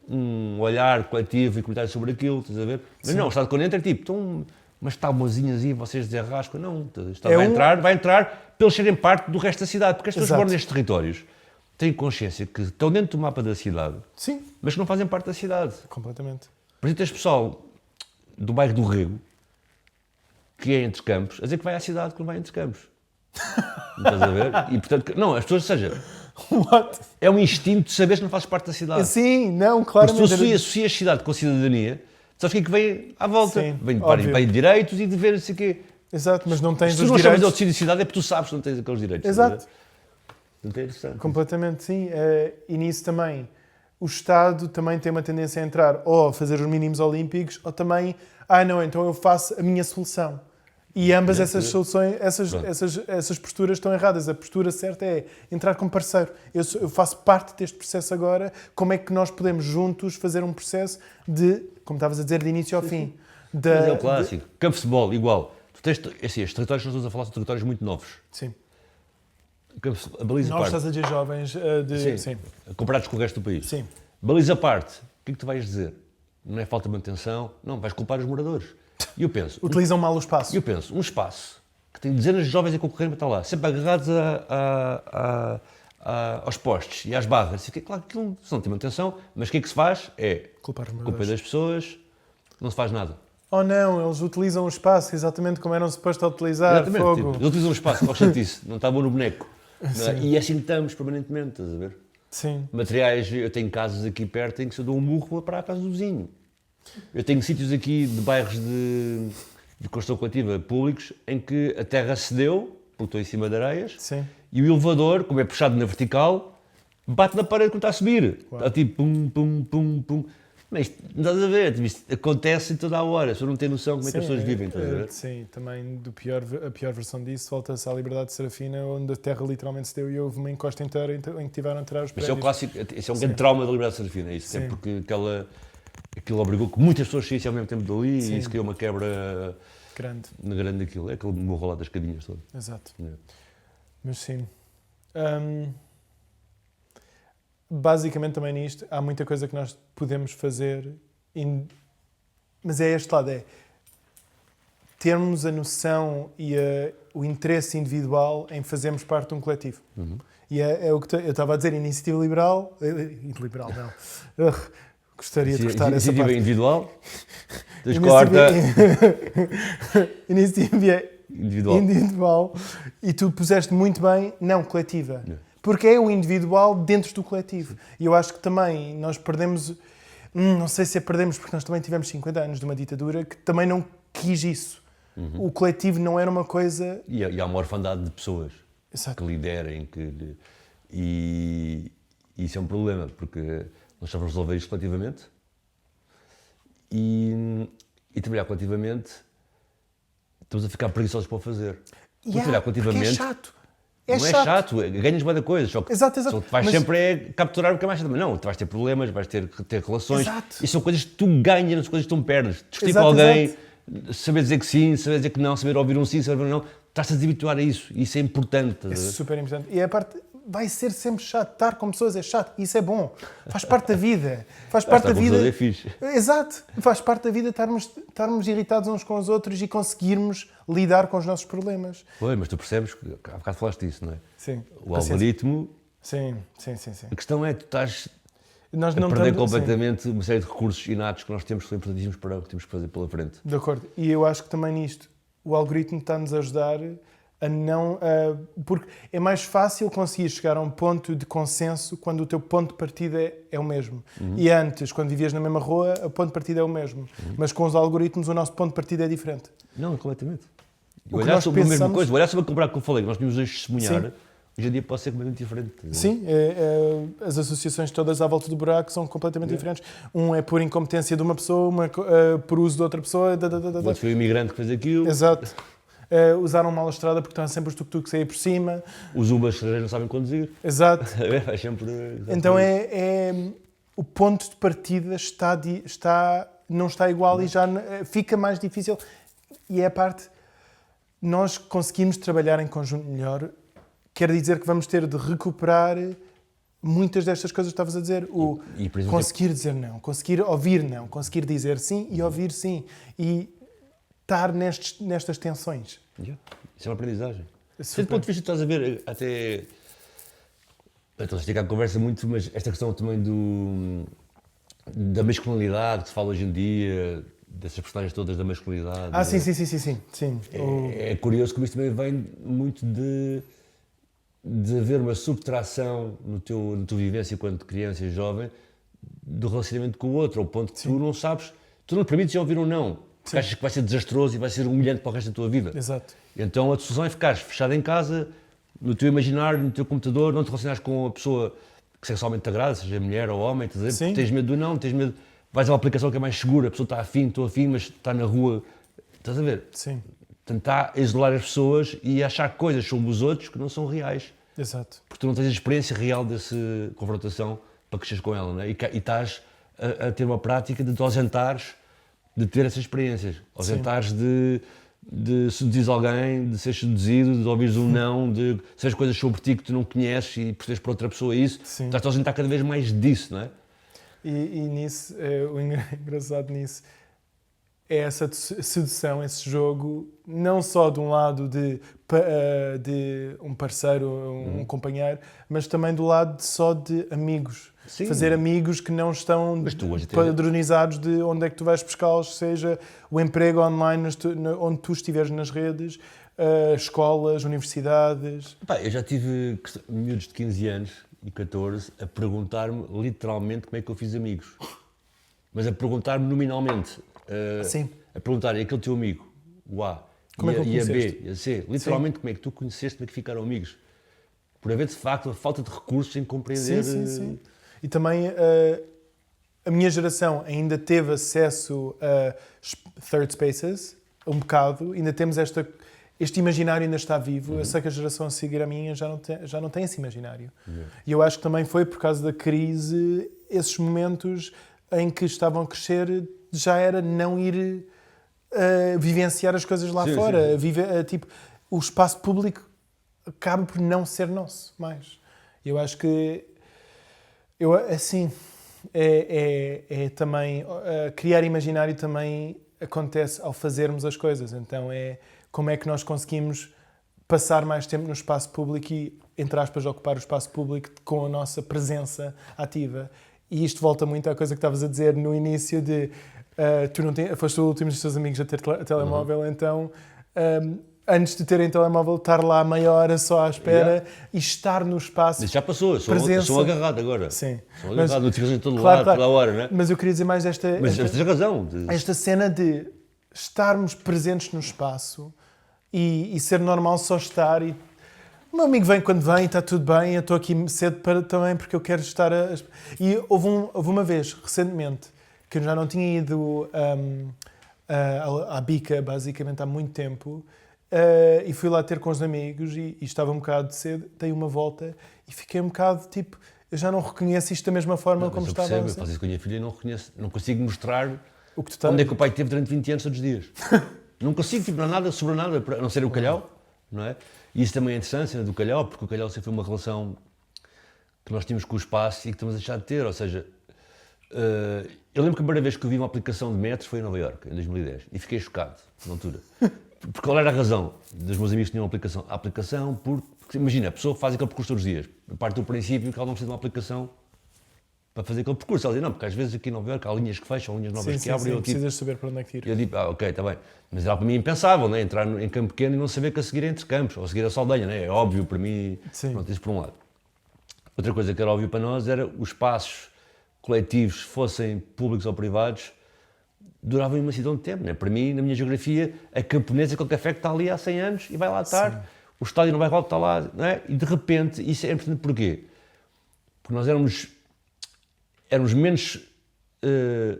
um olhar coletivo e comunitário sobre aquilo, estás a ver? Mas Sim. não, o Estado quando entra é tipo, estão umas tábuazinhas aí, vocês desarrascam, não, o Estado É vai entrar para eles serem parte do resto da cidade, porque as pessoas que Exato. moram nestes territórios têm consciência que estão dentro do mapa da cidade, Sim, mas que não fazem parte da cidade. completamente. Por exemplo, tens pessoal do bairro do Rego, que é entre campos, a dizer que vai à cidade que não vai entre campos. Não estás a ver? E portanto, não, as pessoas, ou seja, What? é um instinto de saber que não fazes parte da cidade. Sim, não, Porque se claramente. tu associas cidade com cidadania, sabes o que é que vem à volta? Sim, Vem óbvio. de direitos e de ver não sei o quê. Exato, mas não tens Se tu os não chamas de direitos. outro sítio de cidade é porque tu sabes que não tens aqueles direitos. Exato. estás a ver? Não é interessante. Completamente, sim. E nisso também, o Estado também tem uma tendência a entrar ou a fazer os mínimos olímpicos ou também, não, então eu faço a minha solução. E ambas essas soluções, essas posturas estão erradas. A postura certa é entrar como parceiro. Eu faço parte deste processo agora. Como é que nós podemos juntos fazer um processo de, como estavas a dizer, de início ao fim? Mas é o clássico. Campo de futebol, igual. Tu tens, assim, estes territórios que nós estamos a falar são territórios muito novos. Sim. A baliza Nós parte. estás a dizer jovens Sim. Comparados com o resto do país. Sim. Baliza à parte, o que é que tu vais dizer? Não é falta de manutenção? Não, vais culpar os moradores. E eu penso, Utilizam mal o espaço. um espaço que tem dezenas de jovens a concorrer para estar lá, sempre agarrados aos postes e às barras. E, claro que aquilo se não tem manutenção, mas o que é que se faz? É Culpar os culpa moradores. das pessoas, não se faz nada. Oh não, eles utilizam o espaço exatamente como eram supostos a utilizar. Exatamente, Fogo. tipo, eles utilizam um espaço, não chatice, não está bom no boneco. Não é? E assim estamos permanentemente, estás a ver? Sim. Materiais, eu tenho casas aqui perto em que se eu dou um murro vou para a casa do vizinho. Eu tenho sítios aqui de bairros de construção coletiva públicos em que a terra cedeu, porque estou em cima de areias, Sim. e o elevador, como é puxado na vertical, bate na parede quando está a subir. Uau. Está tipo pum, pum, pum, pum. Mas não estás a ver, isto acontece toda a hora, se eu não tenho noção como é que as pessoas vivem, estás a ver? Sim, também a pior versão disso volta-se à Liberdade de Serafina, onde a terra literalmente se deu e houve uma encosta inteira em que tiveram a tirar os Mas isso é o prédios. clássico, esse é um Sim. grande trauma da Liberdade Serafina, é isso, é Sim. porque aquilo obrigou que muitas pessoas saíssem ao mesmo tempo dali Sim. e isso criou uma quebra Grande, na grande daquilo, é aquele morro lá das escadinhas todo. exato. É. Mas sim. Basicamente também nisto, há muita coisa que nós podemos fazer, mas é este lado, é termos a noção e o interesse individual em fazermos parte de um coletivo. Uhum. E é o que eu estava a dizer, iniciativa liberal, liberal não, gostaria de cortar essa Iniciativa parte. individual, depois corta, Iniciativa individual. individual e tu puseste muito bem, não coletiva. Porque é o individual dentro do coletivo. E eu acho que também nós perdemos, não sei se perdemos, porque nós também tivemos 50 anos de uma ditadura que também não quis isso. O coletivo não era uma coisa... E há uma orfandade de pessoas Exato. que liderem, e isso é um problema, porque nós só vamos resolver isto coletivamente e trabalhar coletivamente, estamos a ficar preguiçosos para o fazer. Trabalhar coletivamente É chato. não é chato, ganhas bué de coisas, só que Exato. só que vais Mas- sempre capturar o que é mais chato. Mas não, tu vais ter problemas, vais ter que ter relações, Exato. e são coisas que tu ganhas, não são coisas que tu perdes. Discutir Exato, com alguém, exato. saber dizer que sim, saber dizer que não, saber ouvir um sim, saber ouvir um não, estás-te a desabituar a isso, isso é importante. estás a É ver? super importante. E a parte, vai ser sempre chato. Estar com pessoas é chato. Isso é bom. Faz parte da vida. Faz parte da vida. É fixe. Exato. Faz parte da vida estarmos irritados uns com os outros e conseguirmos lidar com os nossos problemas. Pois, mas tu percebes, há bocado falaste disso, não é? Sim. O algoritmo, Sim. a questão é que tu estás Nós a não perder estamos- completamente uma série de recursos inatos que nós temos, que são importantíssimos para o que temos que fazer pela frente. De acordo. E eu acho que também nisto, o algoritmo está-nos a ajudar a não... porque é mais fácil conseguir chegar a um ponto de consenso quando o teu ponto de partida é o mesmo. E antes, quando vivias na mesma rua, o ponto de partida é o mesmo. Mas com os algoritmos o nosso ponto de partida é diferente. Não, completamente. O que Olhar nós sobre a mesma pensamos- coisa, olhar sobre a comparar com o que eu falei, que nós tínhamos hoje testemunhar, Sim. hoje em dia pode ser completamente diferente. Sim, as associações todas à volta do buraco são completamente diferentes. Um é por incompetência de uma pessoa, uma por uso de outra pessoa. O outro foi o imigrante que fez aquilo, Exato. Usaram mal a estrada porque estão sempre os tuk-tuks aí por cima. os Ubers estrangeiros não sabem conduzir. Exato. É sempre... Então o ponto de partida não está igual e já fica mais difícil. E é a parte, nós conseguimos trabalhar em conjunto melhor, quer dizer que vamos ter de recuperar muitas destas coisas que estavas a dizer. E, por exemplo, Conseguir dizer não, conseguir ouvir não, conseguir dizer sim e ouvir sim. E estar nestas tensões. Isso é uma aprendizagem. Super. Do ponto de vista, estás a ver, até... Então, a conversa muito, mas esta questão também da masculinidade que se fala hoje em dia, dessas personagens todas da masculinidade. Sim. É curioso como isto também vem muito de haver uma subtração na tua vivência enquanto criança e jovem do relacionamento com o outro, ao ponto que tu não sabes, tu não te permites ouvir um não, porque achas que vai ser desastroso e vai ser humilhante para o resto da tua vida. Exato. Então a solução é ficares fechado em casa, no teu imaginário, no teu computador, não te relacionares com a pessoa que sexualmente te agrada, seja mulher ou homem, estás a dizer? Sim. Tens medo do não, tens medo, vais a uma aplicação que é mais segura, a pessoa está afim, estou afim, mas está na rua, estás a ver? Sim. Tentar isolar as pessoas e achar coisas sobre os outros que não são reais, Exato. porque tu não tens a experiência real dessa confrontação para cresceres com ela, não é? E estás a ter uma prática de te ausentares de ter essas experiências, ausentares de seduzires alguém, de seres seduzido, de ouvires um não, de seres coisas sobre ti que tu não conheces e percebes para outra pessoa isso, Sim. estás a ausentar cada vez mais disso, não é? E nisso, o engraçado nisso é essa sedução, esse jogo, não só de um lado de um parceiro, um companheiro, mas também do lado só de amigos. Sim. Fazer amigos que não estão Mas tu hoje padronizados de onde é que tu vais buscá-los, seja o emprego online, onde tu estiveres nas redes, escolas, universidades. Pá, eu já tive miúdos de 15 anos e 14 a perguntar-me literalmente como é que eu fiz amigos. Mas a perguntar-me nominalmente. Sim. A perguntarem aquele teu amigo, o A, Como é que o e a B, conheceste? e a C, literalmente como é que tu conheceste, como é que ficaram amigos. Por haver de facto a falta de recursos em compreender. Sim. E também a minha geração ainda teve acesso a third spaces, um bocado, ainda temos este imaginário ainda está vivo. Eu sei que a geração a seguir a minha já não tem esse imaginário. E eu acho que também foi por causa da crise, esses momentos em que estavam a crescer, já era não ir vivenciar as coisas lá fora. Tipo, o espaço público acaba por não ser nosso mais. Eu acho que assim é também criar imaginário também acontece ao fazermos as coisas. Então como é que nós conseguimos passar mais tempo no espaço público e, entre aspas, ocupar o espaço público com a nossa presença ativa. E isto volta muito à coisa que estavas a dizer no início de tu não foste o último dos teus amigos a ter telemóvel, então antes de terem telemóvel, estar lá meia hora só à espera e estar no espaço. Isso já passou, eu sou um agarrado agora. Sim. Sou agarrado, notificações de todo claro, lado, toda a hora, não é? Mas eu queria dizer mais Mas tens razão. esta cena de estarmos presentes no espaço e ser normal só estar e o meu amigo vem quando vem, está tudo bem, eu estou aqui cedo também porque eu quero estar E houve uma vez, recentemente, que eu já não tinha ido à bica, basicamente, há muito tempo, e fui lá ter com os amigos e estava um bocado cedo, dei uma volta e fiquei um bocado, tipo, eu já não reconheço isto da mesma forma como estava. Eu faço isso com a minha filha e não reconheço, não consigo mostrar o que tu estás... onde é que o pai teve durante 20 anos todos os dias. Não consigo, tipo, não há nada sobre nada, a não ser o calhau, não é? E isso também é interessante, a cena do calhau, porque o calhau sempre foi uma relação que nós tínhamos com o espaço e que estamos a deixar de ter. Ou seja, eu lembro que a primeira vez que eu vi uma aplicação de metros foi em Nova Iorque, em 2010, e fiquei chocado na altura. Porque qual era a razão dos meus amigos que tinham aplicação? A aplicação, porque imagina, a pessoa faz aquele percurso todos os dias, parte do princípio que ela não precisa de uma aplicação para fazer aquele percurso. Ela diz, não, porque às vezes aqui em Nova Iorque há linhas que fecham, linhas novas que abrem. Sim, precisas saber para onde é que ir. E eu digo, ok, está bem. Mas era para mim impensável, né? Entrar em Campo Pequeno e não saber que a seguir é entre campos, ou a seguir a Saldanha, né? É óbvio para mim. Sim. Pronto, isso por um lado. Outra coisa que era óbvio para nós era os espaços coletivos, fossem públicos ou privados, duravam uma imensidão de tempo. Né? Para mim, na minha geografia, a Camponesa é aquele café que está ali há 100 anos e vai lá estar. Sim. O estádio não vai voltar lá. Não é? E de repente, isso é importante porquê? Porque nós éramos menos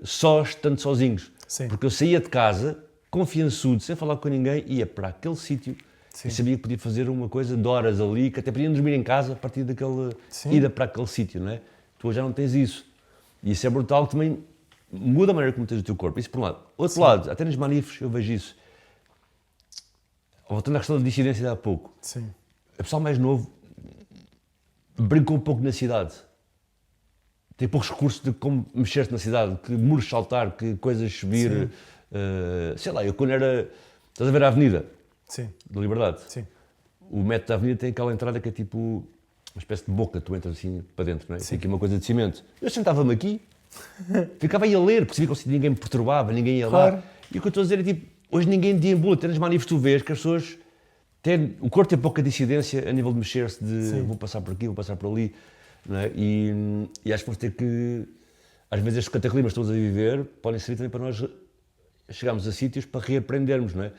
sós, tanto sozinhos. Sim. Porque eu saía de casa, confiançudo, sem falar com ninguém, ia para aquele sítio. Sim. E sabia que podia fazer uma coisa de horas ali, que até podia dormir em casa a partir daquele ida para aquele sítio, não é? Tu hoje já não tens isso. E isso é brutal, que também muda a maneira como tens o teu corpo. Isso por um lado. Outro Sim. lado, até nos manifestos eu vejo isso. Voltando à questão da dissidência de há pouco. Sim. O pessoal mais novo brincou um pouco na cidade. Tem poucos recursos de como mexer-se na cidade, que muros saltar, que coisas subir. Sei lá, eu quando era... Estás a ver a avenida? Sim. Da Liberdade? Sim. O metro da avenida tem aquela entrada que é tipo uma espécie de boca, tu entras assim para dentro, não é? Tem aqui uma coisa de cimento. Eu sentava-me aqui, ficava aí a ler, porque sabia que ninguém me perturbava, ninguém ia claro. lá. E o que eu estou a dizer é tipo, hoje ninguém deambula, até nos manifestos tu vês que as pessoas têm, o corpo tem pouca dissidência a nível de mexer-se, de Sim. vou passar por aqui, vou passar por ali, não é? E acho que vamos ter que, às vezes estes cataclismos que estamos a viver, podem servir também para nós chegarmos a sítios para reaprendermos, não é?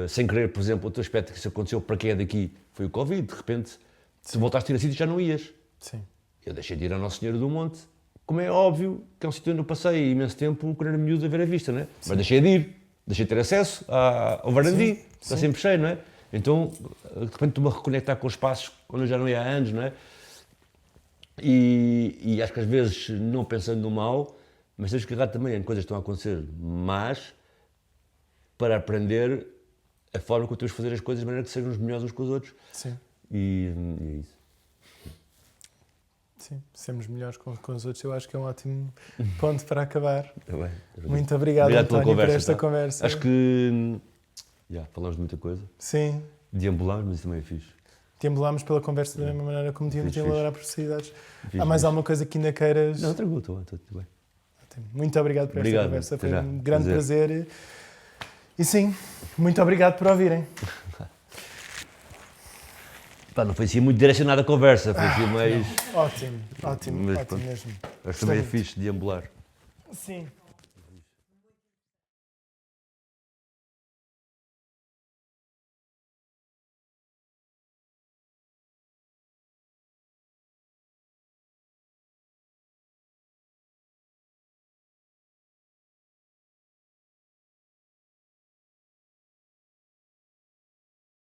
Sem querer, por exemplo, outro aspecto que isso aconteceu para quem é daqui foi o Covid, de repente, se voltaste a ir a sítios já não ias. Sim. Eu deixei de ir a Nossa Senhora do Monte, como é óbvio que é um sítio onde eu passei imenso tempo quando era miúdo a ver a vista, não é? Mas deixei de ir, deixei de ter acesso ao Varandim, está sempre cheio, não é? Então, de repente estou-me a reconectar com os espaços onde eu já não ia há anos, não é? E acho que às vezes, não pensando no mal, mas temos que agarrar também em coisas que estão a acontecer, mas para aprender a forma como temos de fazer as coisas de maneira que sejam os melhores uns com os outros. Sim. E é isso. Sim, sermos melhores com os outros, eu acho que é um ótimo ponto para acabar. Tá bem. Muito obrigado, António, conversa, por esta conversa. Acho que já falamos de muita coisa. Sim. Deambulámos, mas isso também é fixe. Deambulámos pela conversa da mesma maneira como tínhamos de elaborar possibilidades. Há mais fixe. alguma coisa que ainda queiras? Não, tranquilo, estou tudo bem. Muito obrigado por esta conversa, foi um grande prazer. E sim, muito obrigado por ouvirem. Pá, não foi assim muito direcionada a conversa, foi assim mais... Ótimo, ótimo, mas, ótimo mesmo. Acho que também é fixe deambular. Sim.